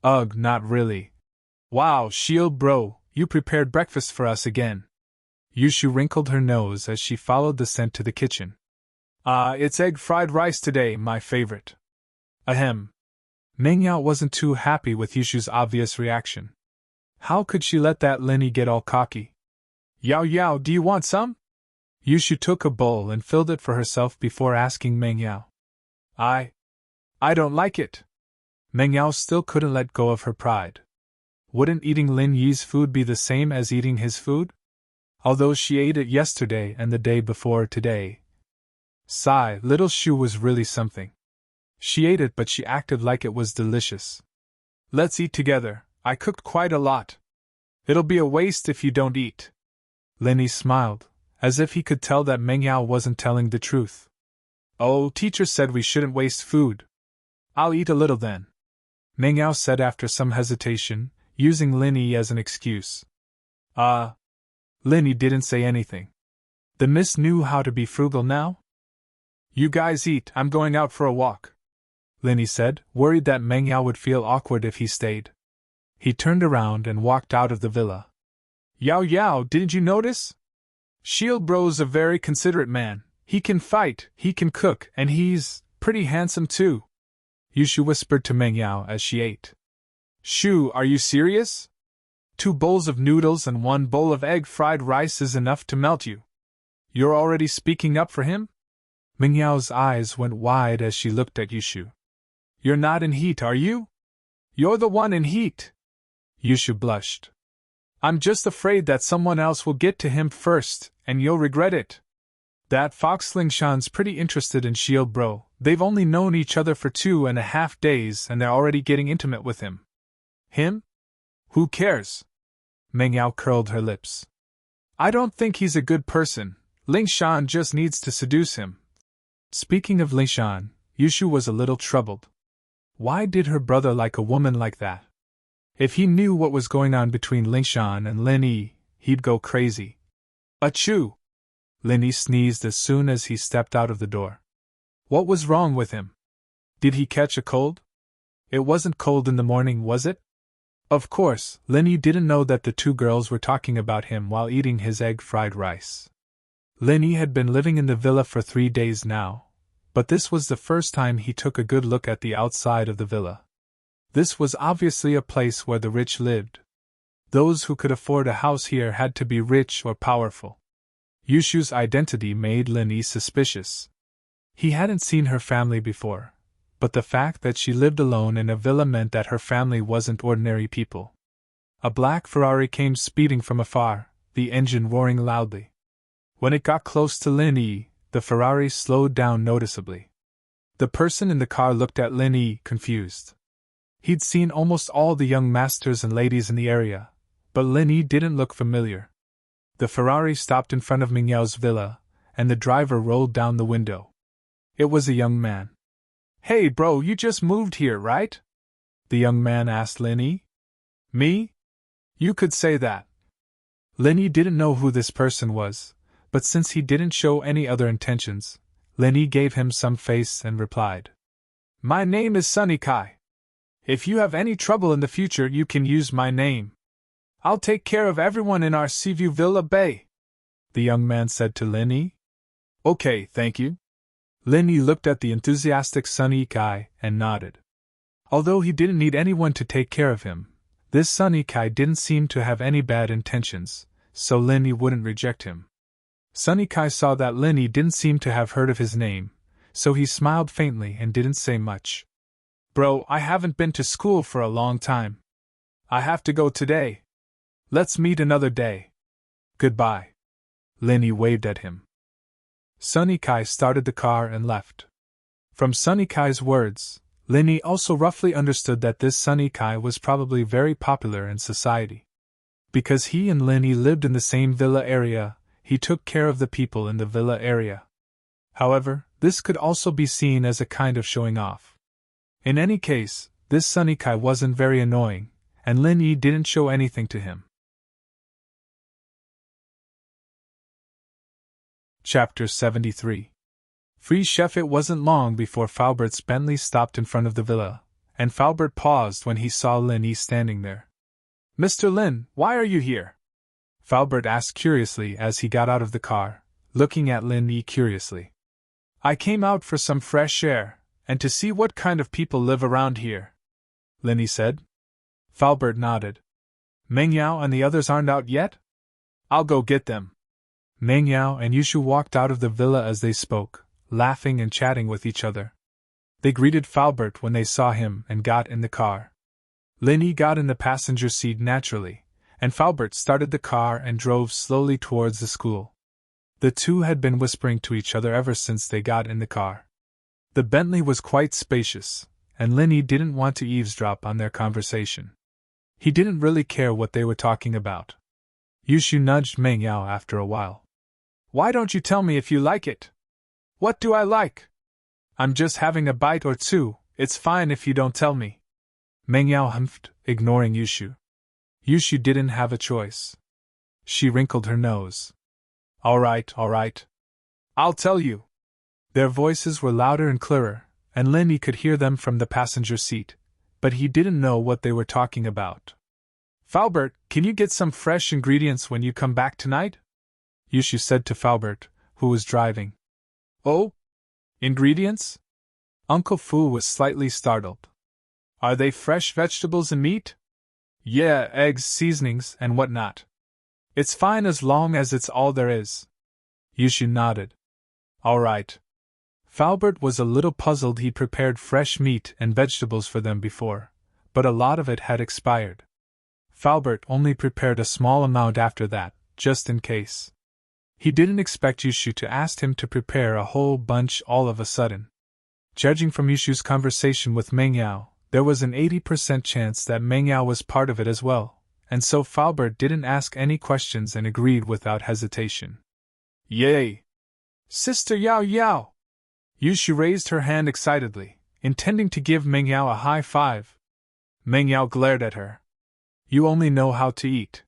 Ugh, not really. Wow, Shield bro, you prepared breakfast for us again. Yushu wrinkled her nose as she followed the scent to the kitchen. It's egg fried rice today, my favorite. Ahem. Meng Yao wasn't too happy with Yushu's obvious reaction. How could she let that Lin Yi get all cocky? Yao, do you want some? Yushu took a bowl and filled it for herself before asking Meng Yao. I don't like it. Meng Yao still couldn't let go of her pride. Wouldn't eating Lin Yi's food be the same as eating his food? Although she ate it yesterday and the day before today. Sigh, little Shu was really something. She ate it, but she acted like it was delicious. Let's eat together, I cooked quite a lot. It'll be a waste if you don't eat. Lin Yi smiled, as if he could tell that Meng Yao wasn't telling the truth. Oh, teacher said we shouldn't waste food. I'll eat a little then. Meng Yao said after some hesitation, using Lin Yi as an excuse. Lin Yi didn't say anything. The miss knew how to be frugal now? You guys eat, I'm going out for a walk. Lin Yi said, worried that Meng Yao would feel awkward if he stayed. He turned around and walked out of the villa. Yao, didn't you notice? Shield bro's a very considerate man. He can fight, he can cook, and he's pretty handsome too. Yushu whispered to Meng Yao as she ate. Shu, are you serious? 2 bowls of noodles and 1 bowl of egg fried rice is enough to melt you. You're already speaking up for him? Meng Yao's eyes went wide as she looked at Yushu. You're not in heat, are you? You're the one in heat. Yushu blushed. I'm just afraid that someone else will get to him first, and you'll regret it. That fox Lingshan's pretty interested in Shield bro. They've only known each other for 2.5 days and they're already getting intimate with him. Him? Who cares? Meng Yao curled her lips. I don't think he's a good person. Lingshan just needs to seduce him. Speaking of Lingshan, Yushu was a little troubled. Why did her brother like a woman like that? If he knew what was going on between Lingshan and Lin Yi, he'd go crazy. Achoo! Lin Yi sneezed as soon as he stepped out of the door. What was wrong with him? Did he catch a cold? It wasn't cold in the morning, was it? Of course, Lin Yi didn't know that the two girls were talking about him while eating his egg-fried rice. Lin Yi had been living in the villa for 3 days now, but this was the first time he took a good look at the outside of the villa. This was obviously a place where the rich lived. Those who could afford a house here had to be rich or powerful. Yushu's identity made Lin Yi suspicious. He hadn't seen her family before, but the fact that she lived alone in a villa meant that her family wasn't ordinary people. A black Ferrari came speeding from afar, the engine roaring loudly. When it got close to Lin Yi, the Ferrari slowed down noticeably. The person in the car looked at Lin Yi, confused. He'd seen almost all the young masters and ladies in the area, but Lin Yi didn't look familiar. The Ferrari stopped in front of Ming Yao's villa, and the driver rolled down the window. It was a young man. Hey bro, you just moved here, right? The young man asked Lin Yi. Me? You could say that. Lin Yi didn't know who this person was, but since he didn't show any other intentions, Lin Yi gave him some face and replied. My name is Sunny Kai. If you have any trouble in the future, you can use my name. I'll take care of everyone in our Seaview Villa Bay, the young man said to Lin Yi. Okay, thank you. Lin Yi looked at the enthusiastic Sunny Kai and nodded. Although he didn't need anyone to take care of him, this Sunny Kai didn't seem to have any bad intentions, so Lin Yi wouldn't reject him. Sunny Kai saw that Lin Yi didn't seem to have heard of his name, so he smiled faintly and didn't say much. Bro, I haven't been to school for a long time. I have to go today. Let's meet another day. Goodbye. Lin Yi waved at him. Sunny Kai started the car and left. From Sunny Kai's words, Lin Yi also roughly understood that this Sunny Kai was probably very popular in society. Because he and Lin Yi lived in the same villa area, he took care of the people in the villa area. However, this could also be seen as a kind of showing off. In any case, this Sunny Kai wasn't very annoying, and Lin Yi didn't show anything to him. Chapter 73. Free Chef. It wasn't long before Falbert's Bentley stopped in front of the villa, and Falbert paused when he saw Lin Yi standing there. Mr. Lin, why are you here? Falbert asked curiously as he got out of the car, looking at Lin Yi curiously. I came out for some fresh air, and to see what kind of people live around here, Lin Yi said. Falbert nodded. Meng Yao and the others aren't out yet? I'll go get them. Meng Yao and Yushu walked out of the villa as they spoke, laughing and chatting with each other. They greeted Falbert when they saw him and got in the car. Lin Yi got in the passenger seat naturally, and Falbert started the car and drove slowly towards the school. The two had been whispering to each other ever since they got in the car. The Bentley was quite spacious, and Lin Yi didn't want to eavesdrop on their conversation. He didn't really care what they were talking about. Yushu nudged Meng Yao after a while. Why don't you tell me if you like it? What do I like? I'm just having a bite or two, it's fine if you don't tell me. Meng Yao humphed, ignoring Yushu. Yushu didn't have a choice. She wrinkled her nose. All right. I'll tell you. Their voices were louder and clearer, and Lin Yi could hear them from the passenger seat, but he didn't know what they were talking about. Falbert, can you get some fresh ingredients when you come back tonight? Yushu said to Falbert, who was driving. Oh? Ingredients? Uncle Fu was slightly startled. Are they fresh vegetables and meat? Yeah, eggs, seasonings, and whatnot. It's fine as long as it's all there is. Yushu nodded. All right. Falbert was a little puzzled. He'd prepared fresh meat and vegetables for them before, but a lot of it had expired. Falbert only prepared a small amount after that, just in case. He didn't expect Yushu to ask him to prepare a whole bunch all of a sudden. Judging from Yushu's conversation with Meng Yao, there was an 80% chance that Meng Yao was part of it as well, and so Falbert didn't ask any questions and agreed without hesitation. Yay! Sister Yao Yao! Yushu raised her hand excitedly, intending to give Meng Yao a high five. Meng Yao glared at her. You only know how to eat.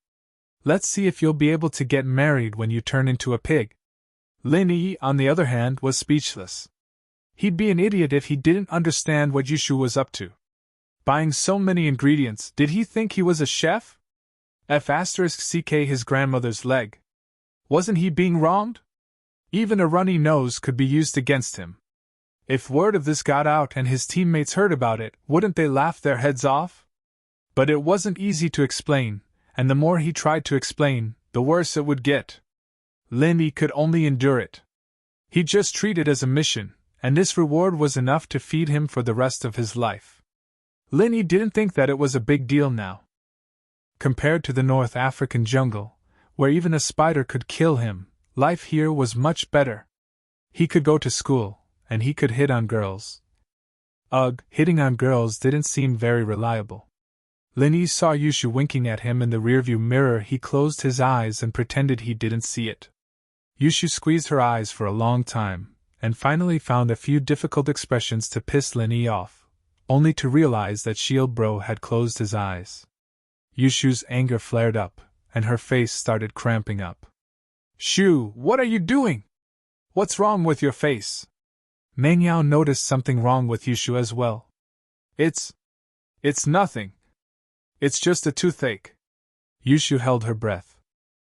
Let's see if you'll be able to get married when you turn into a pig. Lin Yi, on the other hand, was speechless. He'd be an idiot if he didn't understand what Yushu was up to. Buying so many ingredients, did he think he was a chef? *ck his grandmother's leg. Wasn't he being wronged? Even a runny nose could be used against him. If word of this got out and his teammates heard about it, wouldn't they laugh their heads off? But it wasn't easy to explain, and the more he tried to explain, the worse it would get. Lin Yi could only endure it. He'd just treat it as a mission, and this reward was enough to feed him for the rest of his life. Lin Yi didn't think that it was a big deal now. Compared to the North African jungle, where even a spider could kill him, life here was much better. He could go to school, and he could hit on girls. Ugh, hitting on girls didn't seem very reliable. Lin Yi saw Yushu winking at him in the rearview mirror. He closed his eyes and pretended he didn't see it. Yushu squeezed her eyes for a long time, and finally found a few difficult expressions to piss Lin Yi off, only to realize that Shield Bro had closed his eyes. Yushu's anger flared up, and her face started cramping up. Shu, what are you doing? What's wrong with your face? Meng Yao noticed something wrong with Yushu as well. It's nothing. It's just a toothache. Yushu held her breath.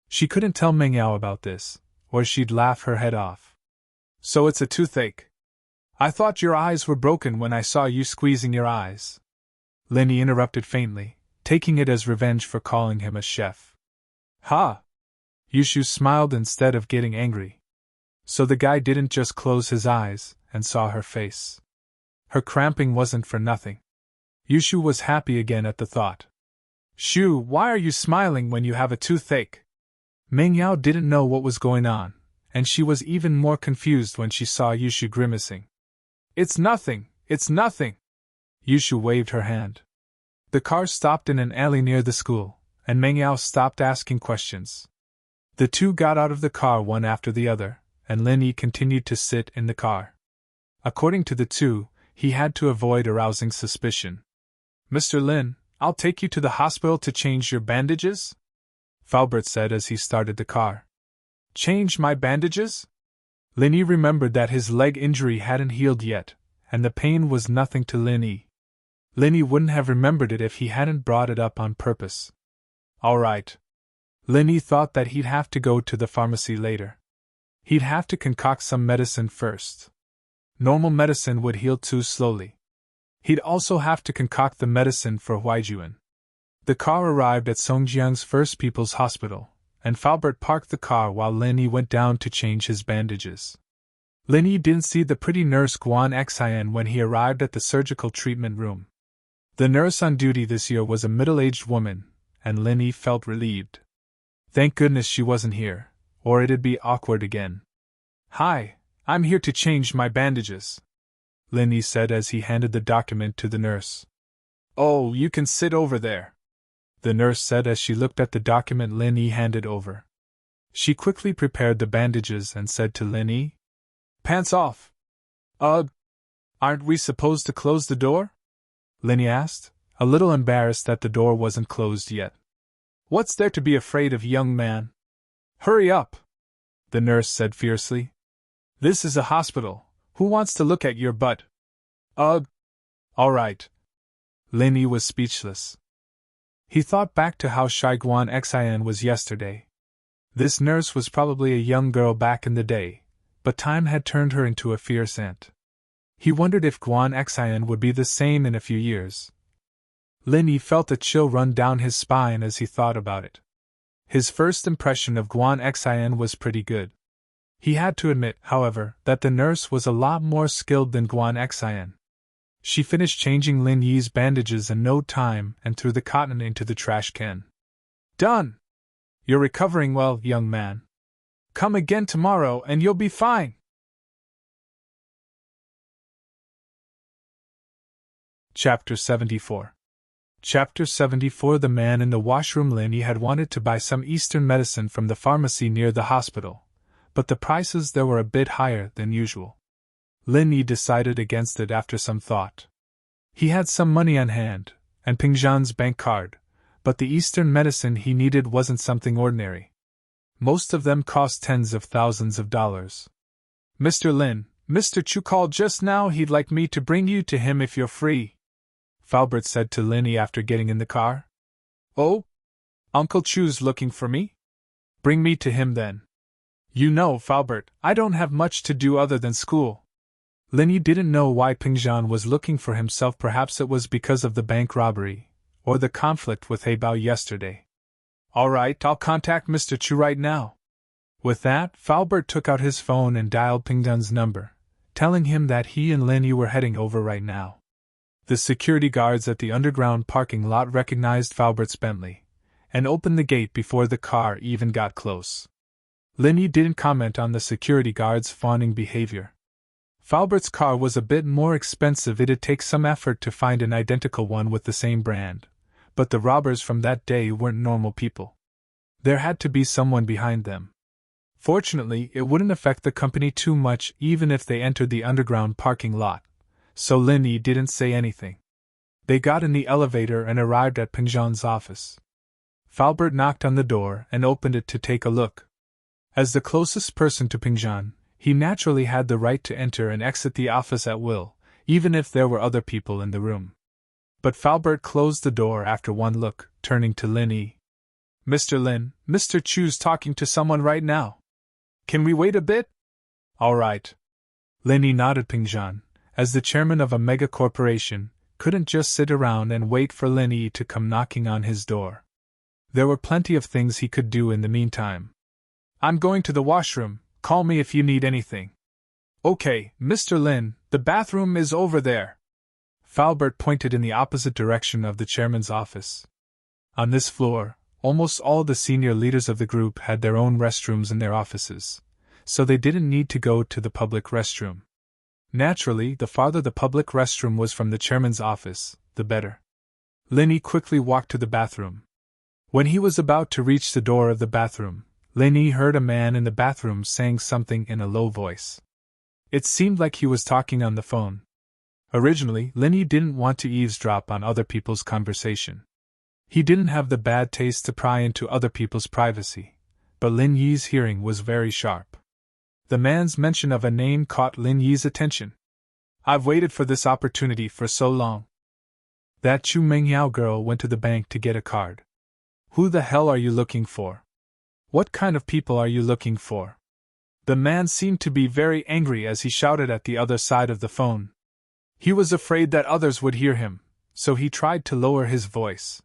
She couldn't tell Meng Yao about this, or she'd laugh her head off. So it's a toothache. I thought your eyes were broken when I saw you squeezing your eyes. Lin Yi interrupted faintly, taking it as revenge for calling him a chef. Ha! Yushu smiled instead of getting angry. So the guy didn't just close his eyes and saw her face. Her cramping wasn't for nothing. Yushu was happy again at the thought. Shu, why are you smiling when you have a toothache? Meng Yao didn't know what was going on, and she was even more confused when she saw Yushu grimacing. It's nothing, it's nothing. Yushu waved her hand. The car stopped in an alley near the school, and Meng Yao stopped asking questions. The two got out of the car one after the other, and Lin Yi continued to sit in the car. According to the two, he had to avoid arousing suspicion. Mr. Lin, I'll take you to the hospital to change your bandages? Faubert said as he started the car. Change my bandages? Lin Yi remembered that his leg injury hadn't healed yet, and the pain was nothing to Lin Yi. Lin Yi wouldn't have remembered it if he hadn't brought it up on purpose. All right. Lin Yi thought that he'd have to go to the pharmacy later. He'd have to concoct some medicine first. Normal medicine would heal too slowly. He'd also have to concoct the medicine for Huaijuan. The car arrived at Songjiang's First People's Hospital, and Faubert parked the car while Lin Yi went down to change his bandages. Lin Yi didn't see the pretty nurse Guan Xian when he arrived at the surgical treatment room. The nurse on duty this year was a middle-aged woman, and Lin Yi felt relieved. Thank goodness she wasn't here, or it'd be awkward again. Hi, I'm here to change my bandages, Lin Yi said as he handed the document to the nurse. Oh, you can sit over there, the nurse said as she looked at the document Lin Yi handed over. She quickly prepared the bandages and said to Lin Yi, Pants off. Aren't we supposed to close the door? Lin Yi asked, a little embarrassed that the door wasn't closed yet. What's there to be afraid of, young man? Hurry up, the nurse said fiercely. This is a hospital. Who wants to look at your butt? All right. Lin Yi was speechless. He thought back to how shy Guan Xian was yesterday. This nurse was probably a young girl back in the day, but time had turned her into a fierce ant. He wondered if Guan Xian would be the same in a few years. Lin Yi felt a chill run down his spine as he thought about it. His first impression of Guan Xian was pretty good. He had to admit, however, that the nurse was a lot more skilled than Guan Xian. She finished changing Lin Yi's bandages in no time and threw the cotton into the trash can. Done! You're recovering well, young man. Come again tomorrow and you'll be fine. Chapter 74. Chapter 74. The man in the washroom. Lin Yi had wanted to buy some Eastern medicine from the pharmacy near the hospital, but the prices there were a bit higher than usual. Lin Yi decided against it after some thought. He had some money on hand, and Ping Zhan's bank card, but the Eastern medicine he needed wasn't something ordinary. Most of them cost tens of thousands of dollars. Mr. Lin, Mr. Chu called just now. He'd like me to bring you to him if you're free, Falbert said to Lin Yi after getting in the car. Oh? Uncle Chu's looking for me? Bring me to him then. You know, Falbert, I don't have much to do other than school. Lin Yi didn't know why Ping Zhan was looking for himself. Perhaps it was because of the bank robbery, or the conflict with Heibao yesterday. All right, I'll contact Mr. Chu right now. With that, Falbert took out his phone and dialed Ping Zhan's number, telling him that he and Lin Yi were heading over right now. The security guards at the underground parking lot recognized Falbert's Bentley, and opened the gate before the car even got close. Lin Yi didn't comment on the security guards' fawning behavior. Falbert's car was a bit more expensive. It'd take some effort to find an identical one with the same brand, but the robbers from that day weren't normal people. There had to be someone behind them. Fortunately, it wouldn't affect the company too much even if they entered the underground parking lot, so Lin Yi didn't say anything. They got in the elevator and arrived at Ping Zhan's office. Falbert knocked on the door and opened it to take a look. As the closest person to Ping Zhan, he naturally had the right to enter and exit the office at will, even if there were other people in the room. But Falbert closed the door after one look, turning to Lin Yi. Mr. Lin, Mr. Chu's talking to someone right now. Can we wait a bit? All right. Lin Yi nodded. Ping Zhan, as the chairman of a mega corporation, couldn't just sit around and wait for Lin Yi to come knocking on his door. There were plenty of things he could do in the meantime. I'm going to the washroom, call me if you need anything. Okay, Mr. Lin, the bathroom is over there. Falbert pointed in the opposite direction of the chairman's office. On this floor, almost all the senior leaders of the group had their own restrooms in their offices, so they didn't need to go to the public restroom. Naturally, the farther the public restroom was from the chairman's office, the better. Lin Yi quickly walked to the bathroom. When he was about to reach the door of the bathroom, Lin Yi heard a man in the bathroom saying something in a low voice. It seemed like he was talking on the phone. Originally, Lin Yi didn't want to eavesdrop on other people's conversation. He didn't have the bad taste to pry into other people's privacy, but Lin Yi's hearing was very sharp. The man's mention of a name caught Lin Yi's attention. I've waited for this opportunity for so long. That Chu Mengyao girl went to the bank to get a card. Who the hell are you looking for? What kind of people are you looking for? The man seemed to be very angry as he shouted at the other side of the phone. He was afraid that others would hear him, so he tried to lower his voice.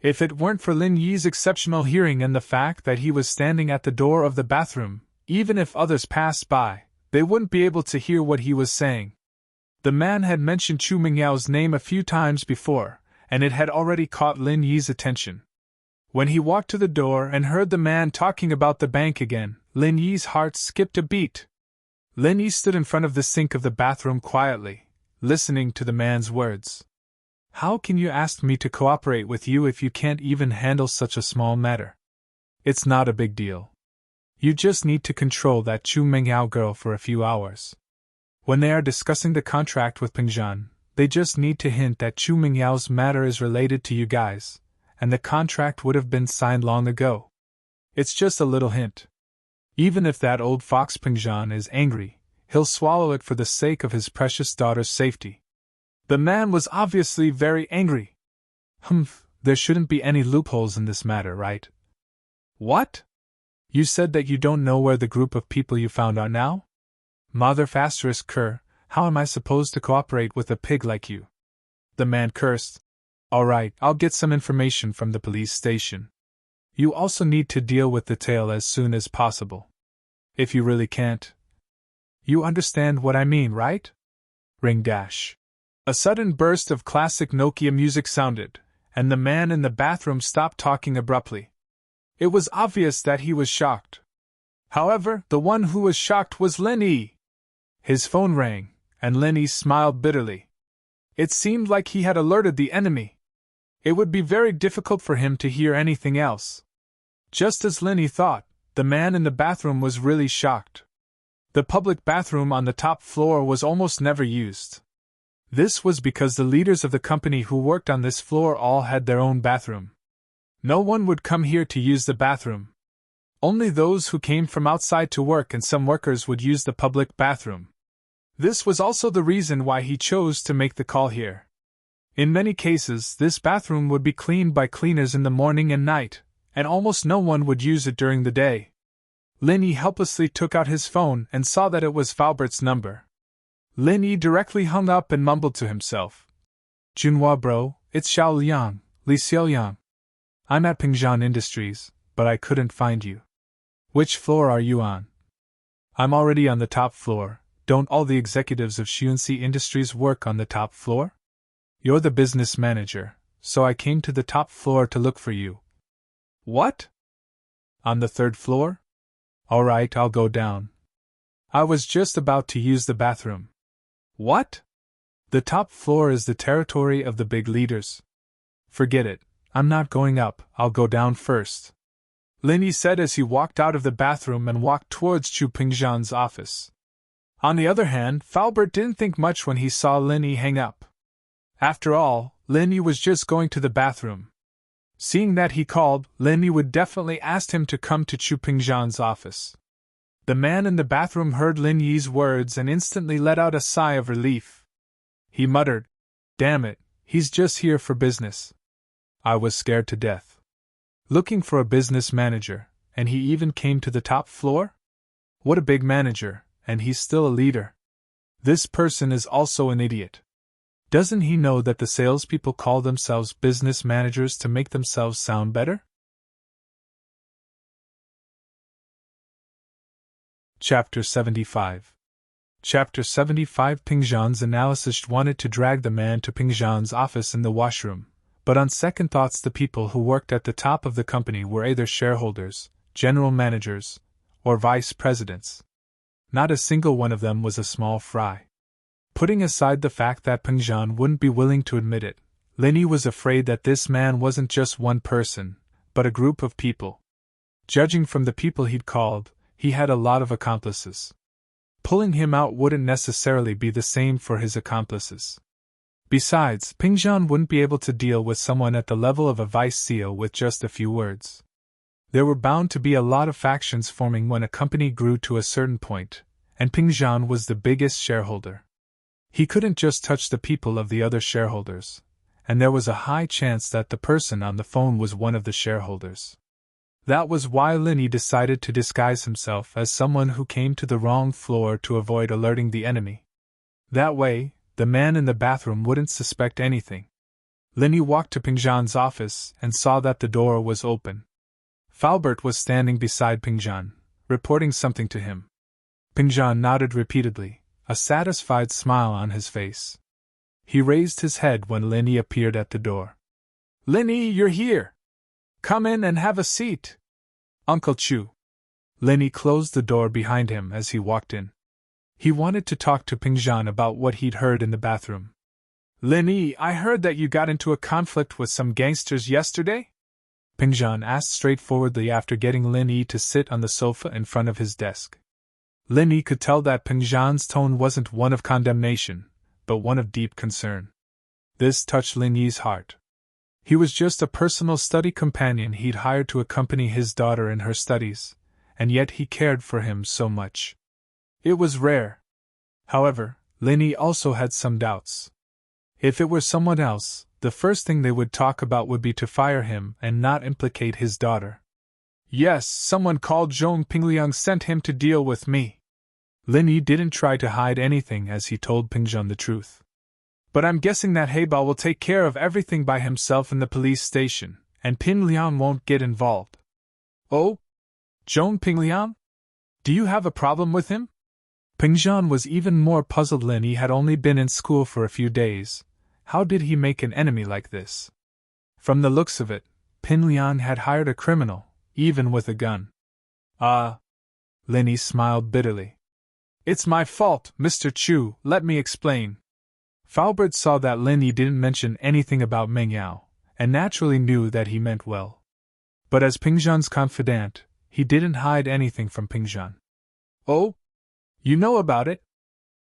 If it weren't for Lin Yi's exceptional hearing and the fact that he was standing at the door of the bathroom, even if others passed by, they wouldn't be able to hear what he was saying. The man had mentioned Chu Mingyao's name a few times before, and it had already caught Lin Yi's attention. When he walked to the door and heard the man talking about the bank again, Lin Yi's heart skipped a beat. Lin Yi stood in front of the sink of the bathroom quietly, listening to the man's words. How can you ask me to cooperate with you if you can't even handle such a small matter? It's not a big deal. You just need to control that Chu Mengyao girl for a few hours. When they are discussing the contract with Ping Zhan, they just need to hint that Chu Mingyao's matter is related to you guys, and the contract would have been signed long ago. It's just a little hint. Even if that old fox Ping Zhan is angry, he'll swallow it for the sake of his precious daughter's safety. The man was obviously very angry. There shouldn't be any loopholes in this matter, right? What? You said that you don't know where the group of people you found are now? Mother ***, how am I supposed to cooperate with a pig like you? The man cursed. All right, I'll get some information from the police station. You also need to deal with the tail as soon as possible. If you really can't. You understand what I mean, right? Ring dash. A sudden burst of classic Nokia music sounded, and the man in the bathroom stopped talking abruptly. It was obvious that he was shocked. However, the one who was shocked was Lin Yi. His phone rang, and Lin Yi smiled bitterly. It seemed like he had alerted the enemy. It would be very difficult for him to hear anything else. Just as Lin Yi thought, the man in the bathroom was really shocked. The public bathroom on the top floor was almost never used. This was because the leaders of the company who worked on this floor all had their own bathroom. No one would come here to use the bathroom. Only those who came from outside to work and some workers would use the public bathroom. This was also the reason why he chose to make the call here. In many cases, this bathroom would be cleaned by cleaners in the morning and night, and almost no one would use it during the day. Lin helplessly took out his phone and saw that it was Falbert's number. Lin directly hung up and mumbled to himself. Junhua bro, it's Xiao Liang, Li Xiaoyang. I'm at Pingjian Industries, but I couldn't find you. Which floor are you on? I'm already on the top floor. Don't all the executives of Xuanxi Industries work on the top floor? You're the business manager, so I came to the top floor to look for you. What? On the third floor? All right, I'll go down. I was just about to use the bathroom. What? The top floor is the territory of the big leaders. Forget it, I'm not going up, I'll go down first. Lin said as he walked out of the bathroom and walked towards Chu Pingjian's office. On the other hand, Falbert didn't think much when he saw Lin hang up. After all, Lin was just going to the bathroom. Seeing that he called, Lin would definitely ask him to come to Chu Pingjian's office. The man in the bathroom heard Lin Yi's words and instantly let out a sigh of relief. He muttered, "Damn it, he's just here for business. I was scared to death. Looking for a business manager, and he even came to the top floor? What a big manager, and he's still a leader. This person is also an idiot. Doesn't he know that the salespeople call themselves business managers to make themselves sound better?" Chapter 75. Chapter 75. Pingjian's analyst wanted to drag the man to Pingjian's office in the washroom, but on second thoughts the people who worked at the top of the company were either shareholders, general managers, or vice presidents. Not a single one of them was a small fry. Putting aside the fact that Pingjian wouldn't be willing to admit it, Lin was afraid that this man wasn't just one person, but a group of people. Judging from the people he'd called, he had a lot of accomplices. Pulling him out wouldn't necessarily be the same for his accomplices. Besides, Pingjian wouldn't be able to deal with someone at the level of a vice CEO with just a few words. There were bound to be a lot of factions forming when a company grew to a certain point, and Pingjian was the biggest shareholder. He couldn't just touch the people of the other shareholders, and there was a high chance that the person on the phone was one of the shareholders. That was why Lin decided to disguise himself as someone who came to the wrong floor to avoid alerting the enemy. That way, the man in the bathroom wouldn't suspect anything. Lin walked to Pingjian's office and saw that the door was open. Falbert was standing beside Pingjian, reporting something to him. Pingjian nodded repeatedly, a satisfied smile on his face. He raised his head when Lin appeared at the door. "Lin, you're here! Come in and have a seat. Uncle Chu." Lin closed the door behind him as he walked in. He wanted to talk to Pingjian about what he'd heard in the bathroom. "Lin, I heard that you got into a conflict with some gangsters yesterday?" Pingjian asked straightforwardly after getting Lin to sit on the sofa in front of his desk. Lin could tell that Pingjian's tone wasn't one of condemnation, but one of deep concern. This touched Lin's heart. He was just a personal study companion he'd hired to accompany his daughter in her studies, and yet he cared for him so much. It was rare. However, Lin also had some doubts. If it were someone else, the first thing they would talk about would be to fire him and not implicate his daughter. "Yes, someone called Zhong Pingliang sent him to deal with me." Lin didn't try to hide anything as he told Pingjian the truth. "But I'm guessing that Heibao will take care of everything by himself in the police station, and Pingliang won't get involved." "Oh? Zhong Pingliang? Do you have a problem with him?" Pingjian was even more puzzled. Lin had only been in school for a few days. How did he make an enemy like this? From the looks of it, Pingliang had hired a criminal, even with a gun. Lin smiled bitterly. "It's my fault, Mr. Chu, let me explain." Falbert saw that Lin didn't mention anything about Meng Yao, and naturally knew that he meant well. But as Pingjian's confidant, he didn't hide anything from Pingjian. "Oh? You know about it?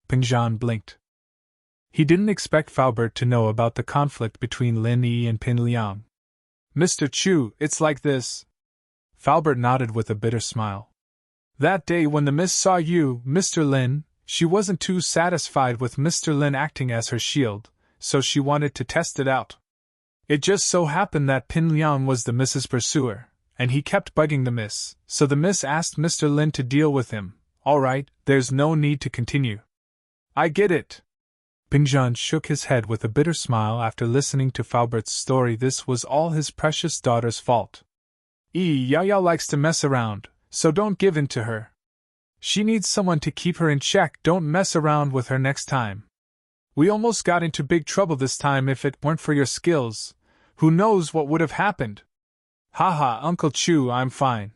Pingzhan blinked. He didn't expect Faubert to know about the conflict between Lin Yi and Pin Liang. Mr. Chu, it's like this. Faubert nodded with a bitter smile. That day when the Miss saw you, Mr. Lin, she wasn't too satisfied with Mr. Lin acting as her shield, so she wanted to test it out. It just so happened that Pin Liang was the Miss's pursuer, and he kept bugging the Miss, so the Miss asked Mr. Lin to deal with him. All right, there's no need to continue. I get it. Pingzhan shook his head with a bitter smile after listening to Faubert's story. This was all his precious daughter's fault. Yao Yao likes to mess around, so don't give in to her. She needs someone to keep her in check. Don't mess around with her next time. We almost got into big trouble this time. If it weren't for your skills, who knows what would have happened? Haha, Uncle Chu, I'm fine.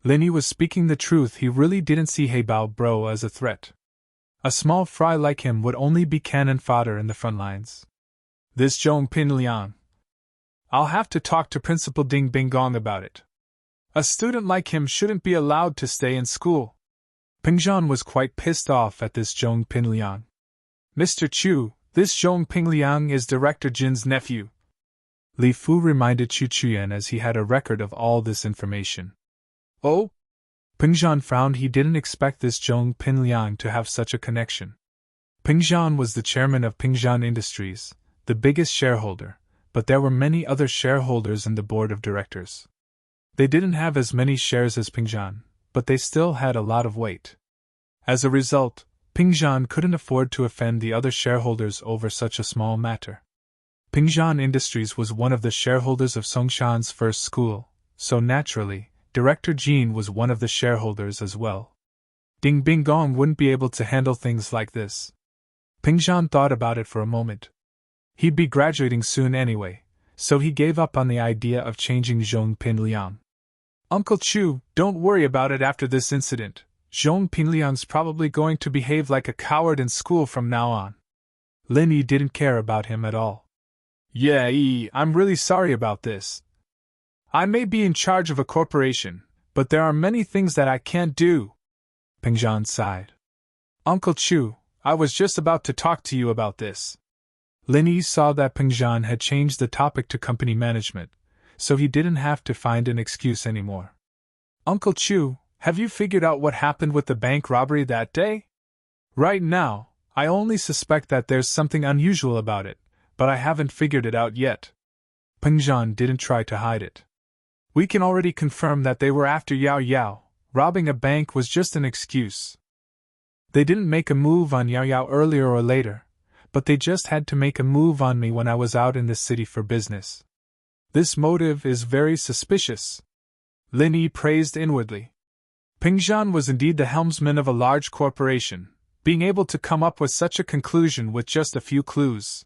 Lin Yi was speaking the truth. He really didn't see He Bao Bro as a threat. A small fry like him would only be cannon fodder in the front lines. This Zhong Pin Liang. I'll have to talk to Principal Ding Bing Gong about it. A student like him shouldn't be allowed to stay in school. Pingzhan was quite pissed off at this Zhong Pin Liang. Mr. Chu, this Zhong Pin Liang is Director Jin's nephew. Li Fu reminded Chu Chuyan as he had a record of all this information. Oh? Pingzhan frowned. He didn't expect this Zhong Pin Liang to have such a connection. Pingzhan was the chairman of Pingzhan Industries, the biggest shareholder, but there were many other shareholders in the board of directors. They didn't have as many shares as Pingzhan, but they still had a lot of weight. As a result, Pingzhan couldn't afford to offend the other shareholders over such a small matter. Pingzhan Industries was one of the shareholders of Songshan's first school, so naturally, Director Jin was one of the shareholders as well. Ding Bing Gong wouldn't be able to handle things like this. Pingzhan thought about it for a moment. He'd be graduating soon anyway, so he gave up on the idea of changing Zhong Pin Liang. Uncle Chu, don't worry about it after this incident. Zhong Pin Liang's probably going to behave like a coward in school from now on. Lin Yi didn't care about him at all. Yeah, I'm really sorry about this. I may be in charge of a corporation, but there are many things that I can't do. Pingzhan sighed. Uncle Chu, I was just about to talk to you about this. Lin Yi saw that Pingzhan had changed the topic to company management, so he didn't have to find an excuse anymore. Uncle Chu, have you figured out what happened with the bank robbery that day? Right now, I only suspect that there's something unusual about it, but I haven't figured it out yet. Pingzhan didn't try to hide it. We can already confirm that they were after Yao Yao. Robbing a bank was just an excuse. They didn't make a move on Yao Yao earlier or later, but they just had to make a move on me when I was out in the city for business. This motive is very suspicious. Lin Yi praised inwardly. Pingzhan was indeed the helmsman of a large corporation, being able to come up with such a conclusion with just a few clues.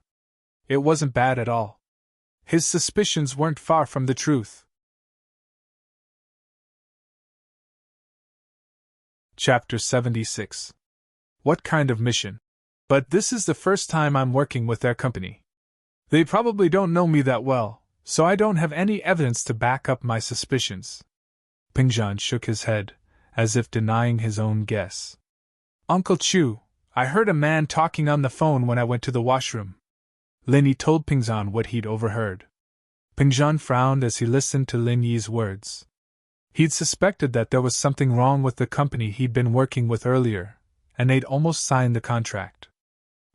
It wasn't bad at all. His suspicions weren't far from the truth. Chapter 76. What kind of mission? But this is the first time I'm working with their company. They probably don't know me that well, so I don't have any evidence to back up my suspicions. Pingzhan shook his head, as if denying his own guess. Uncle Chu, I heard a man talking on the phone when I went to the washroom. Lin Yi told Pingzhan what he'd overheard. Pingzhan frowned as he listened to Lin Yi's words. He'd suspected that there was something wrong with the company he'd been working with earlier, and they'd almost signed the contract.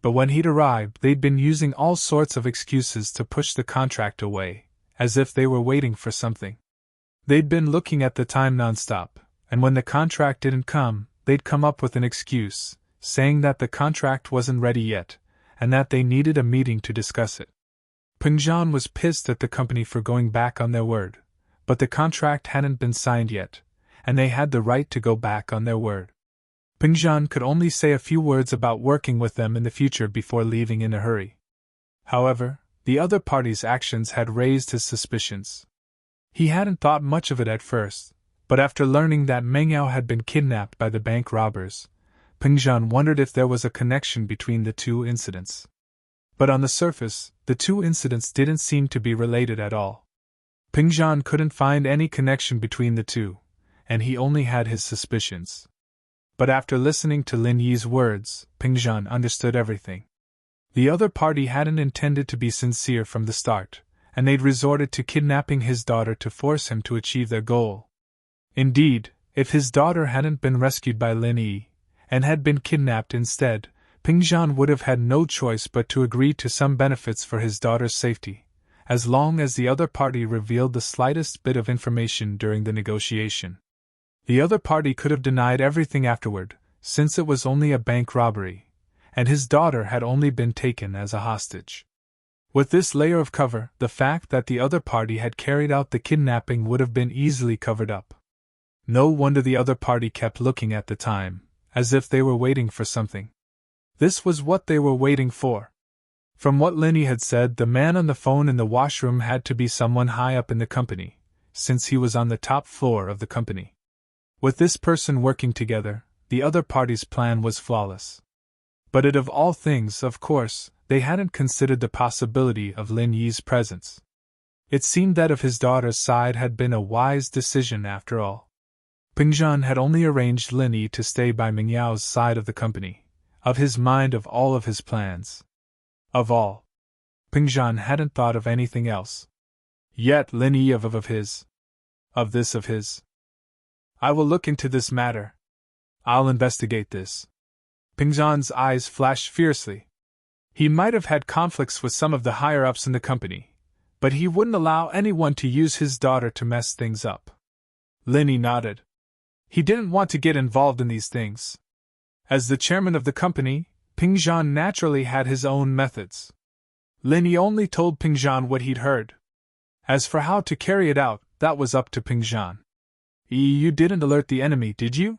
But when he'd arrived, they'd been using all sorts of excuses to push the contract away, as if they were waiting for something. They'd been looking at the time nonstop, and when the contract didn't come, they'd come up with an excuse, saying that the contract wasn't ready yet, and that they needed a meeting to discuss it. Pingzhan was pissed at the company for going back on their word, but the contract hadn't been signed yet, and they had the right to go back on their word. Pingzhan could only say a few words about working with them in the future before leaving in a hurry. However, the other party's actions had raised his suspicions. He hadn't thought much of it at first, but after learning that Meng Yao had been kidnapped by the bank robbers, Pingzhan wondered if there was a connection between the two incidents. But on the surface, the two incidents didn't seem to be related at all. Pingzhan couldn't find any connection between the two, and he only had his suspicions. But after listening to Lin Yi's words, Ping Zhan understood everything. The other party hadn't intended to be sincere from the start, and they'd resorted to kidnapping his daughter to force him to achieve their goal. Indeed, if his daughter hadn't been rescued by Lin Yi, and had been kidnapped instead, Ping Zhan would have had no choice but to agree to some benefits for his daughter's safety, as long as the other party revealed the slightest bit of information during the negotiation. The other party could have denied everything afterward, since it was only a bank robbery, and his daughter had only been taken as a hostage. With this layer of cover, the fact that the other party had carried out the kidnapping would have been easily covered up. No wonder the other party kept looking at the time, as if they were waiting for something. This was what they were waiting for. From what Linny had said, the man on the phone in the washroom had to be someone high up in the company, since he was on the top floor of the company. With this person working together, the other party's plan was flawless. But of all things, of course, they hadn't considered the possibility of Lin Yi's presence. It seemed that of his daughter's side had been a wise decision after all. Ping Zhan had only arranged Lin Yi to stay by Ming Yao's side of the company, of his mind of all of his plans. Of all. Ping Zhan hadn't thought of anything else. Yet Lin Yi of his. I will look into this matter. I'll investigate this. Ping Zhan's eyes flashed fiercely. He might have had conflicts with some of the higher-ups in the company, but he wouldn't allow anyone to use his daughter to mess things up. Lin Yi nodded. He didn't want to get involved in these things. As the chairman of the company, Ping Zhan naturally had his own methods. Lin Yi only told Ping Zhan what he'd heard. As for how to carry it out, that was up to Ping Zhan. You didn't alert the enemy, did you?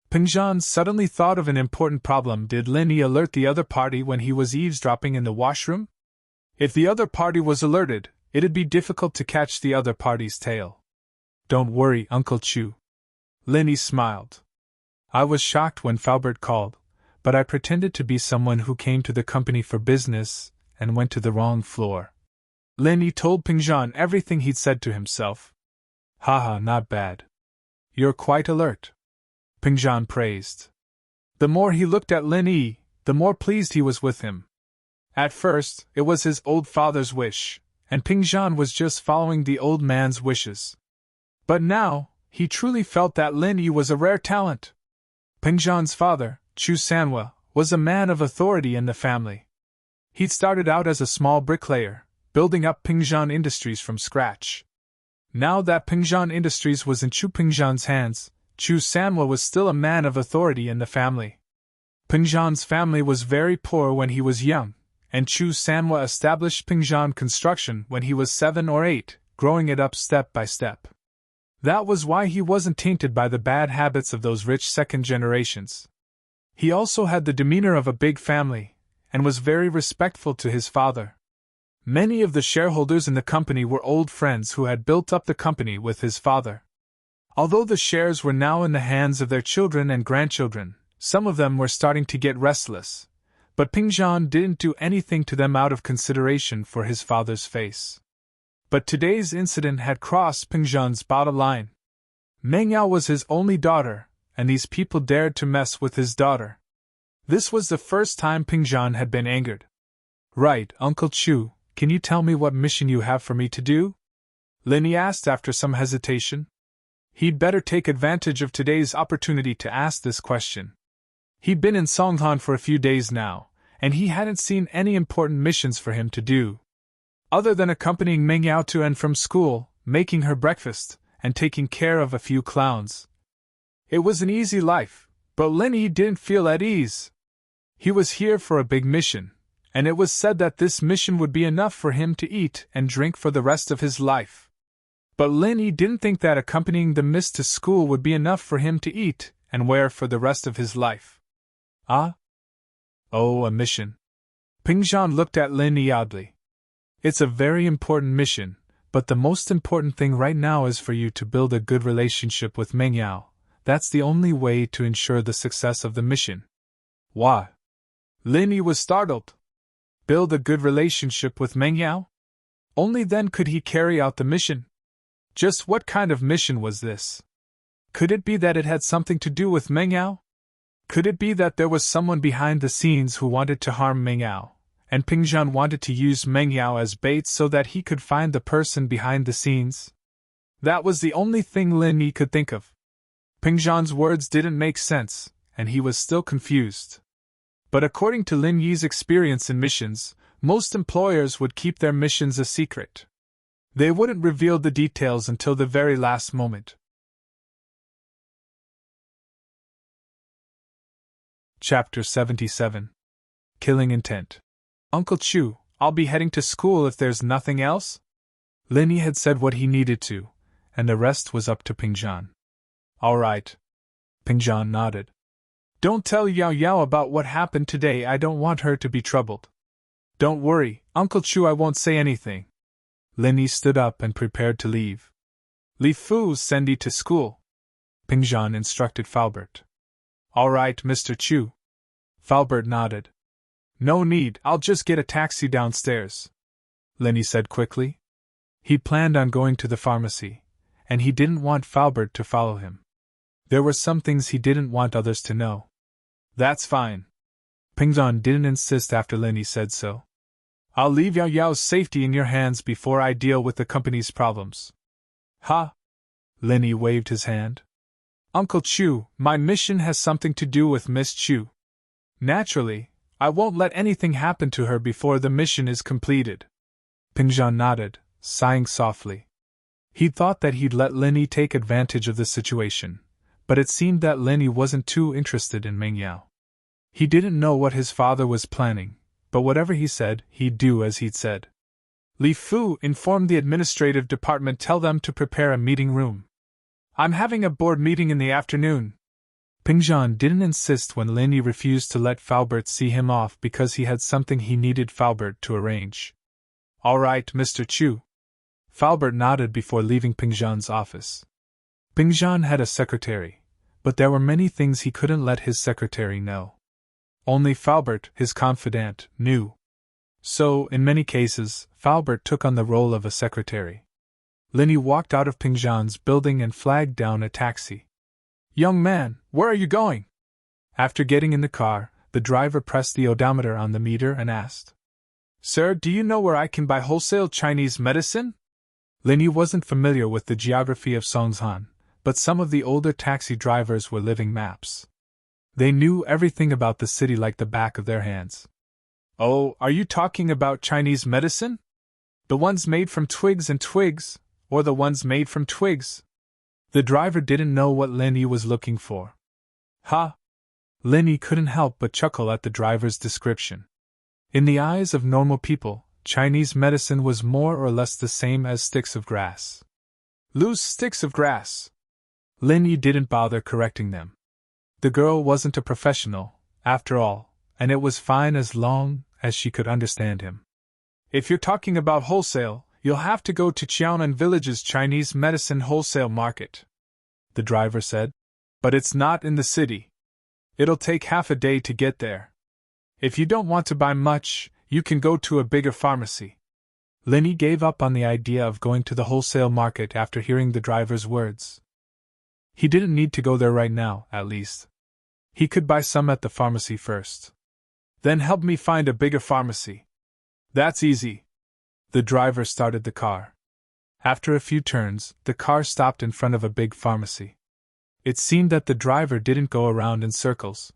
Ping Zhan suddenly thought of an important problem. Did Lin Yi alert the other party when he was eavesdropping in the washroom? If the other party was alerted, it'd be difficult to catch the other party's tail. Don't worry, Uncle Chu. Lin Yi smiled. I was shocked when Faubert called, but I pretended to be someone who came to the company for business and went to the wrong floor. Lin Yi told Ping Zhan everything he'd said to himself. Haha, not bad. You're quite alert. Ping Zhan praised. The more he looked at Lin Yi, the more pleased he was with him. At first, it was his old father's wish, and Ping Zhan was just following the old man's wishes. But now, he truly felt that Lin Yi was a rare talent. Ping Zhan's father, Chu Sanhua, was a man of authority in the family. He'd started out as a small bricklayer, building up Ping Zhan Industries from scratch. Now that Ping Zhan Industries was in Chu Ping Zhan's hands, Chu Sanhua was still a man of authority in the family. Ping Zhan's family was very poor when he was young, and Chu Sanhua established Ping Zhan Construction when he was 7 or 8, growing it up step by step. That was why he wasn't tainted by the bad habits of those rich second generations. He also had the demeanor of a big family, and was very respectful to his father. Many of the shareholders in the company were old friends who had built up the company with his father. Although the shares were now in the hands of their children and grandchildren, some of them were starting to get restless, but Ping Zhan didn't do anything to them out of consideration for his father's face. But today's incident had crossed Ping Zhan's bottom line. Meng Yao was his only daughter, and these people dared to mess with his daughter. This was the first time Ping Zhan had been angered. Right, Uncle Chu, can you tell me what mission you have for me to do? Lin Yi asked after some hesitation. He'd better take advantage of today's opportunity to ask this question. He'd been in Songhan for a few days now, and he hadn't seen any important missions for him to do. Other than accompanying Meng Yao to and from school, making her breakfast, and taking care of a few clowns. It was an easy life, but Lin Yi didn't feel at ease. He was here for a big mission, and it was said that this mission would be enough for him to eat and drink for the rest of his life. But Lin Yi didn't think that accompanying the miss to school would be enough for him to eat and wear for the rest of his life. Ah? Oh, a mission. Ping Zhan looked at Lin Yi oddly. It's a very important mission, but the most important thing right now is for you to build a good relationship with Meng Yao. That's the only way to ensure the success of the mission. Why? Lin Yi was startled. Build a good relationship with Meng Yao? Only then could he carry out the mission. Just what kind of mission was this? Could it be that it had something to do with Meng Yao? Could it be that there was someone behind the scenes who wanted to harm Meng Yao, and Ping Zhan wanted to use Meng Yao as bait so that he could find the person behind the scenes? That was the only thing Lin Yi could think of. Ping Zhan's words didn't make sense, and he was still confused. But according to Lin Yi's experience in missions, most employers would keep their missions a secret. They wouldn't reveal the details until the very last moment. Chapter 77. Killing Intent. Uncle Chu, I'll be heading to school if there's nothing else? Lin Yi had said what he needed to, and the rest was up to Ping Zhan. All right. Ping Zhan nodded. Don't tell Yao Yao about what happened today. I don't want her to be troubled. Don't worry, Uncle Chu, I won't say anything. Lin Yi stood up and prepared to leave. Li Fu, send Yi to school, Ping Zhan instructed Falbert. All right, Mr. Chu. Falbert nodded. No need, I'll just get a taxi downstairs, Lin Yi said quickly. He planned on going to the pharmacy, and he didn't want Falbert to follow him. There were some things he didn't want others to know. That's fine. Ping Zhan didn't insist after Lin Yi said so. I'll leave Yao Yao's safety in your hands before I deal with the company's problems. Ha! Lin Yi waved his hand. Uncle Chu, my mission has something to do with Miss Chu. Naturally, I won't let anything happen to her before the mission is completed. Ping Zhan nodded, sighing softly. He thought that he'd let Lin Yi take advantage of the situation, but it seemed that Lin Yi wasn't too interested in Meng Yao. He didn't know what his father was planning, but whatever he said, he'd do as he'd said. Li Fu, inform the administrative department, tell them to prepare a meeting room. I'm having a board meeting in the afternoon. Ping Zhan didn't insist when Lin Yi refused to let Falbert see him off because he had something he needed Falbert to arrange. All right, Mr. Chu. Falbert nodded before leaving Ping Zhan's office. Ping Zhan had a secretary, but there were many things he couldn't let his secretary know. Only Falbert, his confidant, knew. So, in many cases, Falbert took on the role of a secretary. Lin Yi walked out of Ping Zhan's building and flagged down a taxi. Young man, where are you going? After getting in the car, the driver pressed the odometer on the meter and asked, Sir, do you know where I can buy wholesale Chinese medicine? Lin Yi wasn't familiar with the geography of Songshan, but some of the older taxi drivers were living maps. They knew everything about the city like the back of their hands. Oh, are you talking about Chinese medicine? The ones made from twigs and twigs, or the ones made from twigs? The driver didn't know what Lin Yi was looking for. Ha! Lin Yi couldn't help but chuckle at the driver's description. In the eyes of normal people, Chinese medicine was more or less the same as sticks of grass. Loose sticks of grass. Lin Yi didn't bother correcting them. The girl wasn't a professional, after all, and it was fine as long as she could understand him. If you're talking about wholesale, you'll have to go to Qiaonan Village's Chinese medicine wholesale market, the driver said. But it's not in the city. It'll take half a day to get there. If you don't want to buy much, you can go to a bigger pharmacy. Lin Yi gave up on the idea of going to the wholesale market after hearing the driver's words. He didn't need to go there right now, at least. He could buy some at the pharmacy first. Then help me find a bigger pharmacy. That's easy. The driver started the car. After a few turns, the car stopped in front of a big pharmacy. It seemed that the driver didn't go around in circles.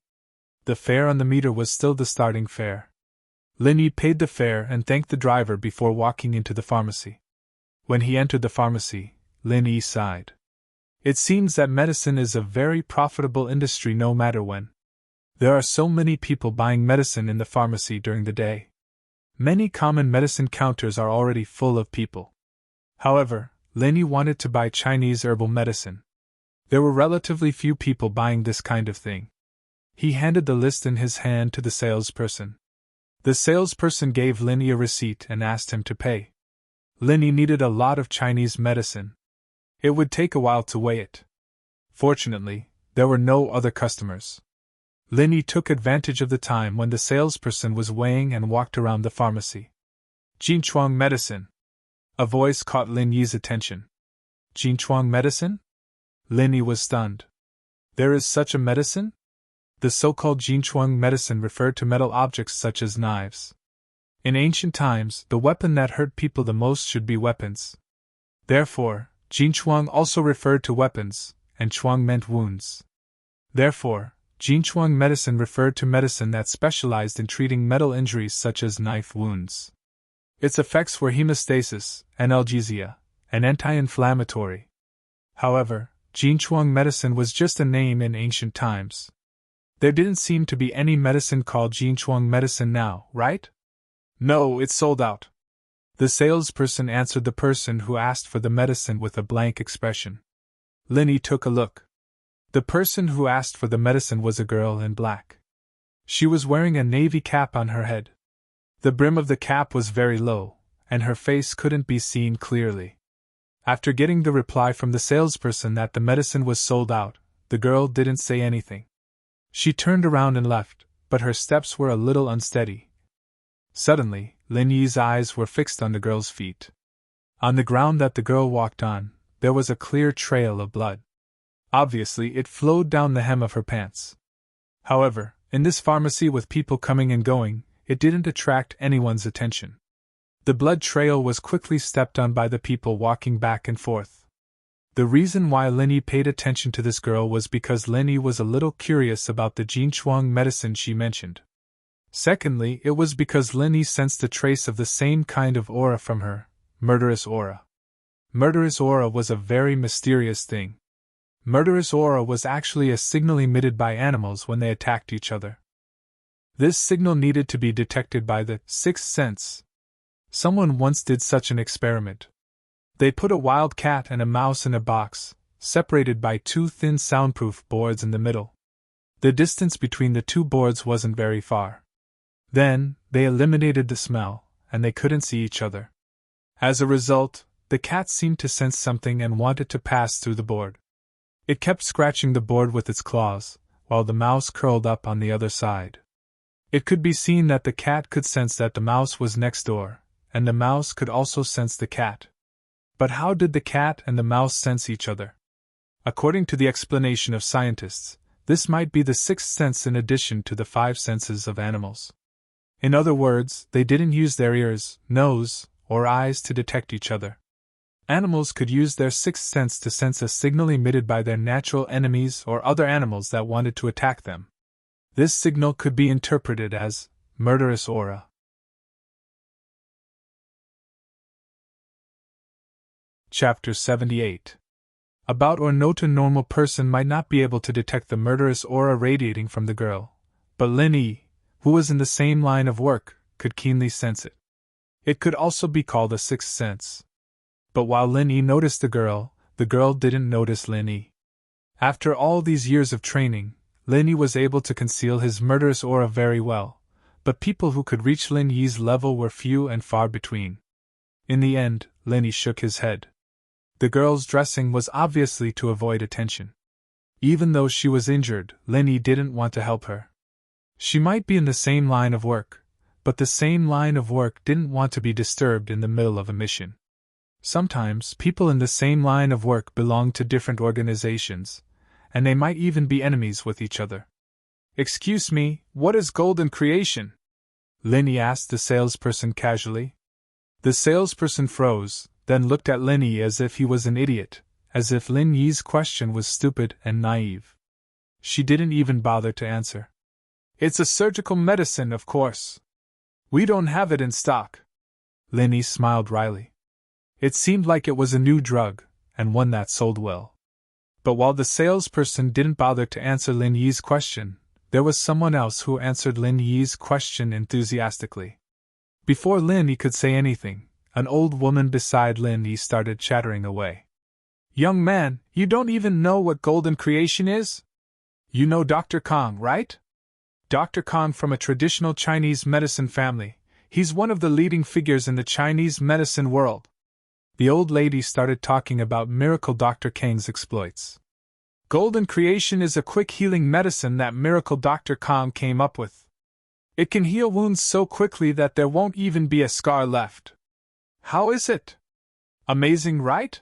The fare on the meter was still the starting fare. Lin Yi paid the fare and thanked the driver before walking into the pharmacy. When he entered the pharmacy, Lin Yi sighed. It seems that medicine is a very profitable industry no matter when. There are so many people buying medicine in the pharmacy during the day. Many common medicine counters are already full of people. However, Lin Yi wanted to buy Chinese herbal medicine. There were relatively few people buying this kind of thing. He handed the list in his hand to the salesperson. The salesperson gave Lin Yi a receipt and asked him to pay. Lin Yi needed a lot of Chinese medicine. It would take a while to weigh it. Fortunately, there were no other customers. Lin Yi took advantage of the time when the salesperson was weighing and walked around the pharmacy. Jinchuang medicine. A voice caught Lin Yi's attention. Jinchuang medicine? Lin Yi was stunned. There is such a medicine? The so-called Jinchuang medicine referred to metal objects such as knives. In ancient times, the weapon that hurt people the most should be weapons. Therefore, Jinchuang also referred to weapons, and chuang meant wounds. Therefore, Jinchuang medicine referred to medicine that specialized in treating metal injuries such as knife wounds. Its effects were hemostasis, analgesia, and anti-inflammatory. However, Jinchuang medicine was just a name in ancient times. There didn't seem to be any medicine called Jinchuang medicine now, right? No, it's sold out. The salesperson answered the person who asked for the medicine with a blank expression. Linny took a look. The person who asked for the medicine was a girl in black. She was wearing a navy cap on her head. The brim of the cap was very low, and her face couldn't be seen clearly. After getting the reply from the salesperson that the medicine was sold out, the girl didn't say anything. She turned around and left, but her steps were a little unsteady. Suddenly, Lin Yi's eyes were fixed on the girl's feet. On the ground that the girl walked on, there was a clear trail of blood. Obviously, it flowed down the hem of her pants. However, in this pharmacy with people coming and going, it didn't attract anyone's attention. The blood trail was quickly stepped on by the people walking back and forth. The reason why Linny paid attention to this girl was because Linny was a little curious about the Jinchuang medicine she mentioned. Secondly, it was because Linny sensed a trace of the same kind of aura from her, murderous aura. Murderous aura was a very mysterious thing. Murderous aura was actually a signal emitted by animals when they attacked each other. This signal needed to be detected by the sixth sense. Someone once did such an experiment. They put a wild cat and a mouse in a box, separated by two thin soundproof boards in the middle. The distance between the two boards wasn't very far. Then, they eliminated the smell, and they couldn't see each other. As a result, the cat seemed to sense something and wanted to pass through the board. It kept scratching the board with its claws, while the mouse curled up on the other side. It could be seen that the cat could sense that the mouse was next door, and the mouse could also sense the cat. But how did the cat and the mouse sense each other? According to the explanation of scientists, this might be the sixth sense in addition to the five senses of animals. In other words, they didn't use their ears, nose, or eyes to detect each other. Animals could use their sixth sense to sense a signal emitted by their natural enemies or other animals that wanted to attack them. This signal could be interpreted as murderous aura. Chapter 78. About or note: a normal person might not be able to detect the murderous aura radiating from the girl, but Lin Yi, who was in the same line of work, could keenly sense it. It could also be called a sixth sense. But while Lin Yi noticed the girl didn't notice Lin Yi. After all these years of training, Lin Yi was able to conceal his murderous aura very well, but people who could reach Lin Yi's level were few and far between. In the end, Lin Yi shook his head. The girl's dressing was obviously to avoid attention. Even though she was injured, Lin Yi didn't want to help her. She might be in the same line of work, but the same line of work didn't want to be disturbed in the middle of a mission. Sometimes people in the same line of work belong to different organizations, and they might even be enemies with each other. "Excuse me, what is golden creation?" Lin Yi asked the salesperson casually. The salesperson froze, then looked at Lin Yi as if he was an idiot, as if Lin Yi's question was stupid and naive. She didn't even bother to answer. "It's a surgical medicine, of course. We don't have it in stock." Lin Yi smiled wryly. It seemed like it was a new drug, and one that sold well. But while the salesperson didn't bother to answer Lin Yi's question, there was someone else who answered Lin Yi's question enthusiastically. Before Lin Yi could say anything, an old woman beside Lin Yi started chattering away. "Young man, you don't even know what golden creation is? You know Dr. Kong, right? Dr. Kong from a traditional Chinese medicine family. He's one of the leading figures in the Chinese medicine world." The old lady started talking about Miracle Dr. Kang's exploits. "Golden creation is a quick healing medicine that Miracle Dr. Kong came up with. It can heal wounds so quickly that there won't even be a scar left. How is it? Amazing, right?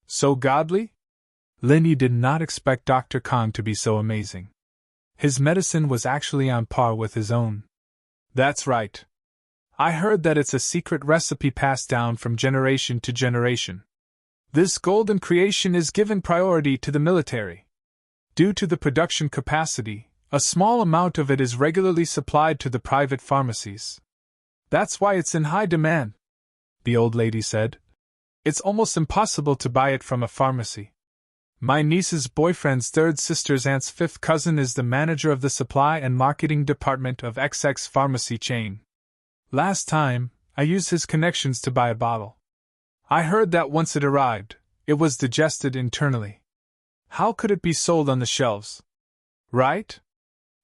So godly?" Lin Yi did not expect Dr. Kong to be so amazing. His medicine was actually on par with his own. That's right. I heard that it's a secret recipe passed down from generation to generation. This golden creation is given priority to the military. Due to the production capacity, a small amount of it is regularly supplied to the private pharmacies. That's why it's in high demand, the old lady said. It's almost impossible to buy it from a pharmacy. My niece's boyfriend's third sister's aunt's fifth cousin is the manager of the supply and marketing department of XX pharmacy chain. Last time, I used his connections to buy a bottle. I heard that once it arrived, it was digested internally. How could it be sold on the shelves? Right?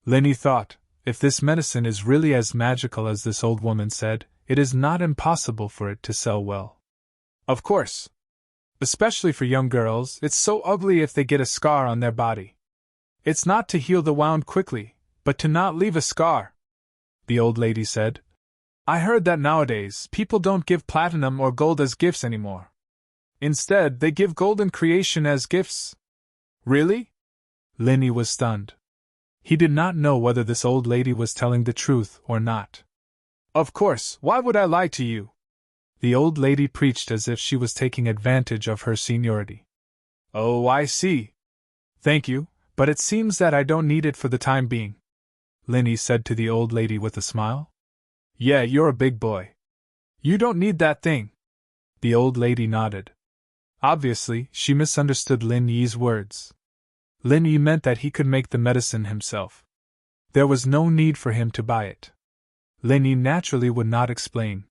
Lenny thought, if this medicine is really as magical as this old woman said, it is not impossible for it to sell well. Of course. Especially for young girls, it's so ugly if they get a scar on their body. It's not to heal the wound quickly, but to not leave a scar, the old lady said. I heard that nowadays, people don't give platinum or gold as gifts anymore. Instead, they give golden creation as gifts. Really? Lenny was stunned. He did not know whether this old lady was telling the truth or not. Of course, why would I lie to you? The old lady preached as if she was taking advantage of her seniority. Oh, I see. Thank you, but it seems that I don't need it for the time being, Lenny said to the old lady with a smile. Yeah, you're a big boy. You don't need that thing. The old lady nodded. Obviously, she misunderstood Lin Yi's words. Lin Yi meant that he could make the medicine himself. There was no need for him to buy it. Lin Yi naturally would not explain.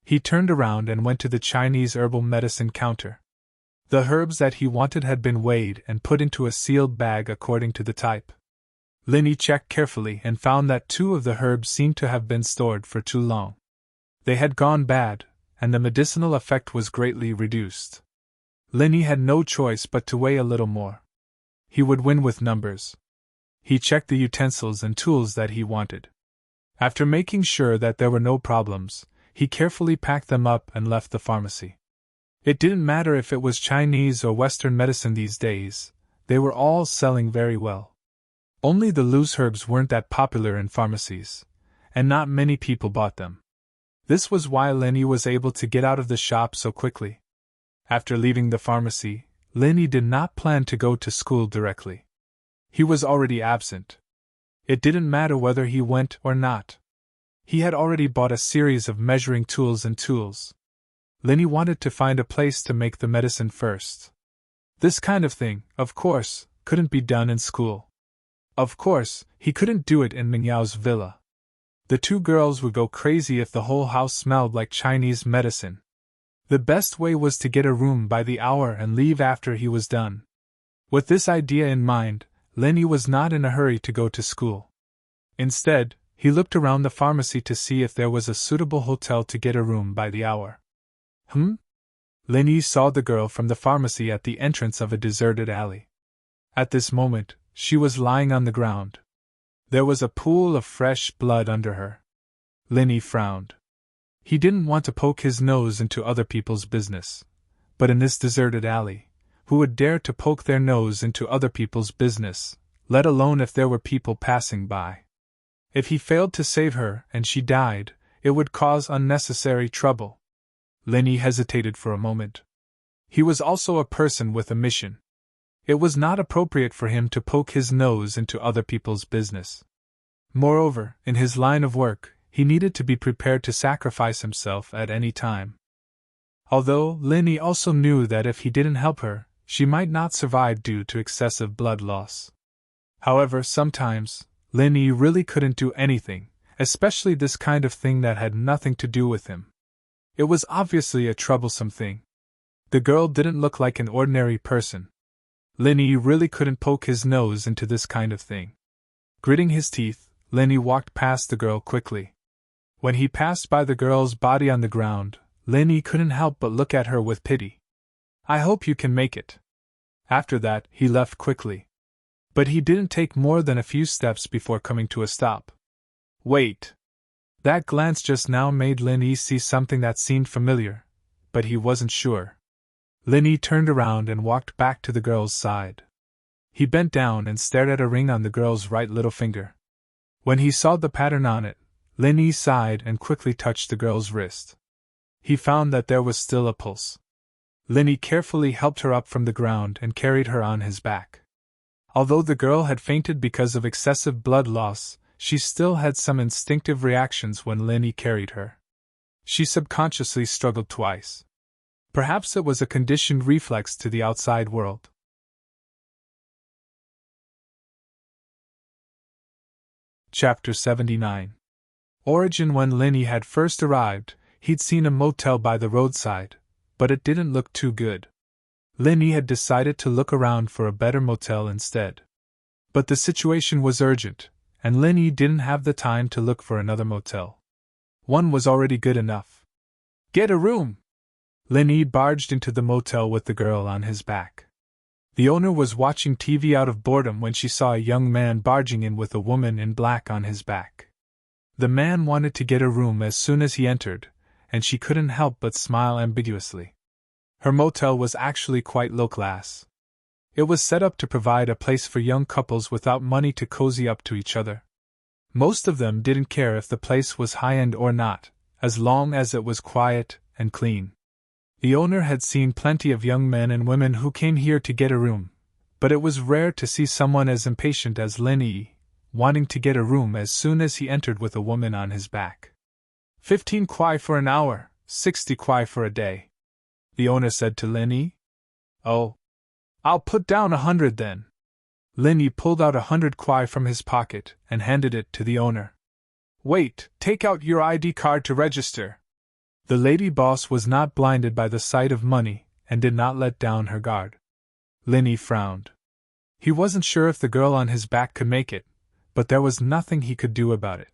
He turned around and went to the Chinese herbal medicine counter. The herbs that he wanted had been weighed and put into a sealed bag according to the type. Lin Yi checked carefully and found that 2 of the herbs seemed to have been stored for too long. They had gone bad, and the medicinal effect was greatly reduced. Lin Yi had no choice but to weigh a little more. He would win with numbers. He checked the utensils and tools that he wanted. After making sure that there were no problems, he carefully packed them up and left the pharmacy. It didn't matter if it was Chinese or Western medicine these days, they were all selling very well. Only the loose herbs weren't that popular in pharmacies, and not many people bought them. This was why Lin Yi was able to get out of the shop so quickly. After leaving the pharmacy, Lin Yi did not plan to go to school directly. He was already absent. It didn't matter whether he went or not. He had already bought a series of measuring tools and tools. Lin Yi wanted to find a place to make the medicine first. This kind of thing, of course, couldn't be done in school. Of course, he couldn't do it in Mingyao's villa. The 2 girls would go crazy if the whole house smelled like Chinese medicine. The best way was to get a room by the hour and leave after he was done. With this idea in mind, Lin Yi was not in a hurry to go to school. Instead, he looked around the pharmacy to see if there was a suitable hotel to get a room by the hour. Lin Yi saw the girl from the pharmacy at the entrance of a deserted alley. At this moment, she was lying on the ground. There was a pool of fresh blood under her. Lin Yi frowned. He didn't want to poke his nose into other people's business. But in this deserted alley, who would dare to poke their nose into other people's business, let alone if there were people passing by? If he failed to save her and she died, it would cause unnecessary trouble. Lin Yi hesitated for a moment. He was also a person with a mission. It was not appropriate for him to poke his nose into other people's business. Moreover, in his line of work, he needed to be prepared to sacrifice himself at any time. Although Lin Yi also knew that if he didn't help her, she might not survive due to excessive blood loss. However, sometimes, Lin Yi really couldn't do anything, especially this kind of thing that had nothing to do with him. It was obviously a troublesome thing. The girl didn't look like an ordinary person. Lin Yi really couldn't poke his nose into this kind of thing. Gritting his teeth, Lin Yi walked past the girl quickly. When he passed by the girl's body on the ground, Lin Yi couldn't help but look at her with pity. I hope you can make it. After that, he left quickly. But he didn't take more than a few steps before coming to a stop. Wait. That glance just now made Lin Yi see something that seemed familiar, but he wasn't sure. Lin Yi turned around and walked back to the girl's side. He bent down and stared at a ring on the girl's right little finger. When he saw the pattern on it, Lin Yi sighed and quickly touched the girl's wrist. He found that there was still a pulse. Lin Yi carefully helped her up from the ground and carried her on his back. Although the girl had fainted because of excessive blood loss, she still had some instinctive reactions when Lin Yi carried her. She subconsciously struggled twice. Perhaps it was a conditioned reflex to the outside world. Chapter 79. Origin. When Lin Yi had first arrived, he'd seen a motel by the roadside, but it didn't look too good. Lin Yi had decided to look around for a better motel instead. But the situation was urgent, and Lin Yi didn't have the time to look for another motel. One was already good enough. Get a room! Lin Yi barged into the motel with the girl on his back. The owner was watching TV out of boredom when she saw a young man barging in with a woman in black on his back. The man wanted to get a room as soon as he entered, and she couldn't help but smile ambiguously. Her motel was actually quite low class. It was set up to provide a place for young couples without money to cozy up to each other. Most of them didn't care if the place was high-end or not, as long as it was quiet and clean. The owner had seen plenty of young men and women who came here to get a room, but it was rare to see someone as impatient as Lin Yi, wanting to get a room as soon as he entered with a woman on his back. 15 kwai for an hour, 60 kwai for a day, the owner said to Lin Yi. Oh, I'll put down 100 then. Lin Yi pulled out 100 kwai from his pocket and handed it to the owner. Wait, take out your ID card to register. The lady boss was not blinded by the sight of money and did not let down her guard. Lin Yi frowned. He wasn't sure if the girl on his back could make it, but there was nothing he could do about it.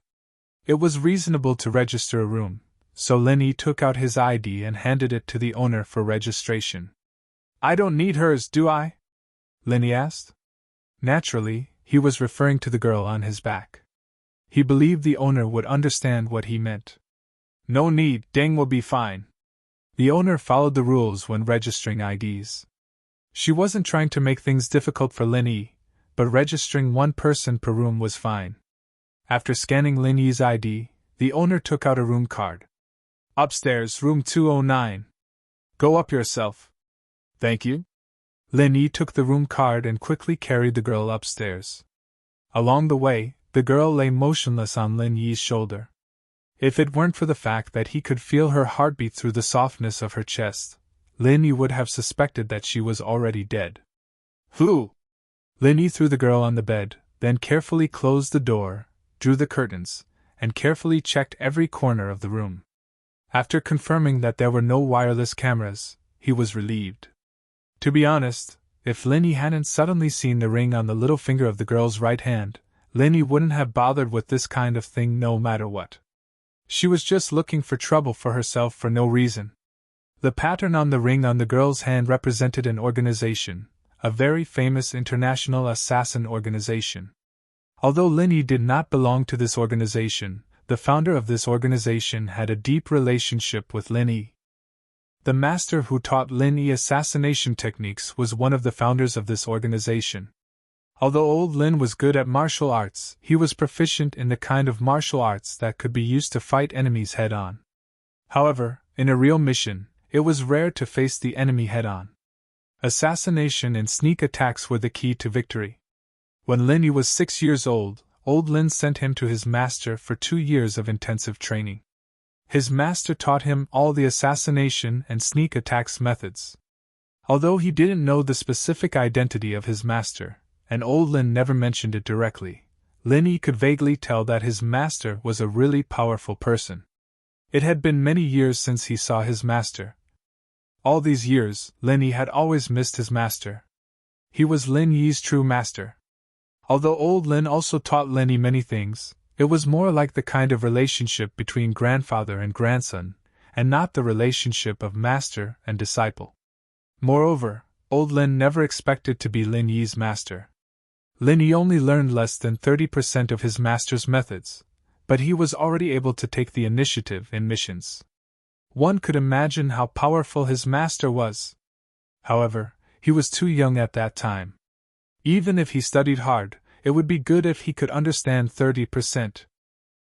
It was reasonable to register a room, so Lin Yi took out his ID and handed it to the owner for registration. I don't need hers, do I? Lin Yi asked. Naturally, he was referring to the girl on his back. He believed the owner would understand what he meant. No need, Deng will be fine. The owner followed the rules when registering IDs. She wasn't trying to make things difficult for Lin Yi, but registering one person per room was fine. After scanning Lin Yi's ID, the owner took out a room card. Upstairs, room 209. Go up yourself. Thank you. Lin Yi took the room card and quickly carried the girl upstairs. Along the way, the girl lay motionless on Lin Yi's shoulder. If it weren't for the fact that he could feel her heartbeat through the softness of her chest, Lin Yi would have suspected that she was already dead. Who? Lin Yi threw the girl on the bed, then carefully closed the door, drew the curtains, and carefully checked every corner of the room. After confirming that there were no wireless cameras, he was relieved. To be honest, if Lin Yi hadn't suddenly seen the ring on the little finger of the girl's right hand, Lin Yi wouldn't have bothered with this kind of thing no matter what. She was just looking for trouble for herself for no reason. The pattern on the ring on the girl's hand represented an organization, a very famous international assassin organization. Although Lin Yi did not belong to this organization, the founder of this organization had a deep relationship with Lin Yi. The master who taught Lin Yi assassination techniques was one of the founders of this organization. Although old Lin was good at martial arts, he was proficient in the kind of martial arts that could be used to fight enemies head-on. However, in a real mission, it was rare to face the enemy head-on. Assassination and sneak attacks were the key to victory. When Lin Yi was 6 years old Lin sent him to his master for 2 years of intensive training. His master taught him all the assassination and sneak attacks methods. Although he didn't know the specific identity of his master, and Lin never mentioned it directly, Lin Yi could vaguely tell that his master was a really powerful person. It had been many years since he saw his master. All these years, Lin Yi had always missed his master. He was Lin Yi's true master. Although old Lin also taught Lin Yi many things, it was more like the kind of relationship between grandfather and grandson, and not the relationship of master and disciple. Moreover, old Lin never expected to be Lin Yi's master. Lin Yi only learned less than 30% of his master's methods, but he was already able to take the initiative in missions. One could imagine how powerful his master was. However, he was too young at that time. Even if he studied hard, it would be good if he could understand 30%.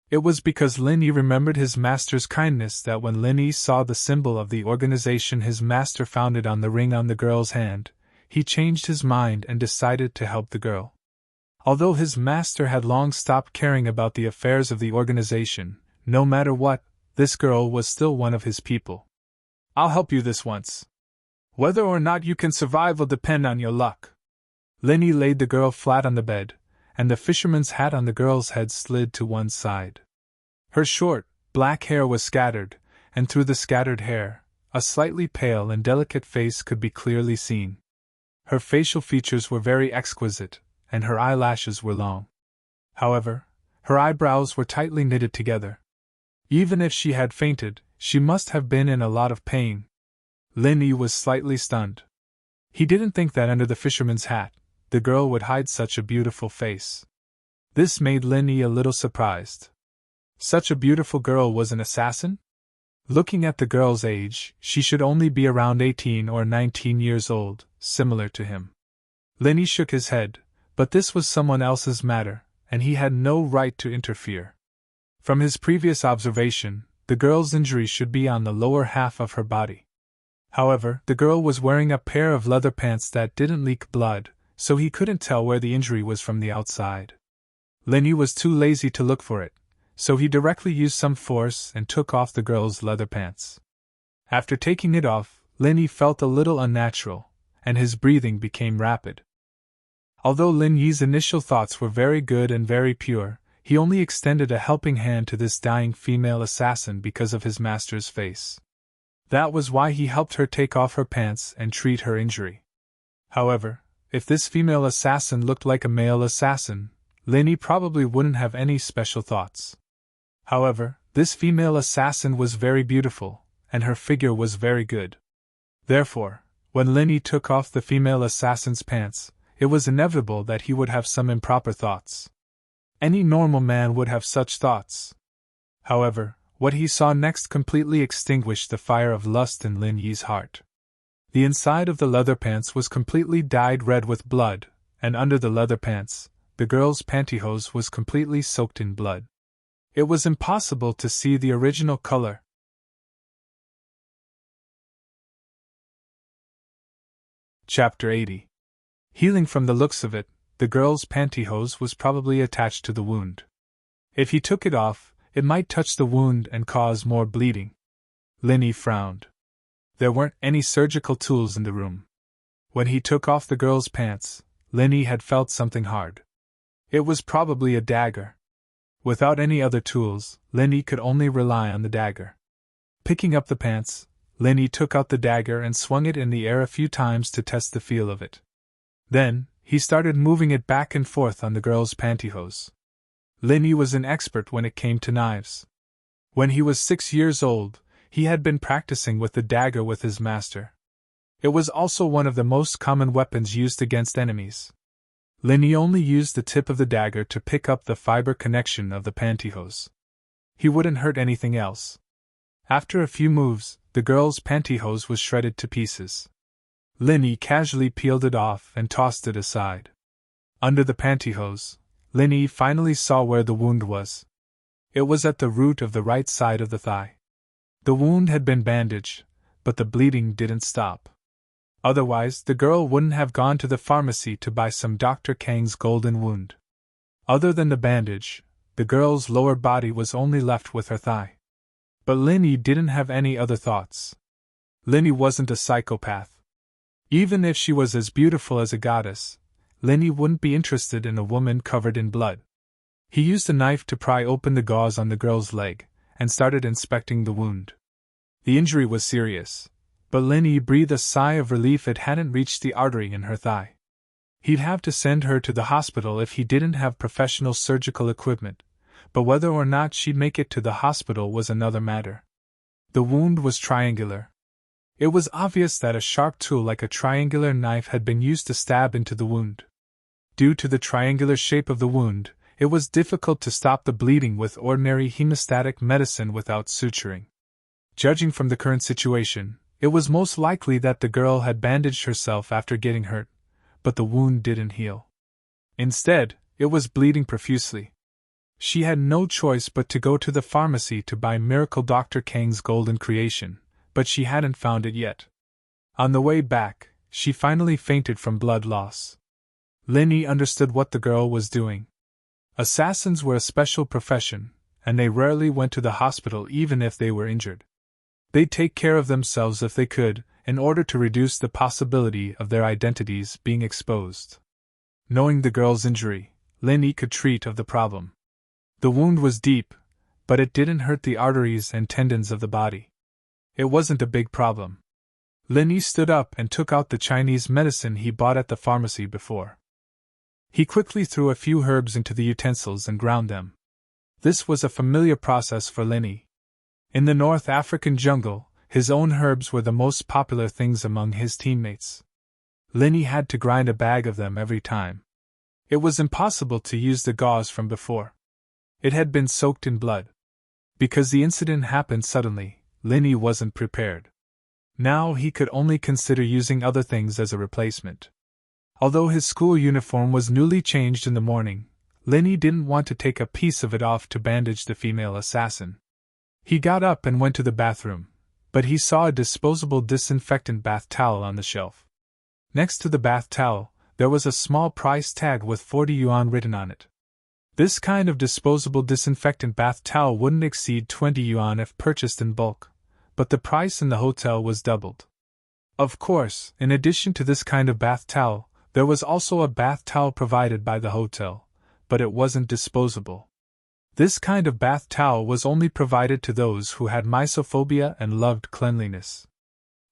It was because Lin Yi remembered his master's kindness that when Lin Yi saw the symbol of the organization his master founded on the ring on the girl's hand, he changed his mind and decided to help the girl. Although his master had long stopped caring about the affairs of the organization, no matter what, this girl was still one of his people. I'll help you this once. Whether or not you can survive will depend on your luck. Lin Yi laid the girl flat on the bed, and the fisherman's hat on the girl's head slid to one side. Her short, black hair was scattered, and through the scattered hair, a slightly pale and delicate face could be clearly seen. Her facial features were very exquisite, and her eyelashes were long. However, her eyebrows were tightly knitted together. Even if she had fainted, she must have been in a lot of pain. Lin Yi was slightly stunned. He didn't think that under the fisherman's hat, the girl would hide such a beautiful face. This made Lin Yi a little surprised. Such a beautiful girl was an assassin? Looking at the girl's age, she should only be around 18 or 19 years old, similar to him. Lin Yi shook his head, but this was someone else's matter, and he had no right to interfere. From his previous observation, the girl's injury should be on the lower half of her body. However, the girl was wearing a pair of leather pants that didn't leak blood, so he couldn't tell where the injury was from the outside. Lin Yi was too lazy to look for it, so he directly used some force and took off the girl's leather pants. After taking it off, Lin Yi felt a little unnatural, and his breathing became rapid. Although Lin Yi's initial thoughts were very good and very pure, he only extended a helping hand to this dying female assassin because of his master's face. That was why he helped her take off her pants and treat her injury. However, if this female assassin looked like a male assassin, Lin Yi probably wouldn't have any special thoughts. However, this female assassin was very beautiful, and her figure was very good. Therefore, when Lin Yi took off the female assassin's pants, it was inevitable that he would have some improper thoughts. Any normal man would have such thoughts. However, what he saw next completely extinguished the fire of lust in Lin Yi's heart. The inside of the leather pants was completely dyed red with blood, and under the leather pants, the girl's pantyhose was completely soaked in blood. It was impossible to see the original color. Chapter 80. Healing. From the looks of it, the girl's pantyhose was probably attached to the wound. If he took it off, it might touch the wound and cause more bleeding. Lin Yi frowned. There weren't any surgical tools in the room. When he took off the girl's pants, Lin Yi had felt something hard. It was probably a dagger. Without any other tools, Lin Yi could only rely on the dagger. Picking up the pants, Lin Yi took out the dagger and swung it in the air a few times to test the feel of it. Then, he started moving it back and forth on the girl's pantyhose. Lin Yi was an expert when it came to knives. When he was 6 years old, he had been practicing with the dagger with his master. It was also one of the most common weapons used against enemies. Lin Yi only used the tip of the dagger to pick up the fiber connection of the pantyhose. He wouldn't hurt anything else. After a few moves, the girl's pantyhose was shredded to pieces. Lin Yi casually peeled it off and tossed it aside. Under the pantyhose, Lin Yi finally saw where the wound was. It was at the root of the right side of the thigh. The wound had been bandaged, but the bleeding didn't stop. Otherwise, the girl wouldn't have gone to the pharmacy to buy some Dr. Kang's golden wound. Other than the bandage, the girl's lower body was only left with her thigh. But Lin Yi didn't have any other thoughts. Lin Yi wasn't a psychopath. Even if she was as beautiful as a goddess, Lin Yi wouldn't be interested in a woman covered in blood. He used a knife to pry open the gauze on the girl's leg, and started inspecting the wound. The injury was serious, but Lin Yi breathed a sigh of relief it hadn't reached the artery in her thigh. He'd have to send her to the hospital if he didn't have professional surgical equipment, but whether or not she'd make it to the hospital was another matter. The wound was triangular. It was obvious that a sharp tool like a triangular knife had been used to stab into the wound. Due to the triangular shape of the wound, it was difficult to stop the bleeding with ordinary hemostatic medicine without suturing. Judging from the current situation, it was most likely that the girl had bandaged herself after getting hurt, but the wound didn't heal. Instead, it was bleeding profusely. She had no choice but to go to the pharmacy to buy Miracle Dr. Kang's golden creation, but she hadn't found it yet. On the way back, she finally fainted from blood loss. Linny understood what the girl was doing. Assassins were a special profession, and they rarely went to the hospital even if they were injured. They'd take care of themselves if they could, in order to reduce the possibility of their identities being exposed. Knowing the girl's injury, Linny could treat of the problem. The wound was deep, but it didn't hurt the arteries and tendons of the body. It wasn't a big problem. Linny stood up and took out the Chinese medicine he bought at the pharmacy before. He quickly threw a few herbs into the utensils and ground them. This was a familiar process for Linny. In the North African jungle, his own herbs were the most popular things among his teammates. Linny had to grind a bag of them every time. It was impossible to use the gauze from before. It had been soaked in blood. Because the incident happened suddenly, Linny wasn't prepared. Now he could only consider using other things as a replacement. Although his school uniform was newly changed in the morning, Linny didn't want to take a piece of it off to bandage the female assassin. He got up and went to the bathroom, but he saw a disposable disinfectant bath towel on the shelf. Next to the bath towel, there was a small price tag with 40 yuan written on it. This kind of disposable disinfectant bath towel wouldn't exceed 20 yuan if purchased in bulk, but the price in the hotel was doubled. Of course, in addition to this kind of bath towel, there was also a bath towel provided by the hotel, but it wasn't disposable. This kind of bath towel was only provided to those who had mysophobia and loved cleanliness.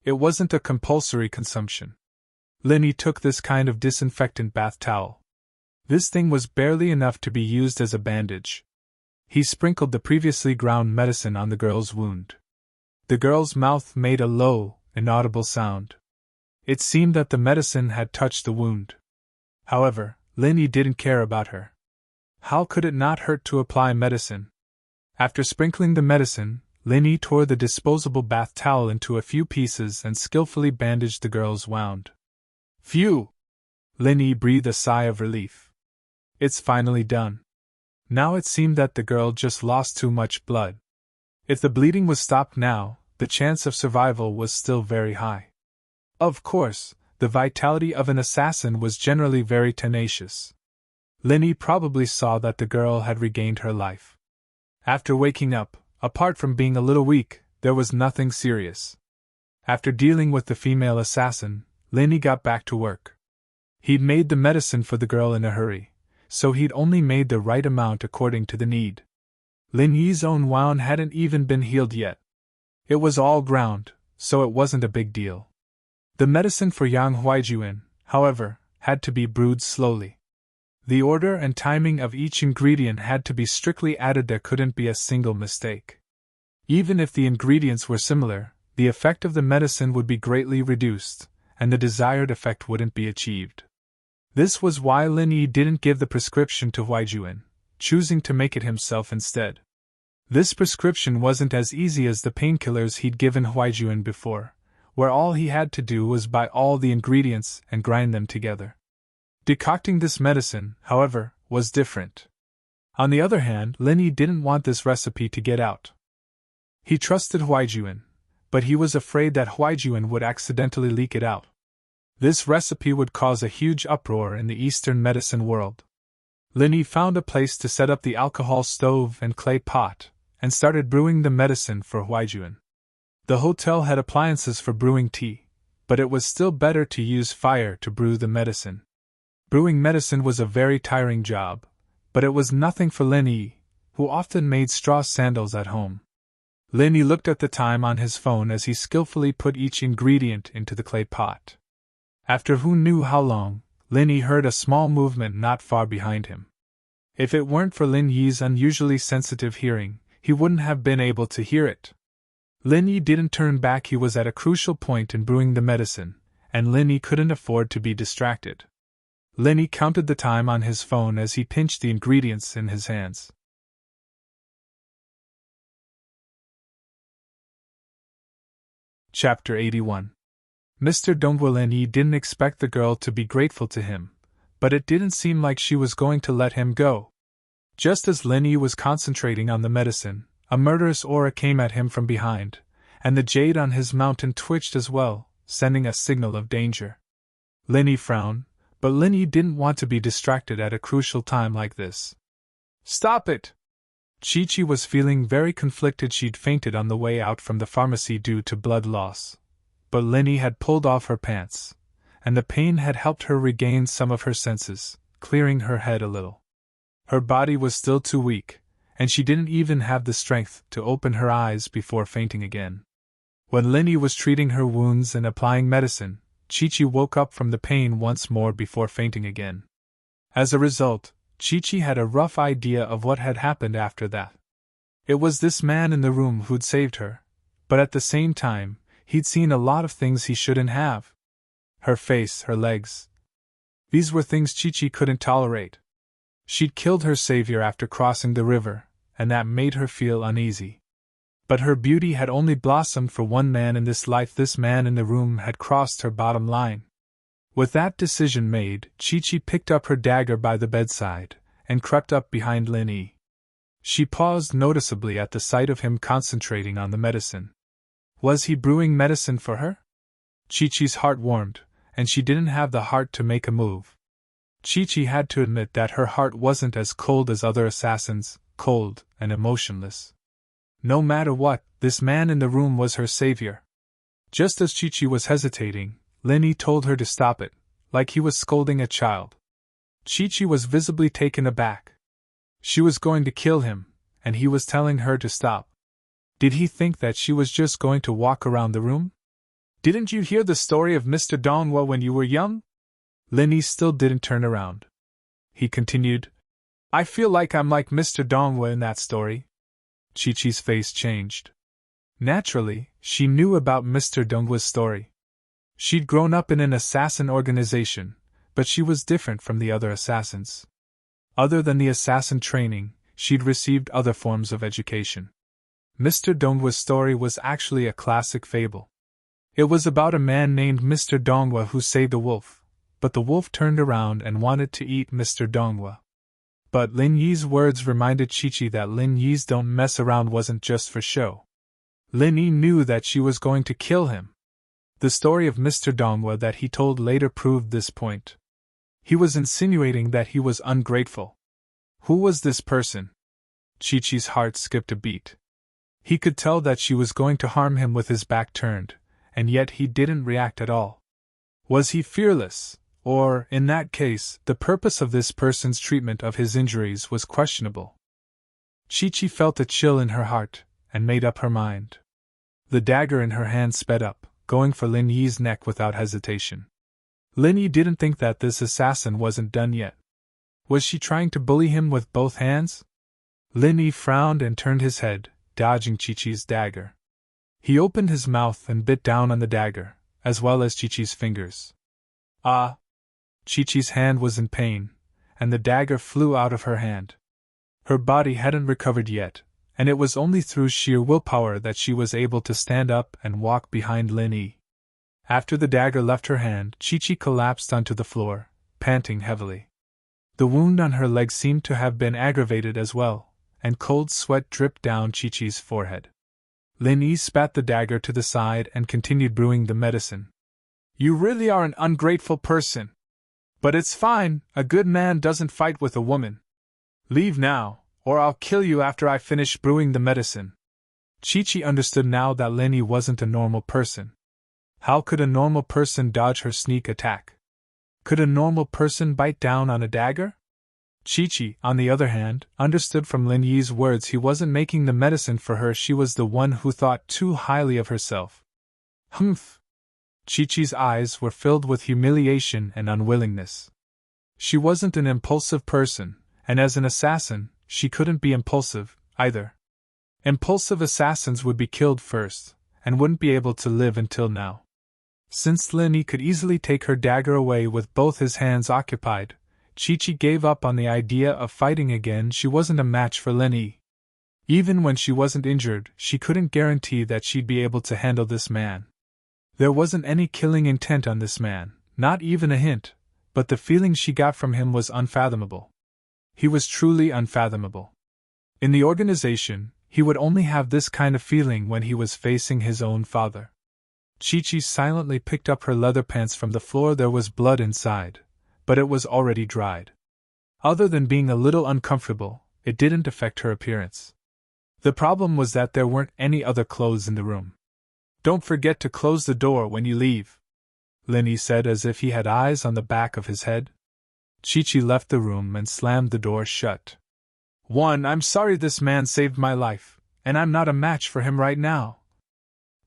It wasn't a compulsory consumption. Linny took this kind of disinfectant bath towel. This thing was barely enough to be used as a bandage. He sprinkled the previously ground medicine on the girl's wound. The girl's mouth made a low, inaudible sound. It seemed that the medicine had touched the wound. However, Linny didn't care about her. How could it not hurt to apply medicine? After sprinkling the medicine, Linny tore the disposable bath towel into a few pieces and skillfully bandaged the girl's wound. Phew! Linny breathed a sigh of relief. It's finally done. Now it seemed that the girl just lost too much blood. If the bleeding was stopped now, the chance of survival was still very high. Of course, the vitality of an assassin was generally very tenacious. Linny probably saw that the girl had regained her life. After waking up, apart from being a little weak, there was nothing serious. After dealing with the female assassin, Linny got back to work. He'd made the medicine for the girl in a hurry, so he'd only made the right amount according to the need. Linny's own wound hadn't even been healed yet. It was all ground, so it wasn't a big deal. The medicine for Yang Huaijuan, however, had to be brewed slowly. The order and timing of each ingredient had to be strictly added. There couldn't be a single mistake. Even if the ingredients were similar, the effect of the medicine would be greatly reduced, and the desired effect wouldn't be achieved. This was why Lin Yi didn't give the prescription to Huaijuan, choosing to make it himself instead. This prescription wasn't as easy as the painkillers he'd given Huaijuan before, where all he had to do was buy all the ingredients and grind them together. Decocting this medicine, however, was different. On the other hand, Lin Yi didn't want this recipe to get out. He trusted Huaijuan, but he was afraid that Huaijuan would accidentally leak it out. This recipe would cause a huge uproar in the Eastern medicine world. Lin Yi found a place to set up the alcohol stove and clay pot, and started brewing the medicine for Huaijuan. The hotel had appliances for brewing tea, but it was still better to use fire to brew the medicine. Brewing medicine was a very tiring job, but it was nothing for Lin Yi, who often made straw sandals at home. Lin Yi looked at the time on his phone as he skillfully put each ingredient into the clay pot. After who knew how long, Lin Yi heard a small movement not far behind him. If it weren't for Lin Yi's unusually sensitive hearing, he wouldn't have been able to hear it. Lin Yi didn't turn back. He was at a crucial point in brewing the medicine, and Lin Yi couldn't afford to be distracted. Lin Yi counted the time on his phone as he pinched the ingredients in his hands. Chapter 81. Mr. Dongwu. Lin Yi didn't expect the girl to be grateful to him, but it didn't seem like she was going to let him go. Just as Lin Yi was concentrating on the medicine, a murderous aura came at him from behind, and the jade on his mountain twitched as well, sending a signal of danger. Lin Yi frowned, but Lin Yi didn't want to be distracted at a crucial time like this. "Stop it!" Chi-Chi was feeling very conflicted. She'd fainted on the way out from the pharmacy due to blood loss. But Lin Yi had pulled off her pants, and the pain had helped her regain some of her senses, clearing her head a little. Her body was still too weak, and she didn't even have the strength to open her eyes before fainting again. When Lin Yi was treating her wounds and applying medicine, Chi-Chi woke up from the pain once more before fainting again. As a result, Chi-Chi had a rough idea of what had happened after that. It was this man in the room who'd saved her, but at the same time, he'd seen a lot of things he shouldn't have. Her face, her legs. These were things Chi-Chi couldn't tolerate. She'd killed her savior after crossing the river, and that made her feel uneasy. But her beauty had only blossomed for one man in this life. This man in the room had crossed her bottom line. With that decision made, Chi-Chi picked up her dagger by the bedside, and crept up behind Lin Yi. She paused noticeably at the sight of him concentrating on the medicine. Was he brewing medicine for her? Chi-Chi's heart warmed, and she didn't have the heart to make a move. Chi-Chi had to admit that her heart wasn't as cold as other assassins, cold and emotionless. No matter what, this man in the room was her savior. Just as Chi-Chi was hesitating, Lin Yi told her to stop it, like he was scolding a child. Chi-Chi was visibly taken aback. She was going to kill him, and he was telling her to stop. Did he think that she was just going to walk around the room? Didn't you hear the story of Mr. Donghua when you were young? Lin Yi still didn't turn around. He continued, I feel like I'm like Mr. Donghua in that story. Chi-Chi's face changed. Naturally, she knew about Mr. Donghua's story. She'd grown up in an assassin organization, but she was different from the other assassins. Other than the assassin training, she'd received other forms of education. Mr. Donghua's story was actually a classic fable. It was about a man named Mr. Donghua who saved a wolf, but the wolf turned around and wanted to eat Mr. Donghua. But Lin Yi's words reminded Chi-Chi that Lin Yi's don't mess around wasn't just for show. Lin Yi knew that she was going to kill him. The story of Mr. Donghua that he told later proved this point. He was insinuating that he was ungrateful. Who was this person? Chi-Chi's heart skipped a beat. He could tell that she was going to harm him with his back turned, and yet he didn't react at all. Was he fearless, or, in that case, the purpose of this person's treatment of his injuries was questionable? Chi-Chi felt a chill in her heart, and made up her mind. The dagger in her hand sped up, going for Lin Yi's neck without hesitation. Lin Yi didn't think that this assassin wasn't done yet. Was she trying to bully him with both hands? Lin Yi frowned and turned his head, dodging Chi-Chi's dagger. He opened his mouth and bit down on the dagger, as well as Chi-Chi's fingers. Ah! Chi-Chi's hand was in pain, and the dagger flew out of her hand. Her body hadn't recovered yet, and it was only through sheer willpower that she was able to stand up and walk behind Lin Yi. After the dagger left her hand, Chi-Chi collapsed onto the floor, panting heavily. The wound on her leg seemed to have been aggravated as well, and cold sweat dripped down Chi-Chi's forehead. Lin Yi spat the dagger to the side and continued brewing the medicine. You really are an ungrateful person. But it's fine, a good man doesn't fight with a woman. Leave now, or I'll kill you after I finish brewing the medicine. Chi-Chi understood now that Lin Yi wasn't a normal person. How could a normal person dodge her sneak attack? Could a normal person bite down on a dagger? Chi-Chi, on the other hand, understood from Lin Yi's words he wasn't making the medicine for her. She was the one who thought too highly of herself. Humph! Chi-Chi's eyes were filled with humiliation and unwillingness. She wasn't an impulsive person, and as an assassin, she couldn't be impulsive, either. Impulsive assassins would be killed first, and wouldn't be able to live until now. Since Lin Yi could easily take her dagger away with both his hands occupied, Chi-Chi gave up on the idea of fighting again. She wasn't a match for Lin Yi. Even when she wasn't injured, she couldn't guarantee that she'd be able to handle this man. There wasn't any killing intent on this man, not even a hint, but the feeling she got from him was unfathomable. He was truly unfathomable. In the organization, he would only have this kind of feeling when he was facing his own father. Chi-Chi silently picked up her leather pants from the floor. There was blood inside, but it was already dried. Other than being a little uncomfortable, it didn't affect her appearance. The problem was that there weren't any other clothes in the room. "Don't forget to close the door when you leave," Linny said as if he had eyes on the back of his head. Chi-Chi left the room and slammed the door shut. "I'm sorry this man saved my life, and I'm not a match for him right now.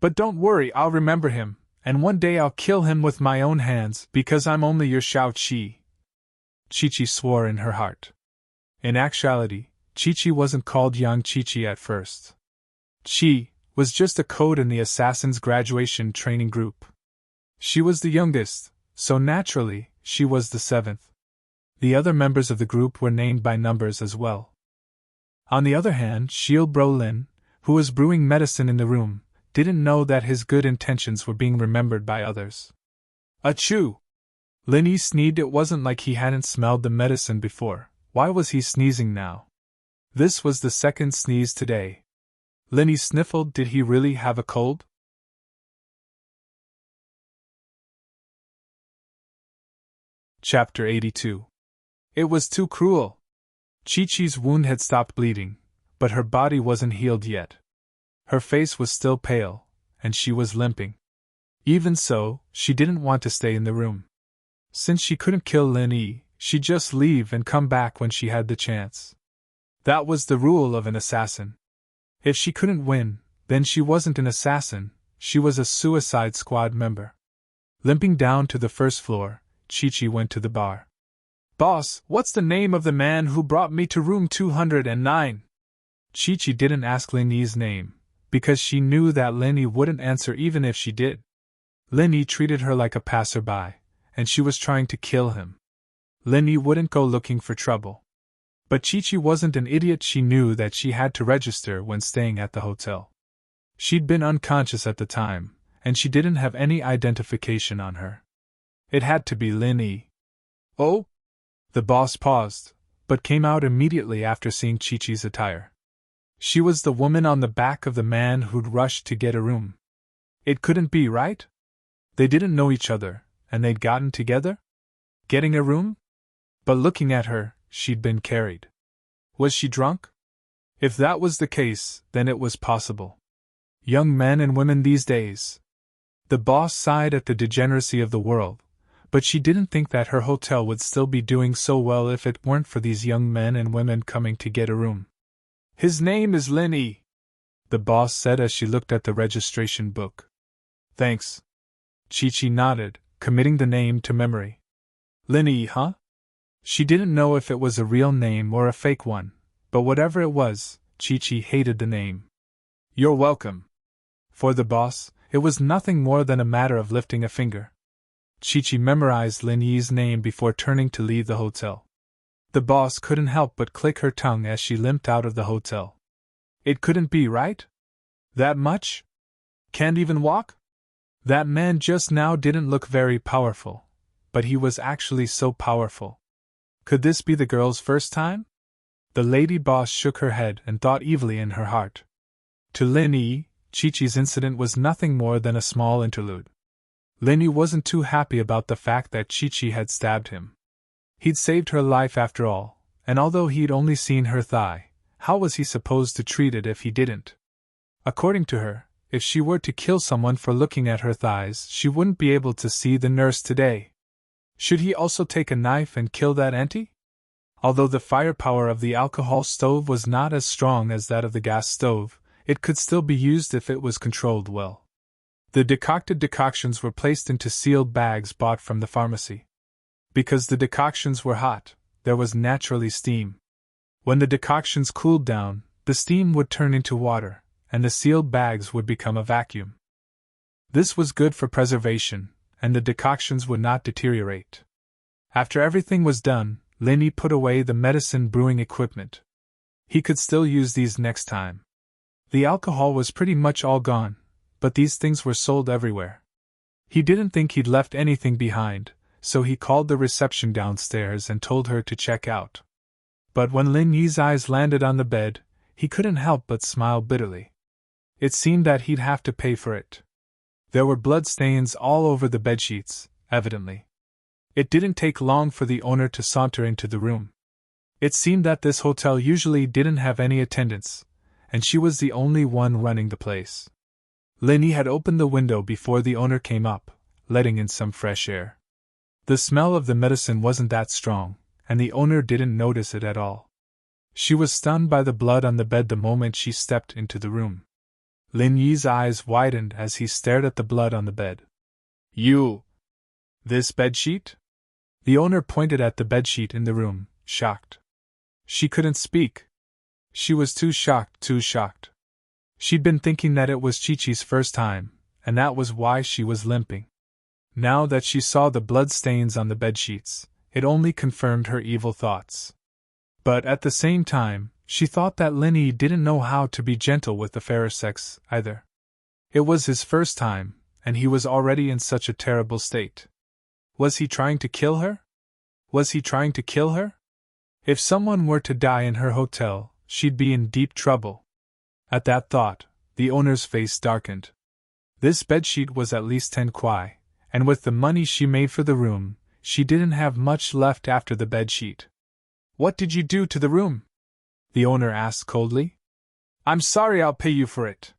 But don't worry, I'll remember him, and one day I'll kill him with my own hands because I'm only your Shao-Chi." Chi-Chi swore in her heart. In actuality, Chi-Chi wasn't called Yang Chi-Chi at first. Chi was just a code in the assassin's graduation training group. She was the youngest, so naturally, she was the seventh. The other members of the group were named by numbers as well. On the other hand, Shield Bro Lin, who was brewing medicine in the room, didn't know that his good intentions were being remembered by others. "Achoo!" Linny sneezed. It wasn't like he hadn't smelled the medicine before. Why was he sneezing now? This was the second sneeze today. Linny sniffled. Did he really have a cold? Chapter 82. It was too cruel. Chi-Chi's wound had stopped bleeding, but her body wasn't healed yet. Her face was still pale, and she was limping. Even so, she didn't want to stay in the room. Since she couldn't kill Lin Yi, she'd just leave and come back when she had the chance. That was the rule of an assassin. If she couldn't win, then she wasn't an assassin, she was a Suicide Squad member. Limping down to the first floor, Chi-Chi went to the bar. "Boss, what's the name of the man who brought me to room 209? Chi-Chi didn't ask Lin Yi's name, because she knew that Lin Yi wouldn't answer even if she did. Lin Yi treated her like a passerby, and she was trying to kill him. Lin Yi wouldn't go looking for trouble. But Chi-Chi wasn't an idiot. She knew that she had to register when staying at the hotel. She'd been unconscious at the time, and she didn't have any identification on her. It had to be Lin Yi. "Oh?" The boss paused, but came out immediately after seeing Chi-Chi's attire. She was the woman on the back of the man who'd rushed to get a room. It couldn't be, right? They didn't know each other, and they'd gotten together? Getting a room? But looking at her, she'd been carried. Was she drunk? If that was the case, then it was possible. Young men and women these days. The boss sighed at the degeneracy of the world, but she didn't think that her hotel would still be doing so well if it weren't for these young men and women coming to get a room. "His name is Lin Yi," the boss said as she looked at the registration book. "Thanks." Chi-Chi nodded, committing the name to memory. Lin Yi, huh? She didn't know if it was a real name or a fake one, but whatever it was, Chi-Chi hated the name. "You're welcome." For the boss, it was nothing more than a matter of lifting a finger. Chi-Chi memorized Lin Yi's name before turning to leave the hotel. The boss couldn't help but click her tongue as she limped out of the hotel. It couldn't be, right? That much? Can't even walk? That man just now didn't look very powerful, but he was actually so powerful. Could this be the girl's first time? The lady boss shook her head and thought evilly in her heart. To Lin Yi, Chi-Chi's incident was nothing more than a small interlude. Lin Yi wasn't too happy about the fact that Chi-Chi had stabbed him. He'd saved her life after all, and although he'd only seen her thigh, how was he supposed to treat it if he didn't? According to her, if she were to kill someone for looking at her thighs, she wouldn't be able to see the nurse today. Should he also take a knife and kill that auntie? Although the firepower of the alcohol stove was not as strong as that of the gas stove, it could still be used if it was controlled well. The decocted decoctions were placed into sealed bags bought from the pharmacy. Because the decoctions were hot, there was naturally steam. When the decoctions cooled down, the steam would turn into water, and the sealed bags would become a vacuum. This was good for preservation, and the decoctions would not deteriorate. After everything was done, Lin Yi put away the medicine brewing equipment. He could still use these next time. The alcohol was pretty much all gone, but these things were sold everywhere. He didn't think he'd left anything behind, so he called the reception downstairs and told her to check out. But when Lin Yi's eyes landed on the bed, he couldn't help but smile bitterly. It seemed that he'd have to pay for it. There were blood stains all over the bedsheets, evidently. It didn't take long for the owner to saunter into the room. It seemed that this hotel usually didn't have any attendants, and she was the only one running the place. Lin Yi had opened the window before the owner came up, letting in some fresh air. The smell of the medicine wasn't that strong, and the owner didn't notice it at all. She was stunned by the blood on the bed the moment she stepped into the room. Lin Yi's eyes widened as he stared at the blood on the bed. You! This bedsheet? The owner pointed at the bedsheet in the room, shocked. She couldn't speak. She was too shocked. She'd been thinking that it was Chi-Chi's first time, and that was why she was limping. Now that she saw the blood stains on the bedsheets, it only confirmed her evil thoughts. But at the same time, she thought that Lin Yi didn't know how to be gentle with the fairer sex, either. It was his first time, and he was already in such a terrible state. Was he trying to kill her? If someone were to die in her hotel, she'd be in deep trouble. At that thought, the owner's face darkened. This bedsheet was at least 10 kwai, and with the money she made for the room, she didn't have much left after the bedsheet. What did you do to the room? The owner asked coldly. I'm sorry, I'll pay you for it.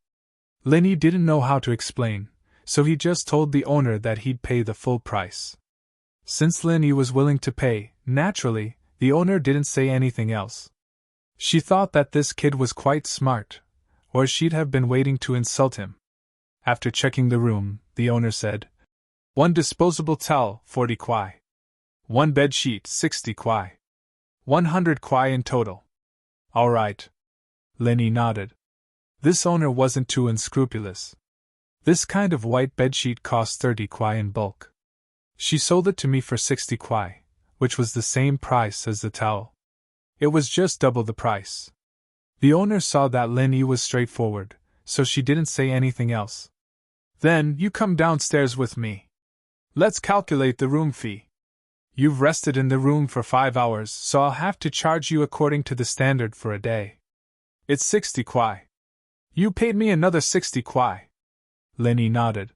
Lin Yi didn't know how to explain, so he just told the owner that he'd pay the full price. Since Lin Yi was willing to pay, naturally, the owner didn't say anything else. She thought that this kid was quite smart, or she'd have been waiting to insult him. After checking the room, the owner said, 1 disposable towel, 40 kwai. 1 bedsheet, 60 kwai. 100 kwai in total. All right. Lin Yi nodded. This owner wasn't too unscrupulous. This kind of white bedsheet cost 30 kwai in bulk. She sold it to me for 60 kwai, which was the same price as the towel. It was just double the price. The owner saw that Lin Yi was straightforward, so she didn't say anything else. Then you come downstairs with me. Let's calculate the room fee. You've rested in the room for 5 hours, so I'll have to charge you according to the standard for a day. It's 60 kwai. You paid me another 60 kwai. Lin Yi nodded.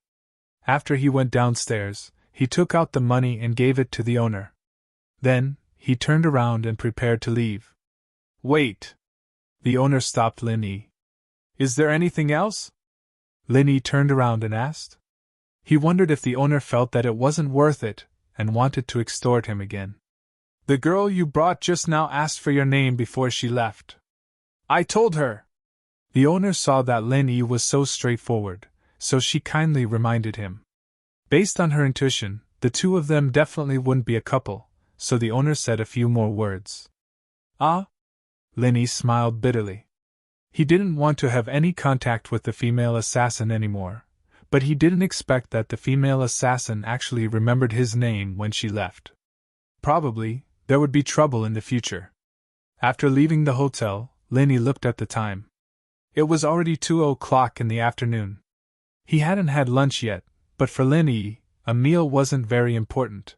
After he went downstairs, he took out the money and gave it to the owner. Then, he turned around and prepared to leave. Wait! The owner stopped Lin Yi. Is there anything else? Lin Yi turned around and asked. He wondered if the owner felt that it wasn't worth it, and wanted to extort him again. The girl you brought just now asked for your name before she left. I told her. The owner saw that Lin Yi was so straightforward, so she kindly reminded him. Based on her intuition, the two of them definitely wouldn't be a couple, so the owner said a few more words. Ah? Lin Yi smiled bitterly. He didn't want to have any contact with the female assassin anymore, but he didn't expect that the female assassin actually remembered his name when she left. Probably, there would be trouble in the future. After leaving the hotel, Lin Yi looked at the time. It was already 2:00 in the afternoon. He hadn't had lunch yet, but for Lin Yi, a meal wasn't very important.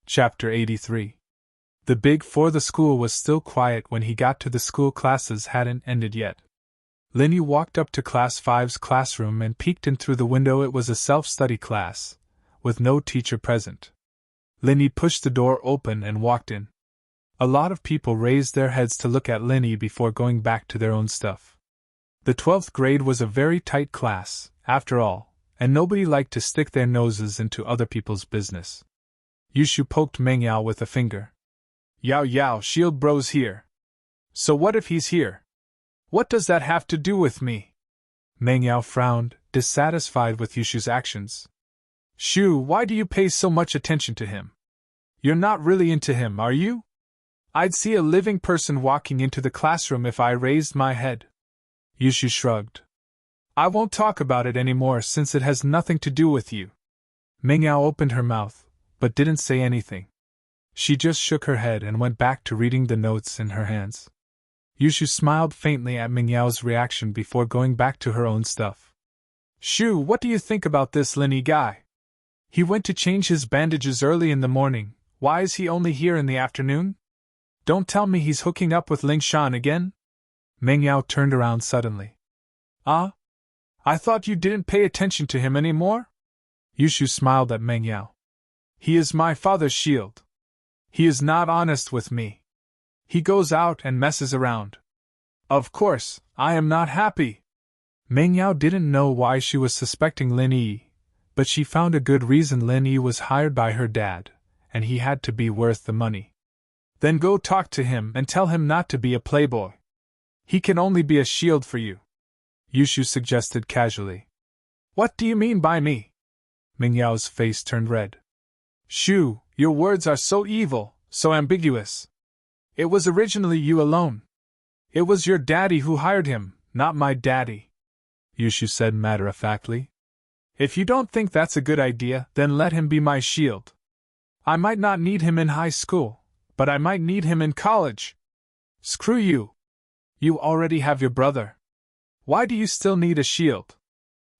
Chapter 83. The big for the school was still quiet when he got to the school. Classes hadn't ended yet. Lin Yi walked up to Class 5's classroom and peeked in through the window. It was a self-study class, with no teacher present. Lin Yi pushed the door open and walked in. A lot of people raised their heads to look at Lin Yi before going back to their own stuff. The 12th grade was a very tight class, after all, and nobody liked to stick their noses into other people's business. Yushu poked Meng Yao with a finger. Yao, Shield Bro's here. So what if he's here? What does that have to do with me? Meng Yao frowned, dissatisfied with Yushu's actions. Shu, why do you pay so much attention to him? You're not really into him, are you? I'd see a living person walking into the classroom if I raised my head. Yushu shrugged. I won't talk about it anymore since it has nothing to do with you. Meng Yao opened her mouth, but didn't say anything. She just shook her head and went back to reading the notes in her hands. Yushu smiled faintly at Meng Yao's reaction before going back to her own stuff. Shoo, what do you think about this Linny guy? He went to change his bandages early in the morning, why is he only here in the afternoon? Don't tell me he's hooking up with Ling Shan again? Meng Yao turned around suddenly. Ah? I thought you didn't pay attention to him anymore? Yushu smiled at Meng Yao. He is my father's shield. He is not honest with me. He goes out and messes around. Of course, I am not happy. Meng Yao didn't know why she was suspecting Lin Yi, but she found a good reason. Lin Yi was hired by her dad, and he had to be worth the money. Then go talk to him and tell him not to be a playboy. He can only be a shield for you, Yushu suggested casually. What do you mean by me? Meng Yao's face turned red. Shu, your words are so evil, so ambiguous. It was originally you alone. It was your daddy who hired him, not my daddy, Yushu said matter-of-factly. If you don't think that's a good idea, then let him be my shield. I might not need him in high school, but I might need him in college. Screw you. You already have your brother. Why do you still need a shield?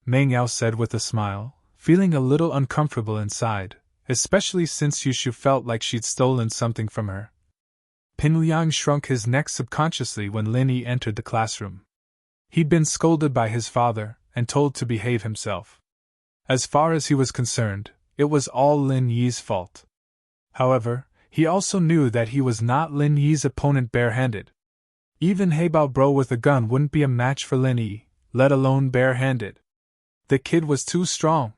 Meng Yao said with a smile, feeling a little uncomfortable inside, especially since Yushu felt like she'd stolen something from her. Pin Liang shrunk his neck subconsciously when Lin Yi entered the classroom. He'd been scolded by his father and told to behave himself. As far as he was concerned, it was all Lin Yi's fault. However, he also knew that he was not Lin Yi's opponent barehanded. Even Heibao Bro with a gun wouldn't be a match for Lin Yi, let alone barehanded. The kid was too strong.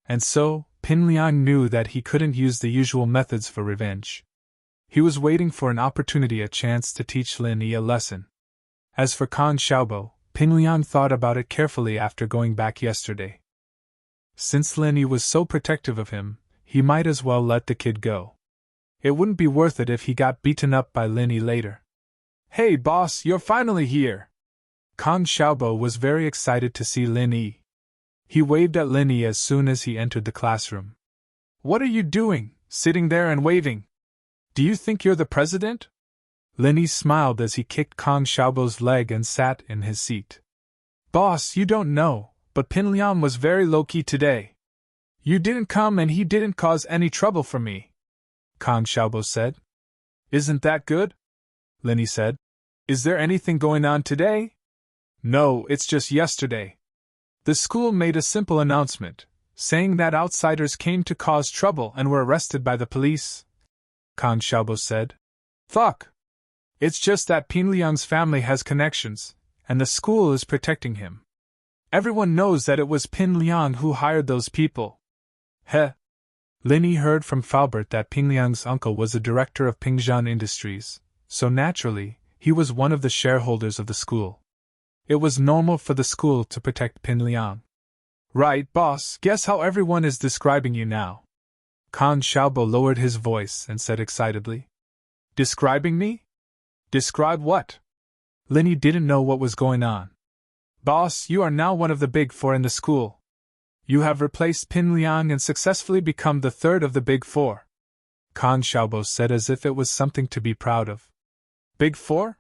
And so, Pin Liang knew that he couldn't use the usual methods for revenge. He was waiting for an opportunity, a chance to teach Lin Yi a lesson. As for Kang Xiaobo, Pin Liang thought about it carefully after going back yesterday. Since Lin Yi was so protective of him, he might as well let the kid go. It wouldn't be worth it if he got beaten up by Lin Yi later. Hey boss, you're finally here! Kang Xiaobo was very excited to see Lin Yi. He waved at Lin Yi as soon as he entered the classroom. What are you doing, sitting there and waving? Do you think you're the president? Lin Yi smiled as he kicked Kang Xiaobo's leg and sat in his seat. Boss, you don't know, but Pin Liang was very low-key today. You didn't come and he didn't cause any trouble for me, Kang Xiaobo said. Isn't that good? Lin Yi said. Is there anything going on today? No, it's just yesterday. The school made a simple announcement, saying that outsiders came to cause trouble and were arrested by the police, Kang Xiaobo said. Fuck! It's just that Pin Liang's family has connections, and the school is protecting him. Everyone knows that it was Pin Liang who hired those people. Heh. Lin Yi heard from Faubert that Pin Liang's uncle was the director of Pingzhan Industries, so naturally, he was one of the shareholders of the school. It was normal for the school to protect Pin Liang. Right, boss, guess how everyone is describing you now. Kang Xiaobo lowered his voice and said excitedly. Describing me? Describe what? Lin Yi didn't know what was going on. Boss, you are now one of the big four in the school. You have replaced Pin Liang and successfully become the third of the big four, Kang Xiaobo said as if it was something to be proud of. Big four?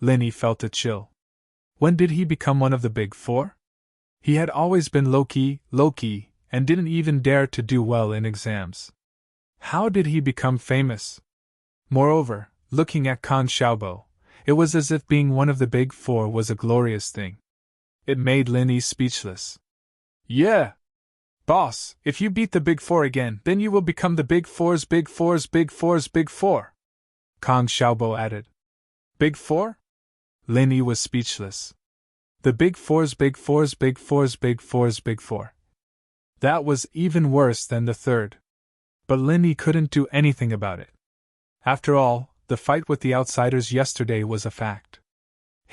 Lin Yi felt a chill. When did he become one of the big four? He had always been low-key, and didn't even dare to do well in exams. How did he become famous? Moreover, looking at Kang Xiaobo, it was as if being one of the big four was a glorious thing. It made Lin Yi speechless. Yeah! Boss, if you beat the big four again, then you will become the big four's big four's big four's big four, Kang Xiaobo added. Big four? Lin Yi was speechless. The big four's big four's big four's big four's big four. That was even worse than the third. But Lin Yi couldn't do anything about it. After all, the fight with the outsiders yesterday was a fact.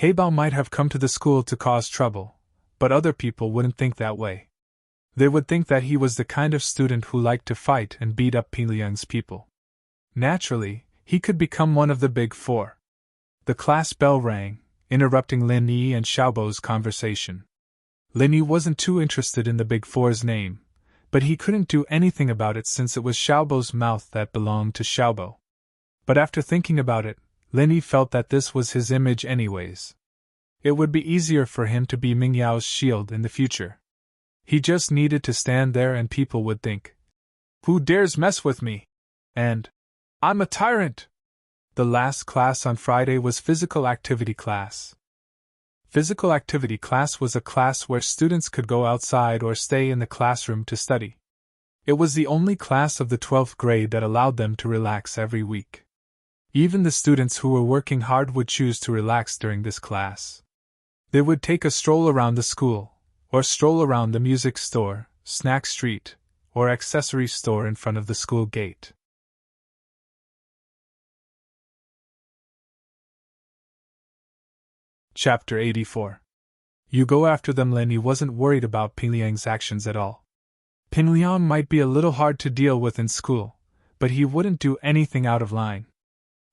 Heibao might have come to the school to cause trouble, but other people wouldn't think that way. They would think that he was the kind of student who liked to fight and beat up Pin Liang's people. Naturally, he could become one of the big four. The class bell rang, interrupting Lin Yi and Xiaobo's conversation. Lin Yi wasn't too interested in the big four's name, but he couldn't do anything about it since it was Xiaobo's mouth that belonged to Xiaobo. But after thinking about it, Lin Yi felt that this was his image anyways. It would be easier for him to be Ming Yao's shield in the future. He just needed to stand there and people would think, "Who dares mess with me?" And, "I'm a tyrant." The last class on Friday was physical activity class. Physical activity class was a class where students could go outside or stay in the classroom to study. It was the only class of the 12th grade that allowed them to relax every week. Even the students who were working hard would choose to relax during this class. They would take a stroll around the school, or stroll around the music store, snack street, or accessory store in front of the school gate. Chapter 84. You go after them. Lenny wasn't worried about Ping Liang's actions at all. Ping Liang might be a little hard to deal with in school, but he wouldn't do anything out of line.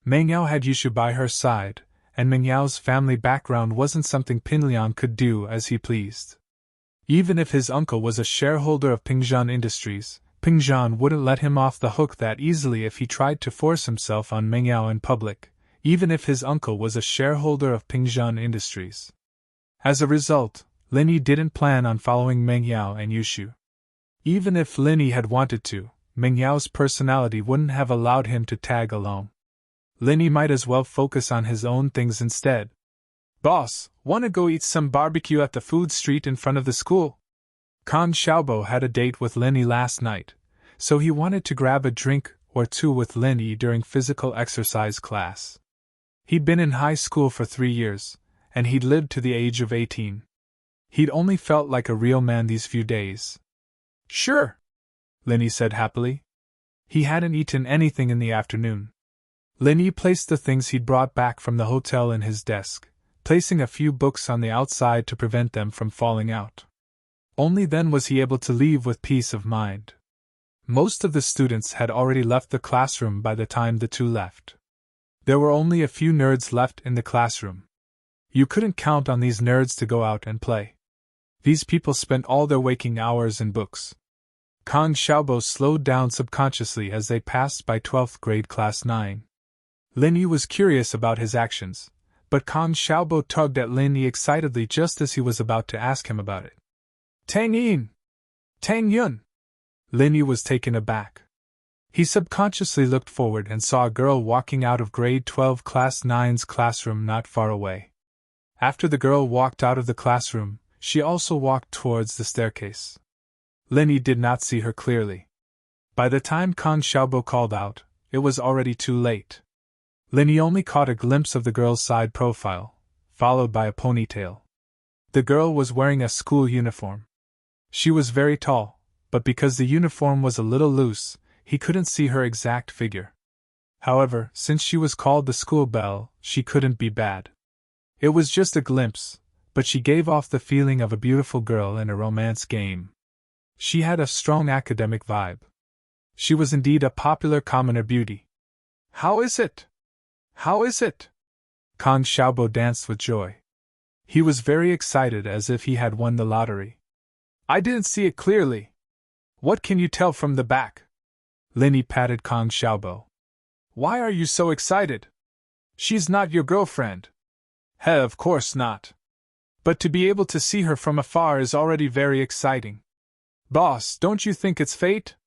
Meng Yao had Yushu by her side, and Meng Yao's family background wasn't something Ping Liang could do as he pleased. Even if his uncle was a shareholder of Pingzhan Industries, Pingzhan wouldn't let him off the hook that easily if he tried to force himself on Meng Yao in public, even if his uncle was a shareholder of Pingzhan Industries. As a result, Linny didn't plan on following Meng Yao and Yushu. Even if Linny had wanted to, Meng Yao's personality wouldn't have allowed him to tag along. Linny might as well focus on his own things instead. "Boss, wanna go eat some barbecue at the food street in front of the school?" Kang Xiaobo had a date with Linny last night, so he wanted to grab a drink or two with Linny during physical exercise class. He'd been in high school for 3 years, and he'd lived to the age of 18. He'd only felt like a real man these few days. "Sure," Linny said happily. He hadn't eaten anything in the afternoon. Linny placed the things he'd brought back from the hotel in his desk, placing a few books on the outside to prevent them from falling out. Only then was he able to leave with peace of mind. Most of the students had already left the classroom by the time the two left. There were only a few nerds left in the classroom. You couldn't count on these nerds to go out and play. These people spent all their waking hours in books. Kang Xiaobo slowed down subconsciously as they passed by 12th grade class 9. Linny was curious about his actions, but Kang Xiaobo tugged at Linny excitedly just as he was about to ask him about it. "Tang Yin! Tang Yun!" Linny was taken aback. He subconsciously looked forward and saw a girl walking out of grade 12 class 9's classroom not far away. After the girl walked out of the classroom, she also walked towards the staircase. Linny did not see her clearly. By the time Kang Xiaobo called out, it was already too late. Linny only caught a glimpse of the girl's side profile, followed by a ponytail. The girl was wearing a school uniform. She was very tall, but because the uniform was a little loose, he couldn't see her exact figure. However, since she was called the school belle, she couldn't be bad. It was just a glimpse, but she gave off the feeling of a beautiful girl in a romance game. She had a strong academic vibe. She was indeed a popular commoner beauty. "How is it? How is it?" Kang Xiaobo danced with joy. He was very excited as if he had won the lottery. "I didn't see it clearly. What can you tell from the back?" Linny patted Kang Xiaobo. "Why are you so excited? She's not your girlfriend." "Heh, of course not. But to be able to see her from afar is already very exciting." "Boss, don't you think it's fate?"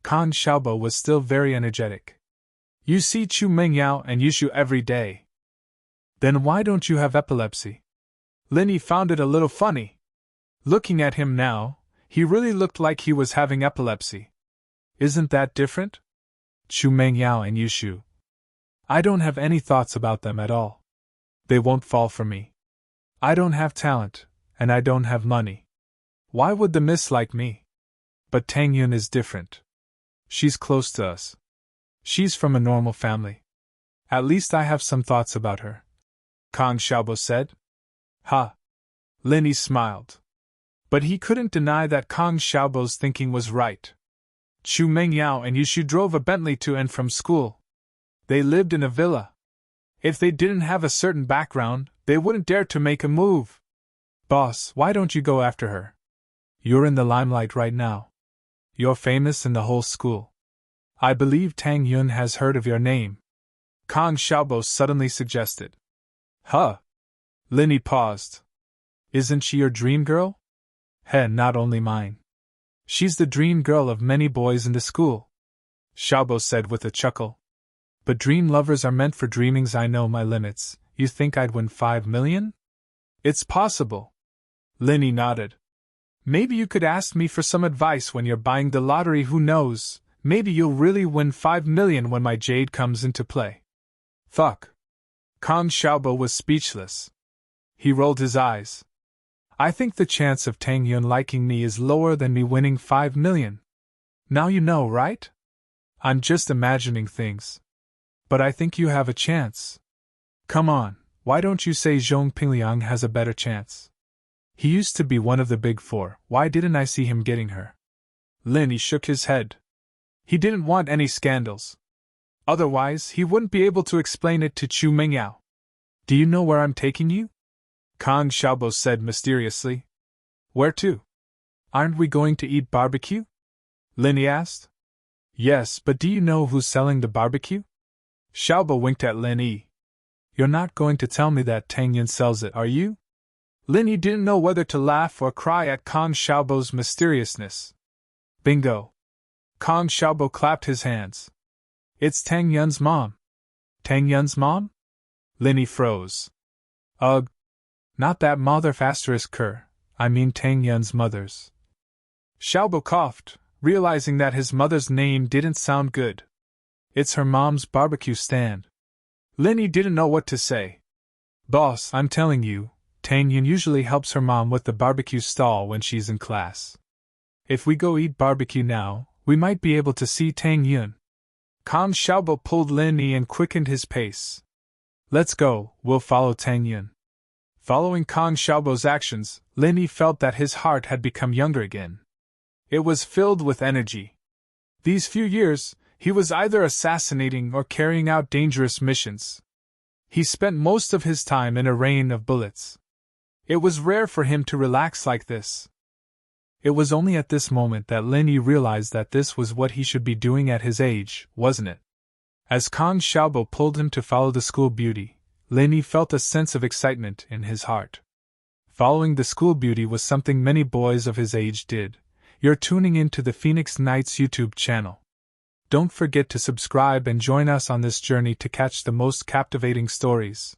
Kang Xiaobo was still very energetic. "You see Chu Mengyao and Yushu every day. Then why don't you have epilepsy?" Linny found it a little funny. Looking at him now, he really looked like he was having epilepsy. "Isn't that different?" "Chu Mengyao and Yushu. I don't have any thoughts about them at all. They won't fall for me. I don't have talent, and I don't have money. Why would the miss like me? But Tang Yun is different. She's close to us. She's from a normal family. At least I have some thoughts about her," Kang Xiaobo said. "Ha!" Linny smiled. But he couldn't deny that Kang Xiaobo's thinking was right. Chu Mengyao and Yushu drove a Bentley to and from school. They lived in a villa. If they didn't have a certain background, they wouldn't dare to make a move. "Boss, why don't you go after her? You're in the limelight right now. You're famous in the whole school. I believe Tang Yun has heard of your name," Kang Xiaobo suddenly suggested. "Huh?" Linny paused. "Isn't she your dream girl?" Not only mine. She's the dream girl of many boys in the school, Xiaobo said with a chuckle. But dream lovers are meant for dreamings. I know my limits. You think I'd win 5 million? It's possible. Linny nodded. Maybe you could ask me for some advice when you're buying the lottery. Who knows? Maybe you'll really win 5 million when my jade comes into play. Fuck. Kong Xiaobo was speechless. He rolled his eyes. I think the chance of Tang Yun liking me is lower than me winning 5 million. Now you know, right? I'm just imagining things. But I think you have a chance. Come on, why don't you say Zhong Pingliang has a better chance? He used to be one of the big four. Why didn't I see him getting her? Linny shook his head. He didn't want any scandals. Otherwise, he wouldn't be able to explain it to Chu Mingyao. Do you know where I'm taking you? Kong Xiaobo said mysteriously. Where to? Aren't we going to eat barbecue? Linny asked. Yes, but do you know who's selling the barbecue? Xiaobo winked at Linny. You're not going to tell me that Tang Yun sells it, are you? Linny didn't know whether to laugh or cry at Kong Xiaobo's mysteriousness. Bingo! Kong Xiaobo clapped his hands. It's Tang Yun's mom. Tang Yun's mom? Linny froze. Ugh. Not that mother ***, I mean Tang Yun's mother's. Xiaobo coughed, realizing that his mother's name didn't sound good. It's her mom's barbecue stand. Linny didn't know what to say. Boss, I'm telling you, Tang Yun usually helps her mom with the barbecue stall when she's in class. If we go eat barbecue now, we might be able to see Tang Yun. Kong Xiaobo pulled Linny and quickened his pace. Let's go, we'll follow Tang Yun. Following Kong Xiaobo's actions, Linny felt that his heart had become younger again. It was filled with energy. These few years, he was either assassinating or carrying out dangerous missions. He spent most of his time in a rain of bullets. It was rare for him to relax like this. It was only at this moment that Linny realized that this was what he should be doing at his age, wasn't it? As Kong Xiaobo pulled him to follow the school beauty, Linny felt a sense of excitement in his heart. Following the school beauty was something many boys of his age did. You're tuning in to the Phoenix Nights YouTube channel. Don't forget to subscribe and join us on this journey to catch the most captivating stories.